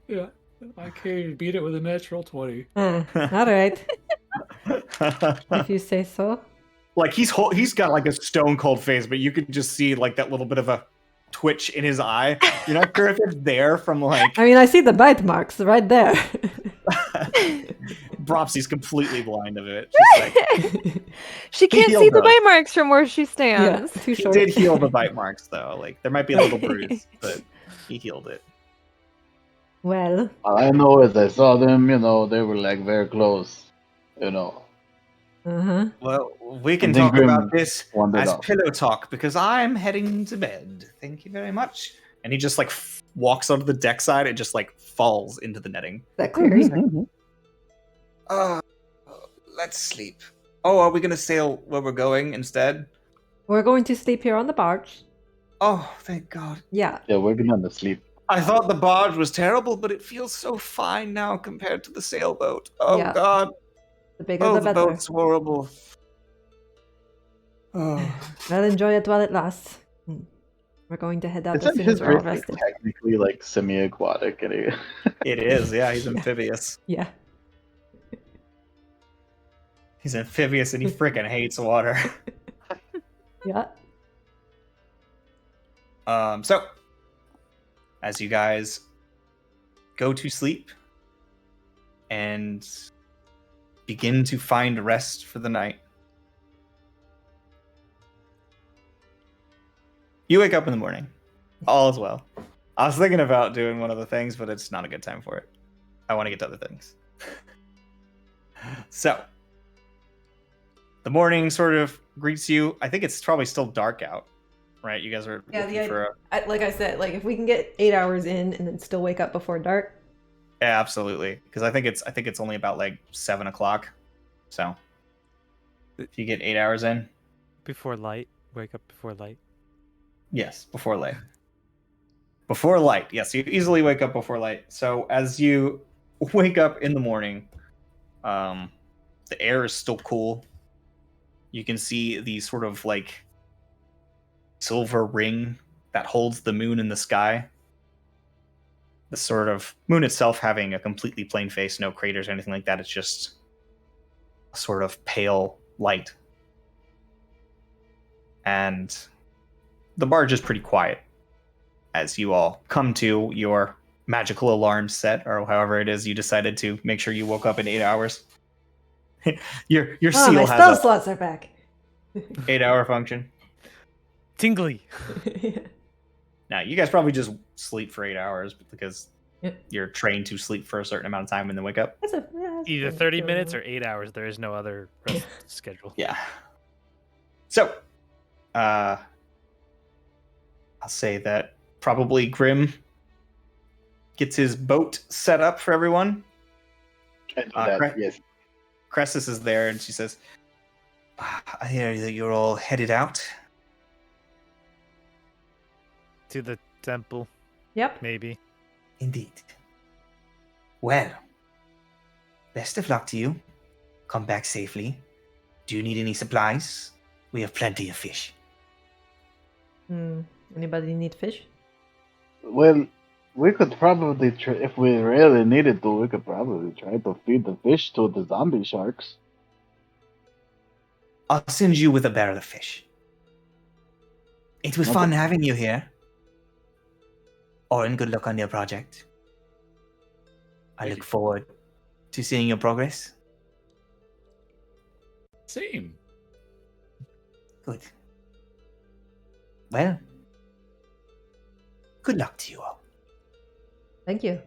Yeah, I can't even beat it with a natural 20. All right, if you say so. Like he's got like a stone cold face, but you could just see like that little bit of a twitch in his eye. You're not sure if it's there from like I mean, I see the bite marks right there. Bropsy's completely blind of it. She's like, She can't healed see the her. bite marks from where she Yeah, stands. too he short. did heal the bite marks though. Like there might be a little bruise, but he healed it. Well, All I know is I saw them, you know, they were like very close, you know. uh-huh. Well, we can And then talk Grim about this wandered as off. pillow talk because I'm heading to bed. Thank you very much. And he just like walks onto the deck side and just like falls into the netting. That clears. Let's sleep. Oh, are we gonna sail where we're going instead? We're going to sleep here on the barge. Oh, thank God. Yeah. Yeah, we're gonna sleep. I thought the barge was terrible, but it feels so fine now compared to the sailboat. Oh Yeah. God. The bigger Oh, the the better. boat's horrible. Oh. Well, enjoy it while it lasts. We're going to head out as Isn't soon as his we're all breathing rested. technically like semi-aquatic? And It is, yeah, he's amphibious. Yeah. He's amphibious and he freaking hates water. Yeah. So as you guys go to sleep and begin to find rest for the night, you wake up in the morning. All is well. I was thinking about doing one of the things, but it's not a good time for it. I want to get to other things. So, the morning sort of greets you. I think it's probably still dark out, right? You guys are looking for a... Like I said, like if we can get 8 hours in and then still wake up before dark. Yeah, absolutely. Because I think it's only about like 7 o'clock. So, if you get 8 hours in, Before light. Wake up before light. yes, before light. Before light, yes, you easily wake up before light. So as you wake up in the morning, the air is still cool. You can see the sort of like silver ring that holds the moon in the sky. The sort of moon itself having a completely plain face, no craters or anything like that. It's just a sort of pale light. And the barge is pretty quiet as you all come to your magical alarm set, or however it is you decided to make sure you woke up in 8 hours. your Oh, seal my has spell a slots are back. 8-hour function. Tingly. Now, you guys probably just sleep for 8 hours because Yeah. you're trained to sleep for a certain amount of time and then wake up. That's Either 30 minutes or 8 hours. There is no other rest schedule. Yeah. So, I'll say that probably Grim gets his boat set up for everyone. do that, Correct. yes. Cressus is there, and she says, I hear that you're all headed out. To the temple, Yep. maybe. Indeed. Well, best of luck to you. Come back safely. Do you need any supplies? We have plenty of fish. Anybody need fish? Well, we could probably, if we really needed to, we could probably try to feed the fish to the zombie sharks. I'll send you with a barrel of fish. It was fun having you here. Orin, good luck on your project. I look forward to seeing your progress. Same. Good. Well, good luck to you all. Thank you.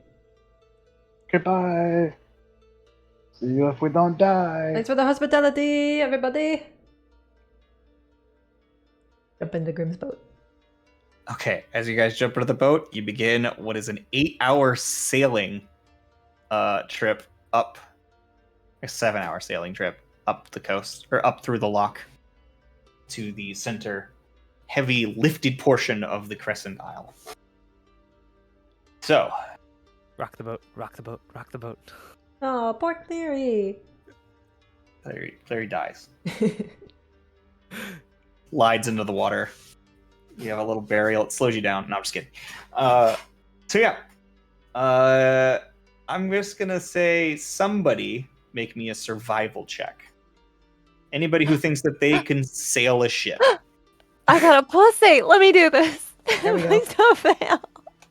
Goodbye. See you if we don't die. Thanks for the hospitality, everybody. Jump into Grimm's boat. okay, as you guys jump into the boat, you begin what is an 8-hour sailing trip up, a 7-hour sailing trip up the coast, or up through the lock to the center, heavy lifted portion of the Crescent Isle. So, Rock the boat, rock the boat, rock the boat. Oh, poor Cleary. Clary dies. Slides into the water. You have a little burial. It slows you down. No, I'm just kidding. So yeah. I'm just gonna say somebody make me a survival check. Anybody who thinks that they can sail a ship. I got a +8. Let me do this. There we go. Please don't fail.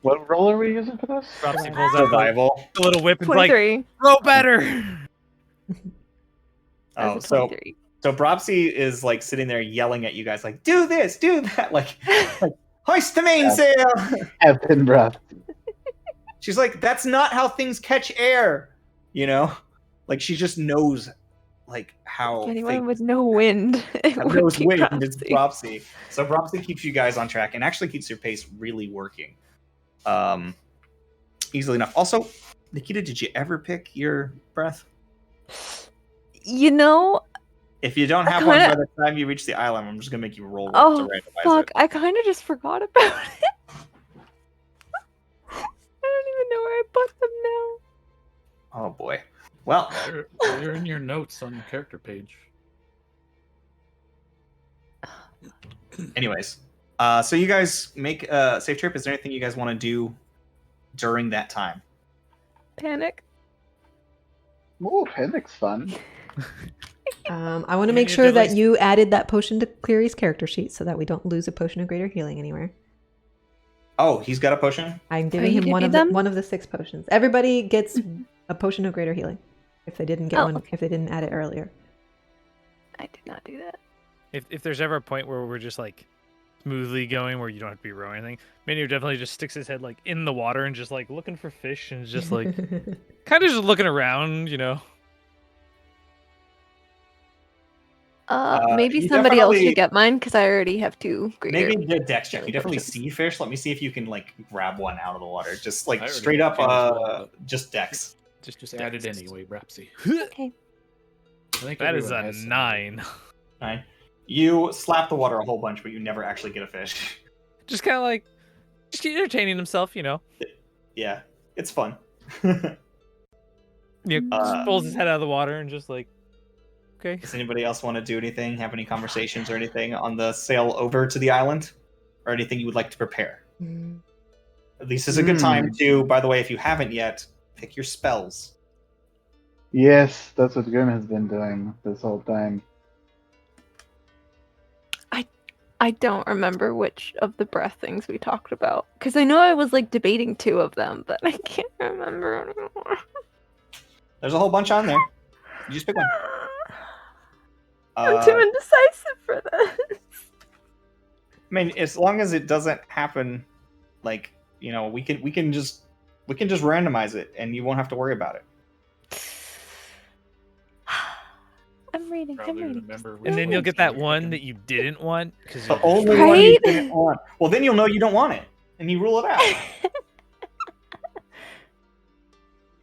What role are we using for this? Propsy pulls out Survival. the little whip and like, 23. row better. Oh, That's a so 23. Bropsy is like sitting there yelling at you guys, like, do this, do that, like hoist the mainsail. Captain Breath. She's like, that's not how things catch air, you know? Like she just knows like how Anyone things with no wind. It would knows be wind is Propsy. Bropsy. So Bropsy keeps you guys on track and actually keeps your pace really working. Easily enough. Also, Nikita, did you ever pick your breath? You know, If you don't have one by the time you reach the island, I'm just gonna make you roll to oh randomize fuck, it. I kind of just forgot about it. I don't even know where I put them now. Oh boy. Well, They're in your notes on your character page. anyways, so you guys make a safe trip. Is there anything you guys want to do during that time? Panic. Ooh, Panic's fun. I want to You make need sure to that list- you added that potion to Cleary's character sheet so that we don't lose a potion of greater healing anywhere. Oh, he's got a potion? I'm giving you him one giving of them? one of the 6 potions. Everybody gets a potion of greater healing if they didn't get Oh, one okay. if they didn't add it earlier. I did not do that. If there's ever a point where we're just like smoothly going where you don't have to be rowing anything, Manu definitely just sticks his head like in the water and just like looking for fish and just like kind of just looking around, you know. Maybe you somebody else definitely- should get mine because I already have 2 greater. Maybe the dex check. You definitely potions. see fish. Let me see if you can like grab one out of the water. Just like I already straight up can as well, just dex. Just add it anyway, Rapsy. Okay. I think That is everyone a has some. 9. Right. You slap the water a whole bunch, but you never actually get a fish. Just kind of like just entertaining himself, you know. Yeah, it's fun. Just pulls his head out of the water and just like, okay. Does anybody else want to do anything? Have any conversations or anything on the sail over to the island? Or anything you would like to prepare? Mm. This is a good time to, by the way, if you haven't yet, pick your spells. Yes, that's what Grim has been doing this whole time. I don't remember which of the breath things we talked about because I know I was like debating 2 of them, but I can't remember anymore. There's a whole bunch on there. You just pick one. I'm too indecisive for this. I mean, as long as it doesn't happen, like, you know, we can just randomize it, and you won't have to worry about it. I'm reading. Probably I'm reading. remember. And then you'll get that one that you didn't want because The only one you Right? didn't want. Well, then you'll know you don't want it, and you rule it out.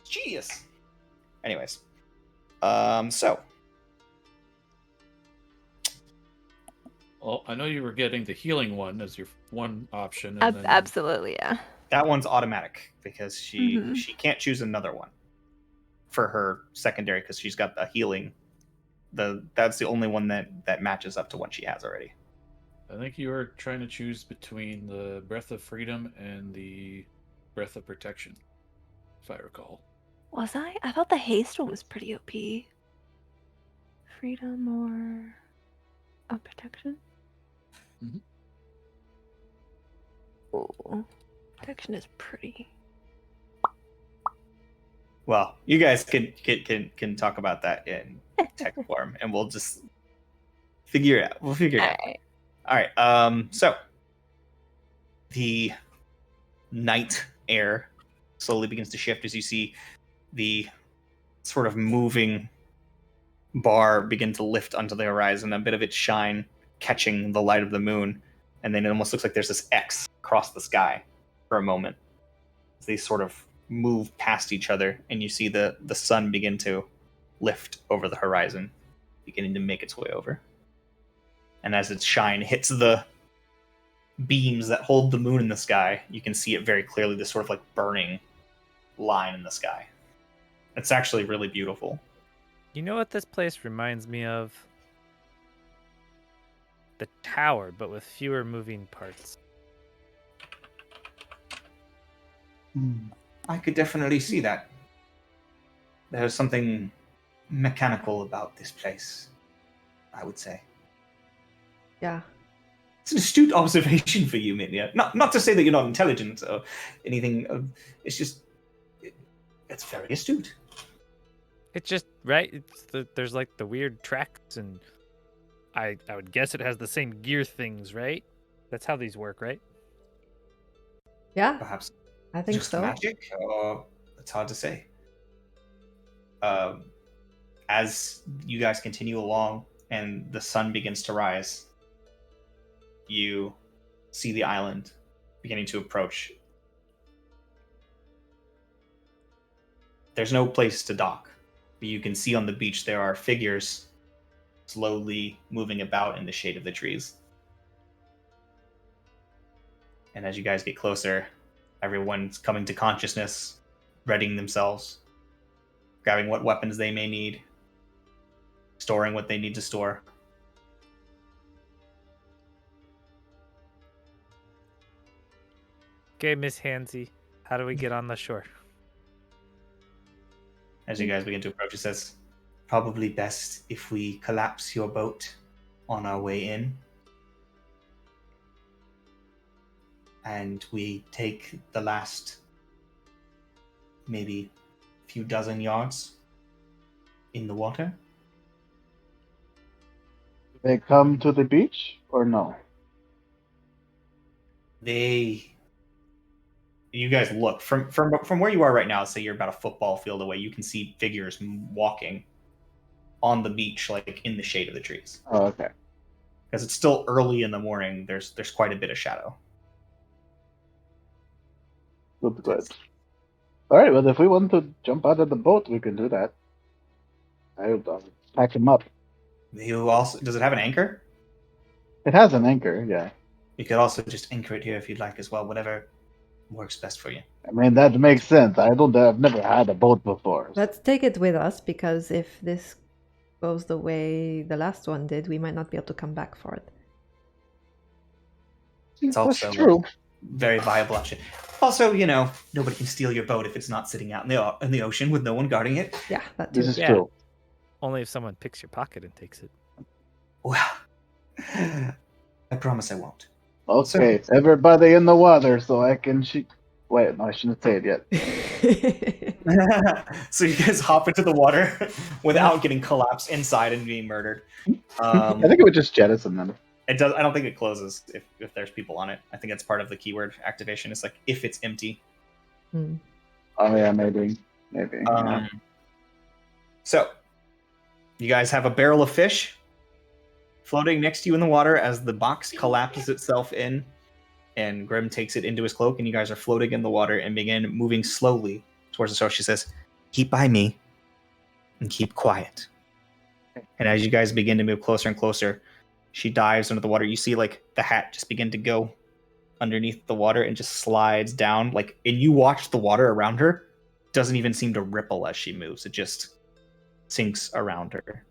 Jeez. Anyways, So Well, I know you were getting the healing one as your one option, and then Absolutely, yeah. that one's automatic because she Mhm. she can't choose another one for her secondary because she's got the healing. That's the only one that matches up to what she has already. I think you were trying to choose between the Breath of Freedom and the Breath of Protection, if I recall. Was I? I thought the haste one was pretty OP. Freedom or protection? Mhm. Oh, protection is pretty. Well, you guys can talk about that in tech form, and we'll just figure it out. We'll figure it out. Alright. All right. So the night air slowly begins to shift as you see the sort of moving bar begin to lift onto the horizon, a bit of its shine catching the light of the moon, and then it almost looks like there's this X across the sky for a moment as they sort of move past each other, and you see the sun begin to lift over the horizon, beginning to make its way over. And as its shine hits the beams that hold the moon in the sky, you can see it very clearly, this sort of like burning line in the sky. It's actually really beautiful. You know what this place reminds me of? The tower, but with fewer moving parts. I could definitely see that. There's something mechanical about this place, I would say. Yeah. It's an astute observation for you, Minya. Not to say that you're not intelligent or anything. It's just it's very astute. It's just right. There's like the weird tracks, and I would guess it has the same gear things, right? That's how these work, right? Yeah, Perhaps I think just so. magic, or it's hard to say. As you guys continue along and the sun begins to rise, you see the island beginning to approach. There's no place to dock, but you can see on the beach there are figures slowly moving about in the shade of the trees. And as you guys get closer, everyone's coming to consciousness, readying themselves, grabbing what weapons they may need, storing what they need to store. Okay, Miss Hansy, how do we get on the shore? As you guys begin to approach, it says, Probably best if we collapse your boat on our way in. And we take the last maybe few dozen yards in the water. They come to the beach or no? You guys look from where you are right now. Say you're about a football field away. You can see figures walking on the beach, like in the shade of the trees. Oh, okay. Because it's still early in the morning. There's quite a bit of shadow. Good. All right. Well, if we want to jump out of the boat, we can do that. I'll pack him up. You also does it have an anchor? It has an anchor. Yeah. You could also just anchor it here if you'd like as well, whatever works best for you. I mean, that makes sense. I've never had a boat before. Let's take it with us, because if this goes the way the last one did, we might not be able to come back for it. It's That's also true. a very viable option. Also, nobody can steal your boat if it's not sitting out in the ocean with no one guarding it. Yeah, that too. This is Yeah. true. Only if someone picks your pocket and takes it. Well, I promise I won't. Okay, everybody in the water so I can shoot. Wait, no, I shouldn't say it yet. So you guys hop into the water without getting collapsed inside and being murdered. I think it would just jettison them. It does. I don't think it closes if there's people on it. I think that's part of the keyword activation. It's like if it's empty. Hmm. Oh yeah, maybe. Yeah. So you guys have a barrel of fish floating next to you in the water as the box collapses itself in, and Grim takes it into his cloak, and you guys are floating in the water and begin moving slowly towards the shore. She says, Keep by me. and keep quiet. And as you guys begin to move closer and closer, she dives under the water. You see like the hat just begin to go underneath the water and just slides down. Like, and you watch the water around her doesn't even seem to ripple as she moves. It just sinks around her.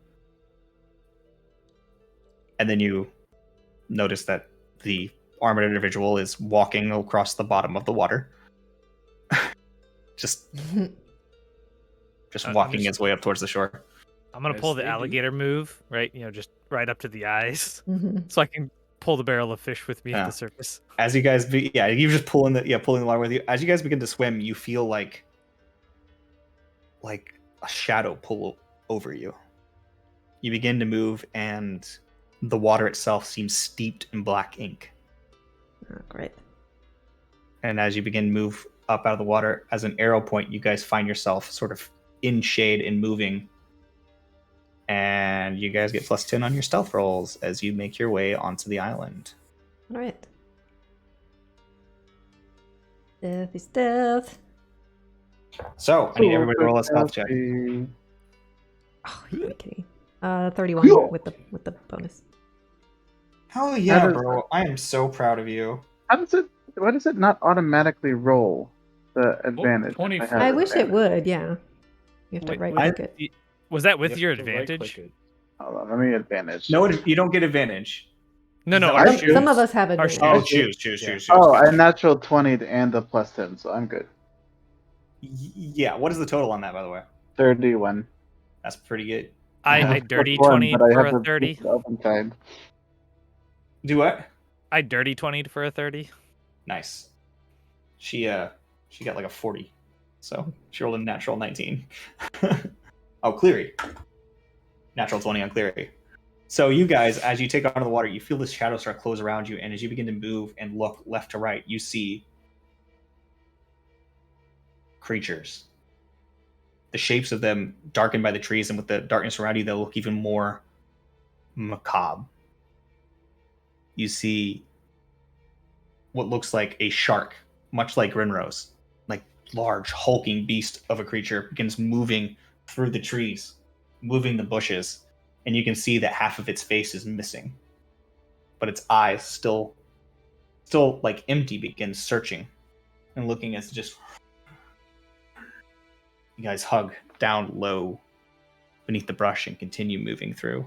And then you notice that the armored individual is walking across the bottom of the water. just walking his way up towards the shore. I'm gonna As pull the they do. alligator move, right? You know, just right up to the eyes, Mhm. so I can pull the barrel of fish with me Yeah. at the surface. As you guys you just pulling the water with you. As you guys begin to swim, you feel like a shadow pull over you. You begin to move, and the water itself seems steeped in black ink. Oh, great. And as you begin to move up out of the water, as an arrow point, you guys find yourself sort of in shade and moving. And you guys get +10 on your stealth rolls as you make your way onto the island. All right. Stealth is stealth. So, I need everybody to roll a stealth check. Oh, you're kidding. 31 with the bonus. Hell yeah, How does- bro. I am so proud of you. Why does it not automatically roll the advantage? 24. if have I wish it advantage? would, yeah. You have to Wait, right I- click it. Was that with You your have to right-click advantage? it. Hold on, let me advantage. No, you don't get advantage. No, No, our some- shoes. Some of us have Our advantage. Oh, shoes. choose. Oh, a natural 20 and a +10, so I'm good. Yeah, what is the total on that, by the way? 31. That's pretty good. I dirty 20 for a 30. Time. Do what? I dirty 20 for a 30. Nice. She got like a 40. So she rolled a natural 19. Oh, Cleary. Natural 20 on Cleary. So you guys, as you take onto the water, you feel this shadow start close around you, and as you begin to move and look left to right, you see creatures. The shapes of them darkened by the trees, and with the darkness around you, they'll look even more macabre. You see what looks like a shark, much like Rinrose, like large, hulking beast of a creature, begins moving through the trees, moving the bushes, and you can see that half of its face is missing. But its eyes, still like empty, begin searching and looking as just... You guys hug down low beneath the brush and continue moving through.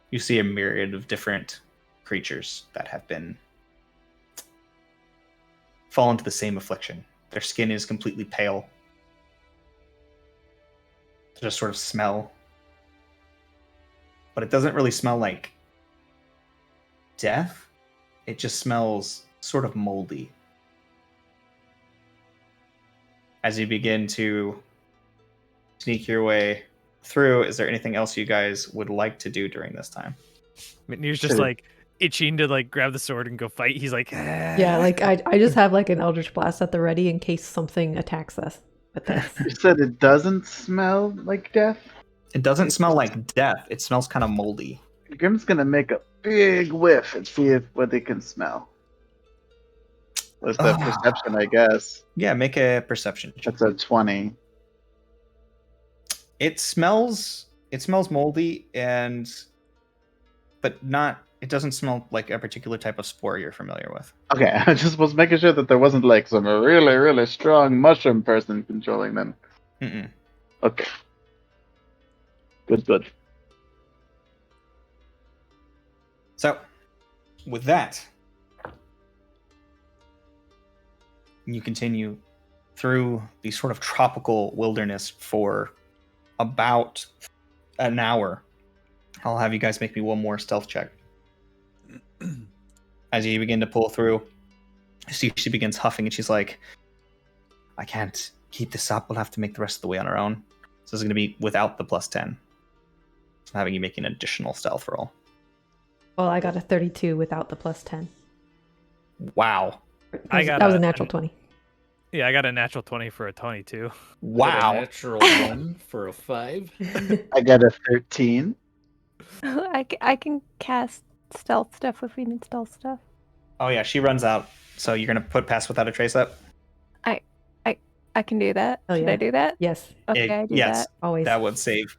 You see a myriad of different creatures that have been fallen to the same affliction. Their skin is completely pale. They just sort of smell. But it doesn't really smell like death. It just smells sort of moldy. As you begin to sneak your way through, is there anything else you guys would like to do during this time? Mitnir's just like itching to like grab the sword and go fight. He's like, Yeah, like I just have like an Eldritch Blast at the ready in case something attacks us with this. You said it doesn't smell like death? It doesn't smell like death. It smells kind of moldy. Grim's gonna make a big whiff and see what they can smell. What's that perception, I guess? Yeah, make a perception check. That's a 20. It smells moldy but not, it doesn't smell like a particular type of spore you're familiar with. Okay, I just was making sure that there wasn't like some really, really strong mushroom person controlling them. Mm-mm. Okay. Good. So, with that, you continue through the sort of tropical wilderness for about an hour. I'll have you guys make me one more stealth check. As you begin to pull through, you see she begins huffing and she's like, I can't keep this up. We'll have to make the rest of the way on our own. So this is going to be without the +10. So I'm having you make an additional stealth roll. Well, I got a 32 without the +10. Wow. That was a natural 20. Yeah, I got a natural 20 for a 22. I got a Wow. natural 1 for a 5. I got a 13. I can cast stealth stuff if we need stealth stuff. Oh yeah, she runs out. So you're going to put Pass Without a Trace up? I can do that. Oh, Should yeah. I do that? Yes, Okay, I do yes, that. always. that would save.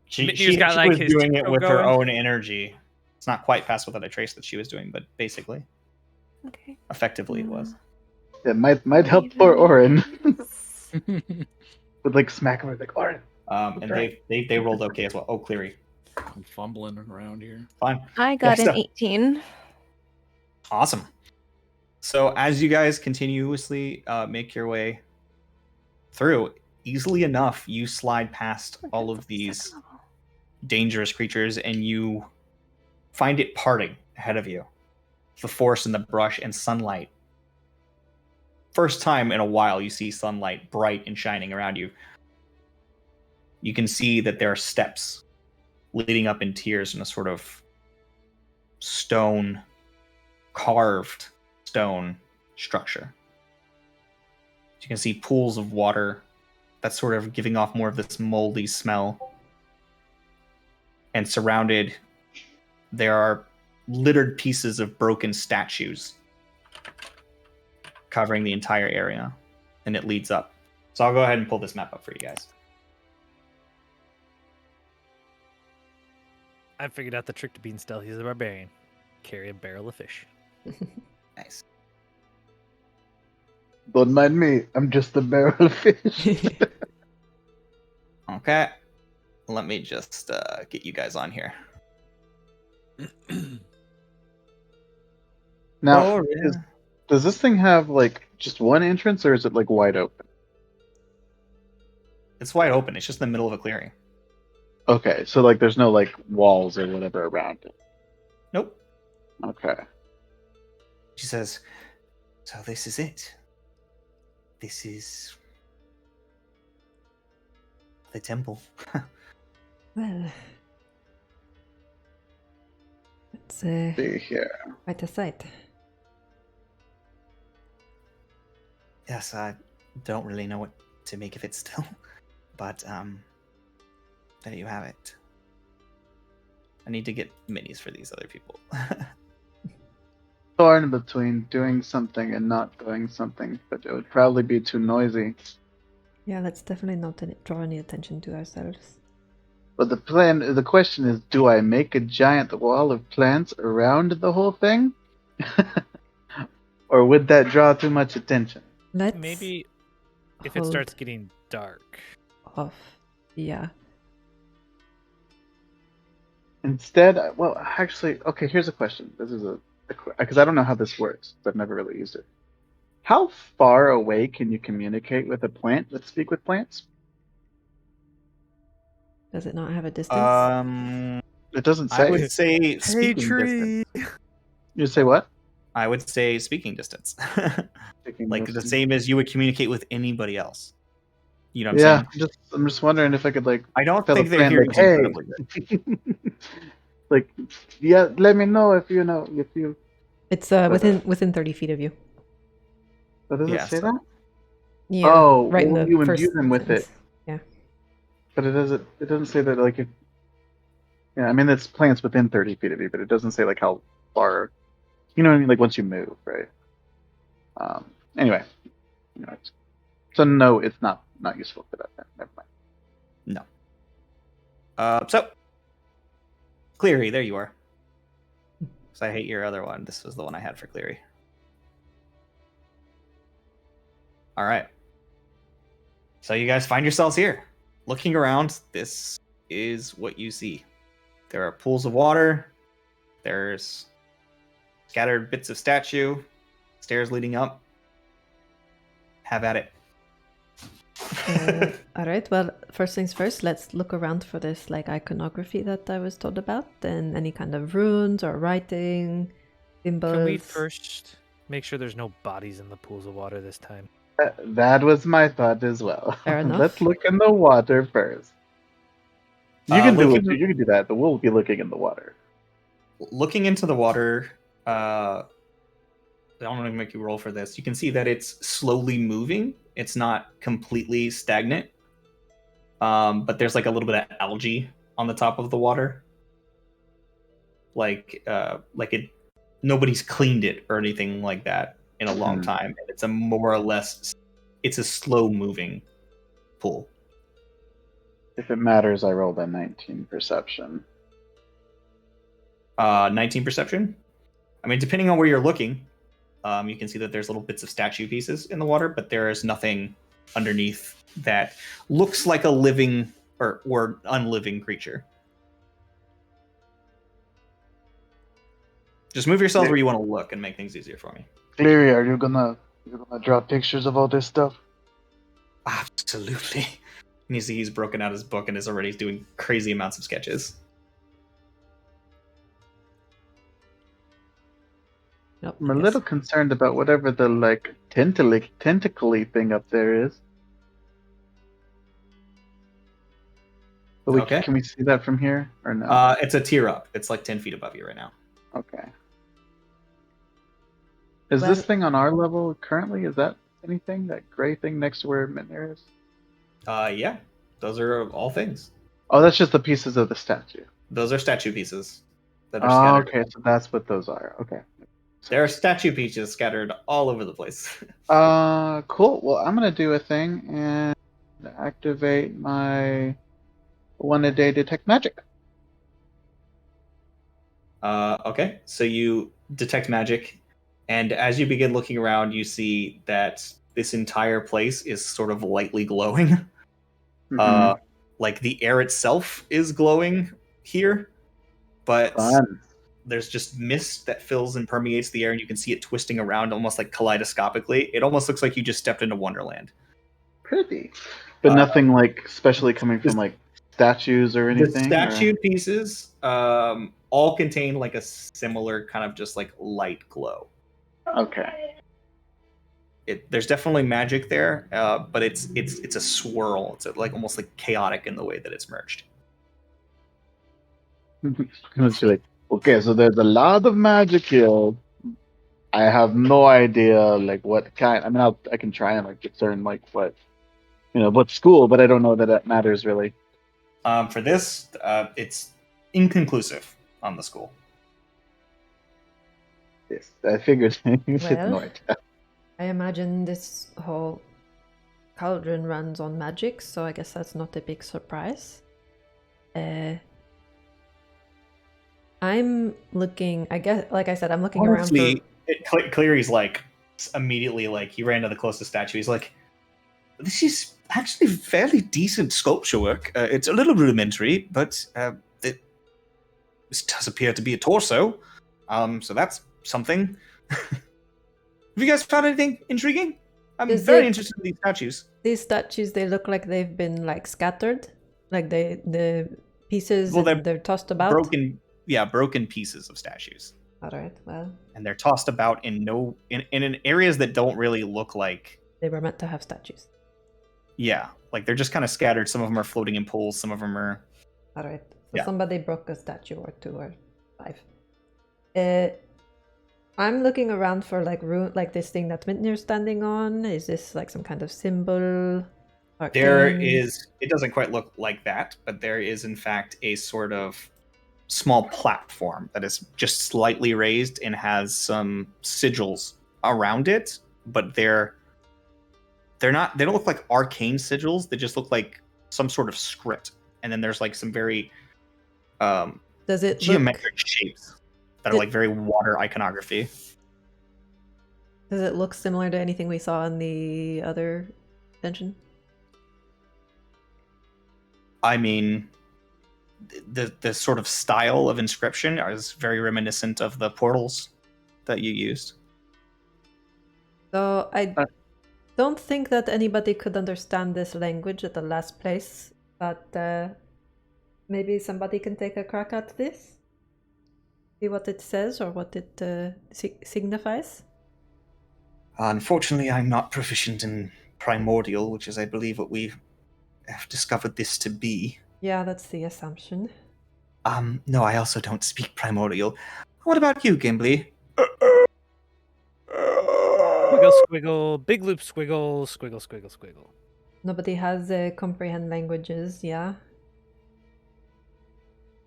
She Mitnir's got, like, was his doing it tempo with her going. own energy. It's not quite Pass Without a Trace that she was doing, but basically, Okay. effectively, it was. It might help poor Orin. Would like smack him with like Orin. And Right. they rolled okay as well. Oh, Cleary, I'm fumbling around here. fine, I got an stuff. 18. Awesome. So as you guys continuously make your way through, easily enough, you slide past all of these dangerous creatures, and you find it parting ahead of you. The forest and the brush and sunlight. First time in a while you see sunlight bright and shining around you. You can see that there are steps leading up in tiers in a sort of carved stone structure. You can see pools of water that's sort of giving off more of this moldy smell. And surrounded, there are littered pieces of broken statues covering the entire area, and it leads up. So I'll go ahead and pull this map up for you guys. I figured out the trick to being stealthy as a barbarian. Carry a barrel of fish. Nice. Don't mind me. I'm just a barrel of fish. Okay. Let me just get you guys on here. Now, Oh, yeah. does this thing have like just one entrance, or is it like wide open? It's wide open. It's just in the middle of a clearing. Okay, so like there's no like walls or whatever around it. Nope. Okay. She says, "So this is it. This is the temple." Well, it's See here. quite a sight. Yes, I don't really know what to make of it still, but there you have it. I need to get minis for these other people. Torn between doing something and not doing something, but it would probably be too noisy. Yeah, let's definitely not draw any attention to ourselves. But the question is, do I make a giant wall of plants around the whole thing? Or would that draw too much attention? Let's Maybe if it hold starts getting dark. off. Yeah. Instead, well, actually, okay, here's a question. This is because I don't know how this works. I've never really used it. How far away can you communicate with a plant? Let's speak with plants. Does it not have a distance? It doesn't I say. would say speaking tree. distance. You say what? I would say speaking distance. Speaking Like the distance. same as you would communicate with anybody else. You know what Yeah, I'm saying? I'm just wondering if I could like I don't tell think a they plant hear like, you hey, incredibly good. like, yeah, let me know if you. It's within 30 feet of you. But does Yeah, it say so- that? Yeah. Oh, right in well, the you first imbue them with it. sentence. Yeah. But it doesn't say that like if. Yeah, I mean it's plants within 30 feet of you, but it doesn't say like how far. You know what I mean? Like once you move, right? Anyway, so no, it's not useful for that. Then. Never mind. No. So Cleary, there you are. Because I hate your other one. This was the one I had for Cleary. All right. So you guys find yourselves here. Looking around, this is what you see. There are pools of water. There's scattered bits of statue. Stairs leading up. Have at it. All right. Well, first things first. Let's look around for this like iconography that I was told about, and any kind of runes or writing, symbols. Can we first make sure there's no bodies in the pools of water this time? That was my thought as well. Fair enough. Let's look in the water first. You can do looking- it. You can do that, but we'll be looking in the water. Looking into the water, I don't want to make you roll for this. You can see that it's slowly moving. It's not completely stagnant. But there's like a little bit of algae on the top of the water. Like nobody's cleaned it or anything like that in a long time. And it's a more or less it's a slow moving pool. If it matters, I rolled a 19 perception. 19 perception. I mean, depending on where you're looking, you can see that there's little bits of statue pieces in the water, but there is nothing underneath that looks like a living or unliving creature. Just move yourselves where you want to look and make things easier for me. Cleary, are you gonna draw pictures of all this stuff? Absolutely. And you see he's broken out his book and is already doing crazy amounts of sketches. Nope, I'm a yes. little concerned about whatever the like tentacly thing up there is. But Okay. can we see that from here or no? It's a tier up. It's like 10 feet above you right now. Okay. Is Well- this thing on our level currently? Is that anything? That gray thing next to where Mitner is? Yeah. Those are all things. Oh, that's just the pieces of the statue. Those are statue pieces that are Oh, scattered. okay, so that's what those are. Okay. There are statue pieces scattered all over the place. Cool. Well, I'm gonna do a thing and activate my 1-a-day detect magic. Okay, so you detect magic, and as you begin looking around, you see that this entire place is sort of lightly glowing. Mhm. Like the air itself is glowing here, but Fun. there's just mist that fills and permeates the air, and you can see it twisting around almost like kaleidoscopically. It almost looks like you just stepped into Wonderland. Pretty. But nothing like especially coming from this- like statues or anything. The statue pieces all contain like a similar kind of just like light glow. Okay. There's definitely magic there, but it's a swirl. It's like almost like chaotic in the way that it's merged. It's like, okay, so there's a lot of magic here. I have no idea like what kind. I mean, I can try and like discern like what what school, but I don't know that that matters really. For this, it's inconclusive on the school. Yes, I figured. Well, No idea. I imagine this whole cauldron runs on magic, so I guess that's not a big surprise. I'm looking, I guess, like I said, I'm looking Honestly, around Cleary's like immediately like he ran to the closest statue. He's like, "This is actually fairly decent sculpture work. It's a little rudimentary, but this does appear to be a torso. So that's something." Have you guys found anything intriguing? I'm Is very it- interested in these statues. These statues, they look like they've been like scattered, like the pieces, Well, they're tossed about. Broken pieces of statues. All right, well, And they're tossed about in areas that don't really look like, they were meant to have statues. like they're just kind of scattered. Some of them are floating in pools. Some of them are. All right, so Yeah. somebody broke a statue or 2 or 5. I'm looking around for like like this thing that Mintner's standing on. Is this like some kind of symbol? There Arcane? is. It doesn't quite look like that, but there is in fact a sort of small platform that is just slightly raised and has some sigils around it, but they're not. They don't look like arcane sigils. They just look like some sort of script. And then there's like some very Does it geometric look? shapes that are like very water iconography. Does it look similar to anything we saw in the other dungeon? I mean, the sort of style of inscription is very reminiscent of the portals that you used. So I don't think that anybody could understand this language at the last place, but maybe somebody can take a crack at this. See what it says or what it signifies. Unfortunately, I'm not proficient in primordial, which is, I believe, what we have discovered this to be. Yeah, that's the assumption. No, I also don't speak primordial. What about you, Gimli? Squiggle, squiggle, big loop, squiggle, squiggle, squiggle, squiggle. Nobody has comprehend languages, yeah?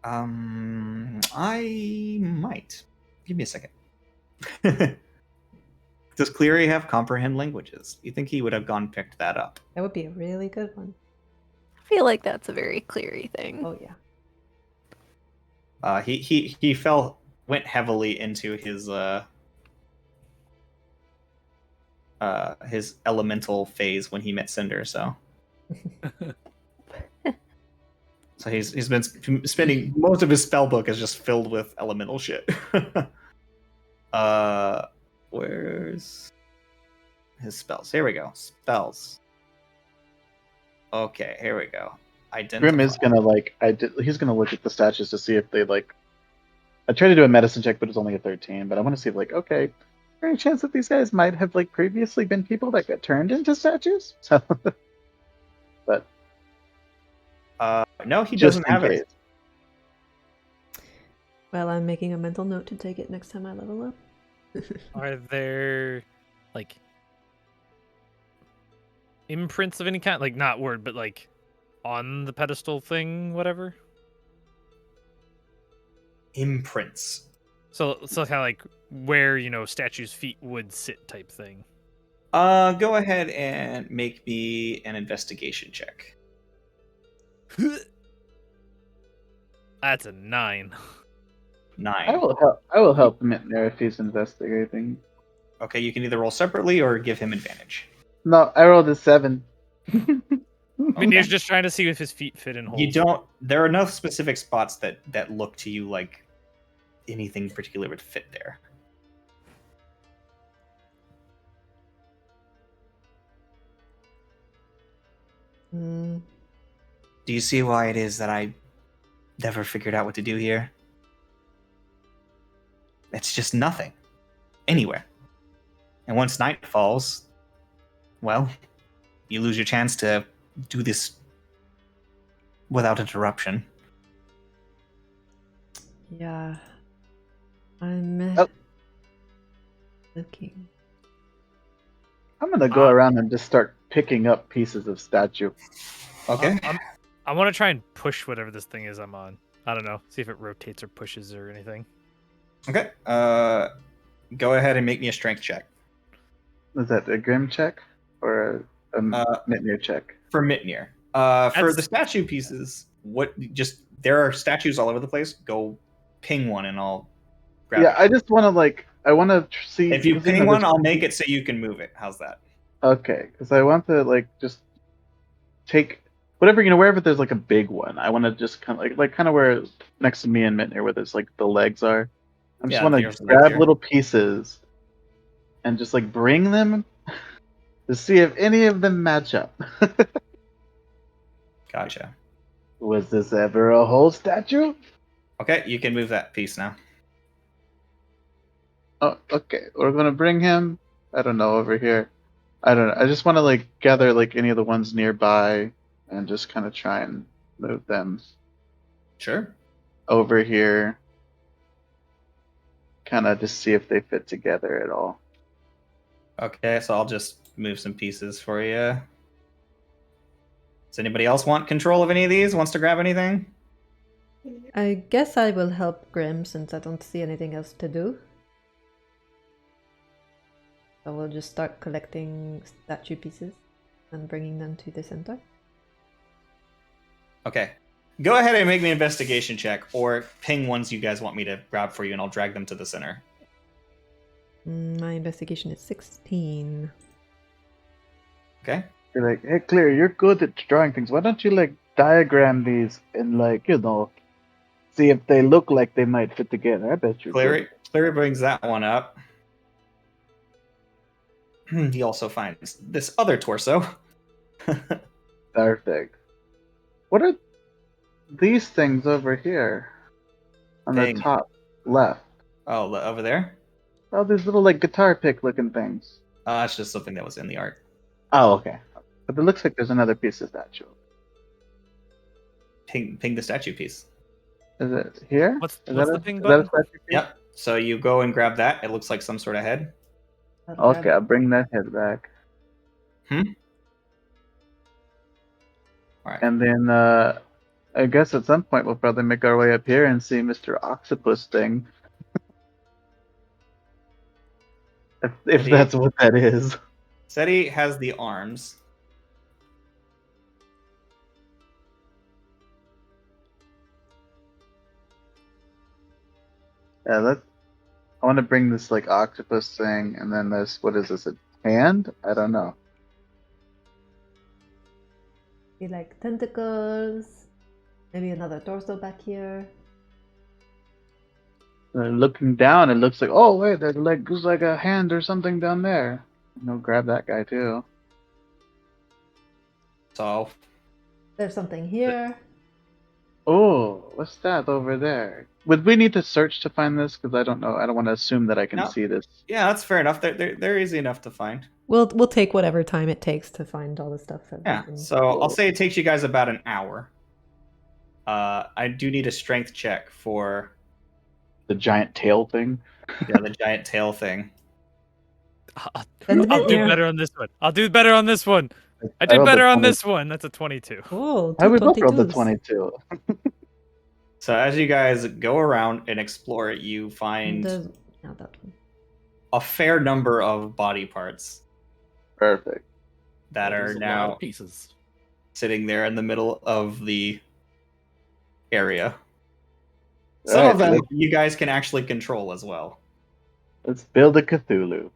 I might. Give me a second. Does Cleary have comprehend languages? You think he would have gone picked that up? That would be a really good one. I feel like that's a very Cleary thing. Oh yeah. He went heavily into his elemental phase when he met Cinder, so he's been spending most of his spell book is just filled with elemental shit. Where's his spells? Here we go. Spells. Okay, here we go. Grim is gonna he's gonna look at the statues to see if they like. I tried to do a medicine check, but it's only a 13. But I want to see if like, okay, is there any chance that these guys might have like previously been people that got turned into statues? So, but no, he just doesn't in have case. it. Well, I'm making a mental note to take it next time I level up. Are there like imprints of any kind? Like not word, but like on the pedestal thing, whatever? Imprints. So kind of like where, statues' feet would sit type thing. Go ahead and make me an investigation check. That's a 9. 9. I will help Mitner if he's investigating. Okay, you can either roll separately or give him advantage. No, I rolled a 7. I mean, he's just trying to see if his feet fit in holes. You don't. There are no specific spots that look to you like anything particular would fit there. Mm, Do you see why it is that I never figured out what to do here? It's just nothing. Anywhere. And once night falls, well, you lose your chance to do this without interruption. yeah. I'm Oh. looking. I'm gonna go around and just start picking up pieces of statue. Okay. I want to try and push whatever this thing is I'm on. I don't know. See if it rotates or pushes or anything. Okay. Go ahead and make me a strength check. Is that a Grim check or a Mitnir check? For Mitnir. For the statue pieces, there are statues all over the place. Go ping one and I'll grab it. I just want to see. If you ping one, I'll make it so you can move it. How's that? Okay, because I want to just take whatever wherever there's like a big one. I want to just kind of where next to me and Mitnir, where there's like the legs are. I just want to grab little pieces and just bring them to see if any of them match up. Gotcha. Was this ever a whole statue? Okay, you can move that piece now. Oh, okay. We're gonna bring him. I don't know, over here. I don't know. I just want to gather any of the ones nearby and just kind of try and move them Sure. over here. Kind of just see if they fit together at all. Okay, so I'll just move some pieces for you. Does anybody else want control of any of these? Wants to grab anything? I guess I will help Grim since I don't see anything else to do. So we'll just start collecting statue pieces and bringing them to the center. Okay. Go ahead and make me an investigation check, or ping ones you guys want me to grab for you, and I'll drag them to the center. My investigation is 16. Okay. You're like, hey, Claire, you're good at drawing things. Why don't you diagram these and see if they look like they might fit together? I bet you. Clary brings that one up. He also finds this other torso. Perfect. What are these things over here on the top left? Oh, over there? Oh, these little guitar pick looking things. That's just something that was in the art. Oh, okay. But it looks like there's another piece of statue. Ping the statue piece. Is it here? What's that the ping is that a button? statue piece? Yep. So you go and grab that. It looks like some sort of head. Okay, I'll bring that head back. All right. And then I guess at some point we'll probably make our way up here and see Mr. Octopus thing. If Seti- that's what that is. Seti has the arms. Yeah, I want to bring this like octopus thing, and then this. What is this? A hand? I don't know. See, like tentacles. Maybe another torso back here. Looking down, it looks like, oh wait, there's like a hand or something down there. Grab that guy too. So There's something here. Oh, what's that over there? Would we need to search to find this? Because I don't know. I don't want to assume that I can No. see this. yeah, that's fair enough. They're easy enough to find. We'll take whatever time it takes to find all the stuff. That Yeah. we can- So I'll say it takes you guys about an hour. I do need a strength check for The giant tail thing. the giant tail thing. I'll Send do Mitnir. better on this one. I'll do better on this one. I did rolled a better on 20. this one. That's a 22. Oh, I would both roll the 22s. 22. So as you guys go around and explore it, you find Now that one. a fair number of body parts Perfect. that are There's a lot now of pieces. sitting there in the middle of the area. Some Alright, of them you guys can actually control as well. let's build a Cthulhu.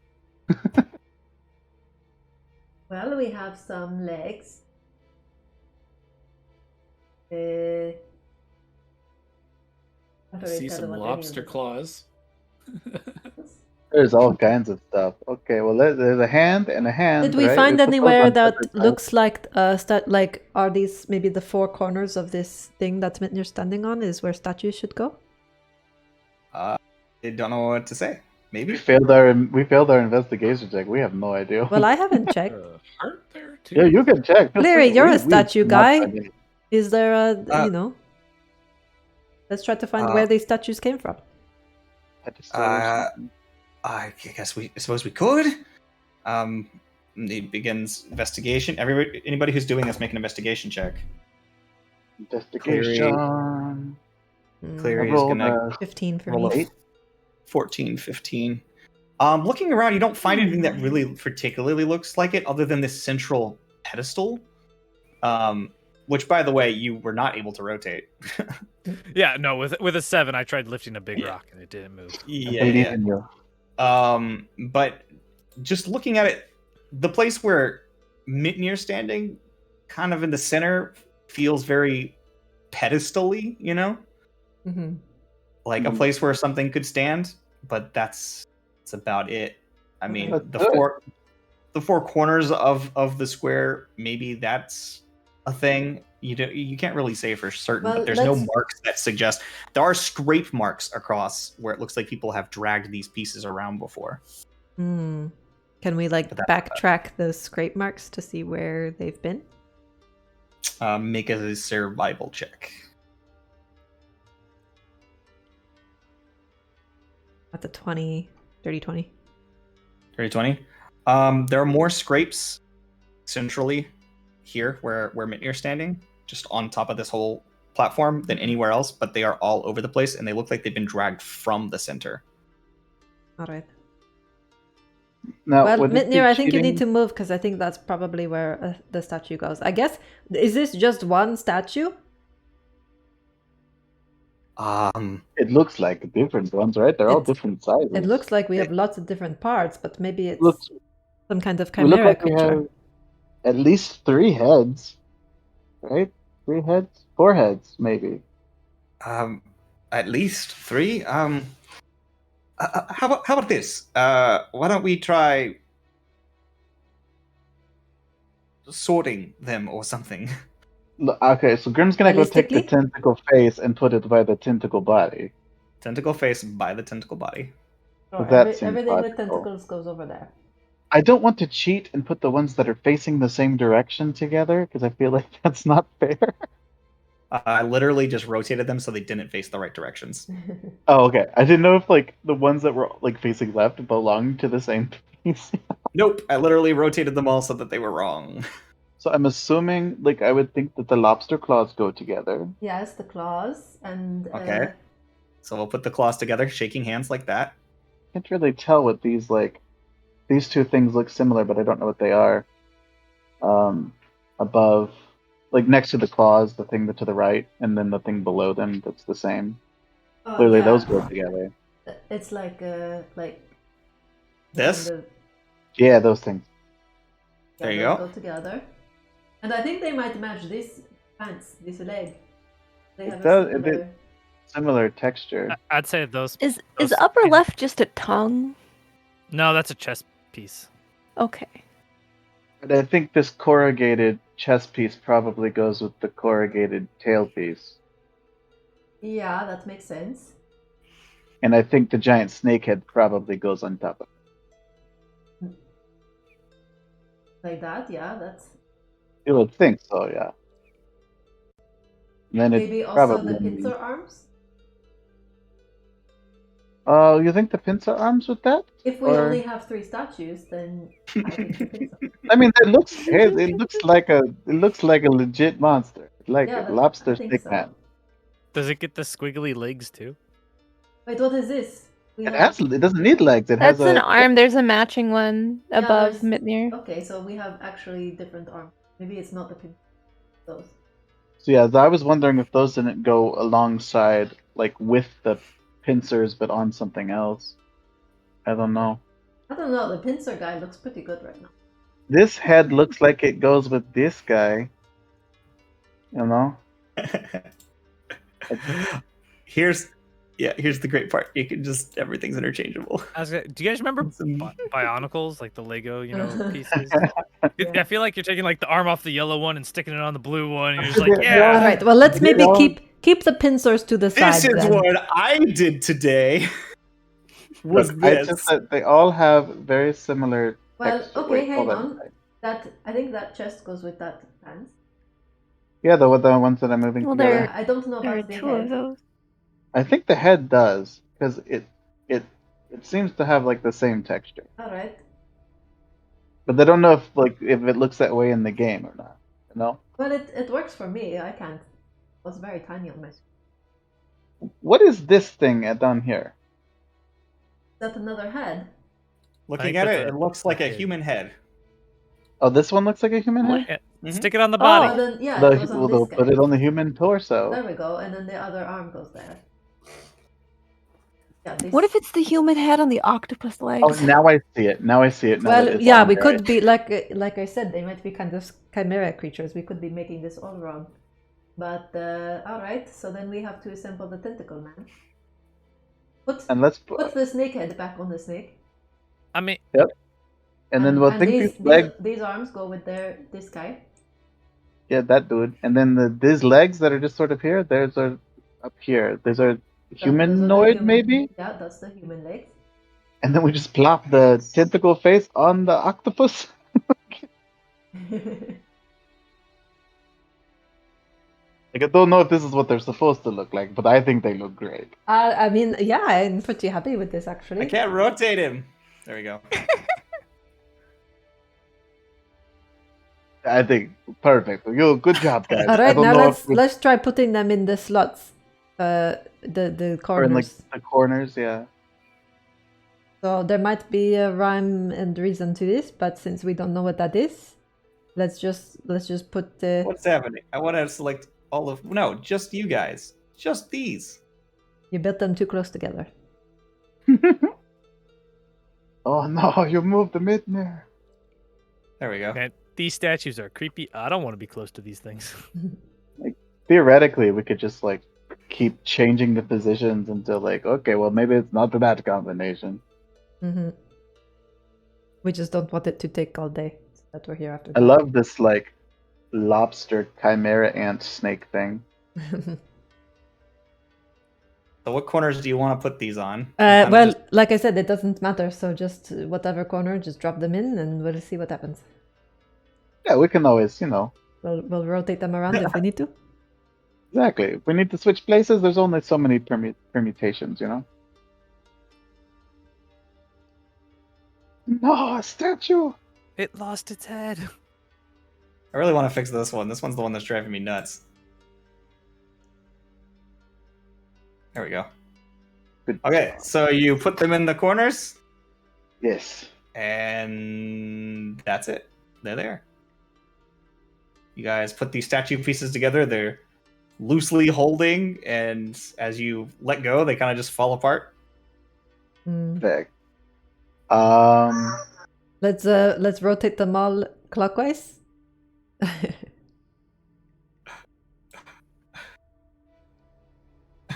Well, we have some legs. I see some lobster claws. There's all kinds of stuff. Okay, well, there's a hand and a hand. Did we right? find put those anywhere on that separate looks like like are these maybe the four corners of this thing that Mitnir's standing on is where statues should go? I don't know what to say. We Maybe. failed our investigation check. We have no idea. Well, I haven't checked. Heart there too. Yeah, you can check. Feel Larry, free. you're a We statue did not guy. find any. Is there a Uh, Let's try to find uh, where these statues came from. Pedestal or something. I suppose we could. He begins investigation. Anybody who's doing this, make an investigation check. Investigation. Cleary I is rolled gonna 15 for roll me. a 14, 15. Looking around, you don't find anything that really particularly looks like it, other than this central pedestal. Which, by the way, you were not able to rotate. Yeah, no, with a 7, I tried lifting a big Yeah. rock and it didn't move. I Yeah, believe yeah. in you. But just looking at it, the place where Mitnir's standing, kind of in the center, feels very pedestal-y, Mm-hmm. like a place where something could stand. But that's about it. I mean, That's the good. four corners of the square, maybe that's a thing. You can't really say for certain, Well, but there's no let's- marks that suggest. There are scrape marks across where it looks like people have dragged these pieces around before. Hmm. Can we like But that's backtrack the scrape marks to see where they've been? Make a survival check. At the 20, 30, 20. 30-20. There are more scrapes centrally here where Mitnir's standing, just on top of this whole platform, than anywhere else, but they are all over the place and they look like they've been dragged from the center. All right. Now, Well, would it be Mitnir, I think you need cheating- to move because I think that's probably where the statue goes. I guess, is this just one statue? It looks like different ones, right? They're all It's- different sizes. It looks like we have lots of different parts, but maybe it's Looks- some kind of we look chimera like we creature. have at least 3 heads, right? 3 heads, 4 heads, maybe. At least 3. How about this? Why don't we try sorting them or something? Okay, so Grim's gonna go take the Realistically? tentacle face and put it by the tentacle body. Tentacle face by the tentacle body. Sure, that seems everything with logical. tentacles goes over there. I don't want to cheat and put the ones that are facing the same direction together because I feel like that's not fair. I literally just rotated them so they didn't face the right directions. Oh, okay. I didn't know if like the ones that were like facing left belonged to the same piece. Nope, I literally rotated them all so that they were wrong. So I'm assuming, like, I would think that the lobster claws go together. Yes, the claws and Okay. So we'll put the claws together, shaking hands like that. Can't really tell what these like these two things look similar, but I don't know what they are. Above, like next to the claws, the thing to the right, and then the thing below them that's the same. Oh, Clearly, yeah. those go together. It's like This? kind of, Yeah, those things. yeah, There you those go. together. And I think they might match this pants, this leg. They have It does. a It similar. is similar texture. I'd say those. Is those upper pieces- left just a tongue? No, that's a chest piece. Okay. But I think this corrugated chest piece probably goes with the corrugated tail piece. Yeah, that makes sense. And I think the giant snake head probably goes on top of it. Like that, yeah, that's You would think so, yeah. And then maybe it also probably the pincer arms. Oh, you think the pincer arms with that? If we Or- only have 3 statues, then I think the pincer. I mean, it looks like a legit monster, like Yeah, a I lobster think snake so. man. Does it get the squiggly legs too? Wait, what is this? We It doesn't need legs. It That's has an a arm. There's a matching one above there's- Mitnir. Okay, so we have actually different arms. Maybe it's not the pincer. Those. So yeah, I was wondering if those didn't go alongside, like with the pincers, but on something else. I don't know. I don't know, the pincer guy looks pretty good right now. This head looks like it goes with this guy. You know? here's the great part. You can just everything's interchangeable. Do you guys remember Bionicles, like the Lego, pieces? I feel like you're taking like the arm off the yellow one and sticking it on the blue one, and you're just like, yeah. All right, well, let's maybe Yeah. keep the pincers to the side. This is then. what I did today. Was Look, this? I just said they all have very similar Well, texture. okay, Wait, hang hold on. I think that chest goes with that pants. Yeah, the ones that I'm moving Well, together. there I don't know are about the two of head. those. I think the head does because it seems to have like the same texture, All right. but they don't know if it looks that way in the game or not. You know, Well, it works for me. I can't. It was very tiny on my screen. what is this thing down here? Is that another head? Looking think at that's it, a- it looks like a okay. human head. Oh, this one looks like a human head. Yeah, Mhm. Stick it on the Oh, body. then yeah, The- it goes on well, this they'll guy. put it on the human torso. There we go, and then the other arm goes there. Yeah. This... What if it's the human head on the octopus legs? Oh, now I see it. Now I see it. Now that Well, it's yeah, on we there. could be like I said, they might be kind of chimera creatures. We could be making this all wrong. But all right, so then we have to assemble the tentacle man. And let's Put the snake head back on the snake. I mean, and then we'll think these legs. These arms go with this guy. Yeah, that dude. And then these legs that are just sort of here. Those are up here. Those are Those are the humanoid, human- maybe. Yeah, that's the human legs. And then we just plop the tentacle face on the octopus. Like I don't know if this is what they're supposed to look like, but I think they look great. I mean, yeah, I'm pretty happy with this actually. I can't rotate him. There we go. I think perfect. Good job, guys. All I right, don't now know if let's try putting them in the slots, the or in like corners. the corners. Yeah. So there might be a rhyme and reason to this, but since we don't know what that is, let's just put the. What's happening? I want to select all of. No, just you guys. Just these. You built them too close together. Oh no! You moved the Mitnir. There we go. man, these statues are creepy. I don't want to be close to these things. Theoretically, we could just like keep changing the positions until like, okay, well maybe it's not that combination. Mm-hmm. We just don't want it to take all day. So that we're here after. I love this like lobster chimera ant snake thing. So what corners do you want to put these on? Kinda Well, just- like I said, it doesn't matter. So just whatever corner, just drop them in, and we'll see what happens. Yeah, we can always, We'll rotate them around if we need to. exactly. If we need to switch places, there's only so many permutations, No, a statue. It lost its head. I really want to fix this one. This one's the one that's driving me nuts. There we go. Good Okay, job. so you put them in the corners? Yes. And that's it. They're there. You guys put these statue pieces together. They're loosely holding, and as you let go, they kind of just fall apart. Perfect. Let's rotate them all clockwise.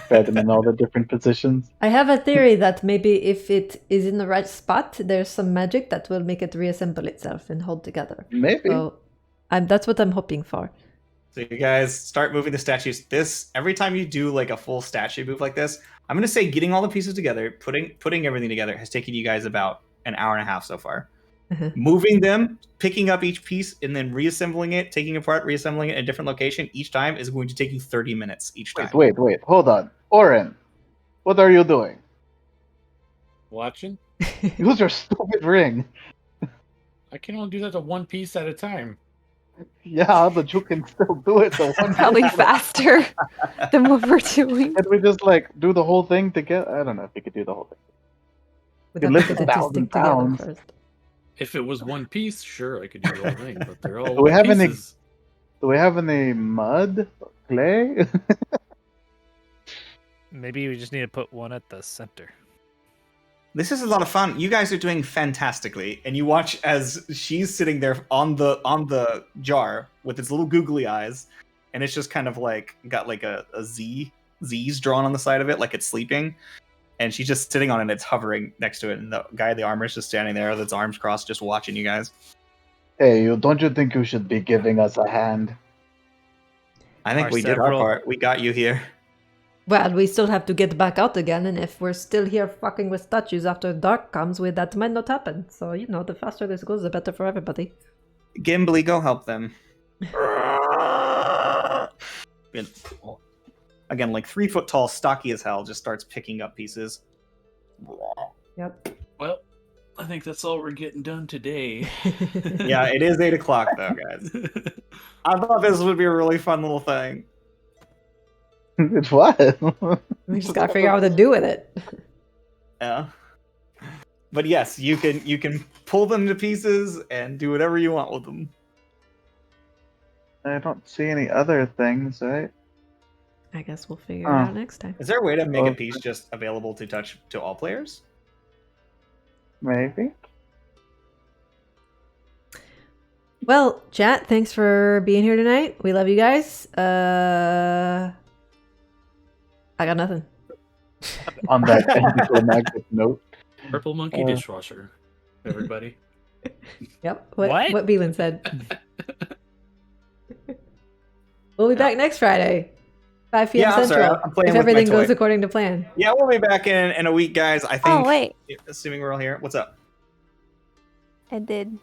Spread them in all the different positions. I have a theory that maybe if it is in the right spot, there's some magic that will make it reassemble itself and hold together. Maybe. So, that's what I'm hoping for. So you guys start moving the statues. Every time you do like a full statue move like this, I'm gonna say getting all the pieces together, putting everything together has taken you guys about an hour and a half so far. Moving them, picking up each piece, and then reassembling it, taking apart, reassembling it in a different location each time is going to take you 30 minutes each time. Wait, hold on. Oren, what are you doing? Watching? Use your stupid ring. I can only do that to one piece at a time. Yeah, but you can still do it to one Probably piece. faster than what we're doing. Can we just like do the whole thing together? I don't know if we could do the whole thing. We'd You have lift to get it to 1,000 stick together pounds. first. If it was one piece, sure, I could do the whole thing, but they're all Do we have any- pieces. Do we have any mud? Clay? Maybe we just need to put one at the center. This is a lot of fun. You guys are doing fantastically, and you watch as she's sitting there on the jar with its little googly eyes, and it's just kind of like got like a Z's drawn on the side of it, like it's sleeping, and she's just sitting on it. And it's hovering next to it, and the guy in the armor is just standing there with its arms crossed, just watching you guys. Hey, don't you think you should be giving us a hand? I think Our we did our several- part. We got you here. Well, we still have to get back out again, and if we're still here fucking with statues after dark comes, that might not happen. So, the faster this goes, the better for everybody. Gimli, go help them. Again, like 3 foot tall, stocky as hell, just starts picking up pieces. Yep. Well, I think that's all we're getting done today. Yeah, it is 8 o'clock though, guys. I thought this would be a really fun little thing. It's what? We just gotta figure out what to do with it. Yeah. But yes, you can pull them to pieces and do whatever you want with them. I don't see any other things, right? I guess we'll figure it out next time. Is there a way to make a Okay. piece just available to touch to all players? Maybe. Well, chat, thanks for being here tonight. We love you guys. I got nothing. On that anticlimactic note. Purple monkey dishwasher, everybody. Yep. What? What Beelan said. We'll be back next Friday, 5 p.m. Yeah, I'm sorry, Central. I'm playing If with my everything goes toy. according to plan. Yeah, we'll be back in a week, guys. I think. Oh, wait. Assuming we're all here. What's up? I did.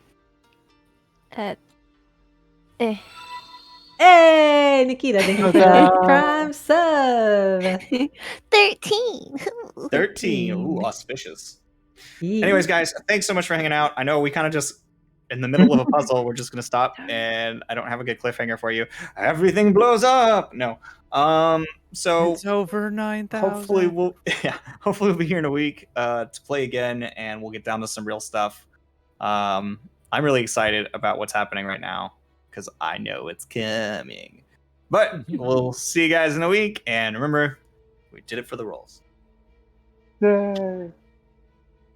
Hey, Nikita, thank you for the Ta-da. Prime sub. 13. 13. Ooh, auspicious. Anyways, guys, thanks so much for hanging out. I know we kind of just in the middle of a puzzle. We're just gonna stop, and I don't have a good cliffhanger for you. Everything blows up. No. So It's over 9,000. hopefully we'll be here in a week to play again, and we'll get down to some real stuff. I'm really excited about what's happening right now because I know it's coming. But we'll see you guys in a week, and remember, we did it for the rolls. Yay.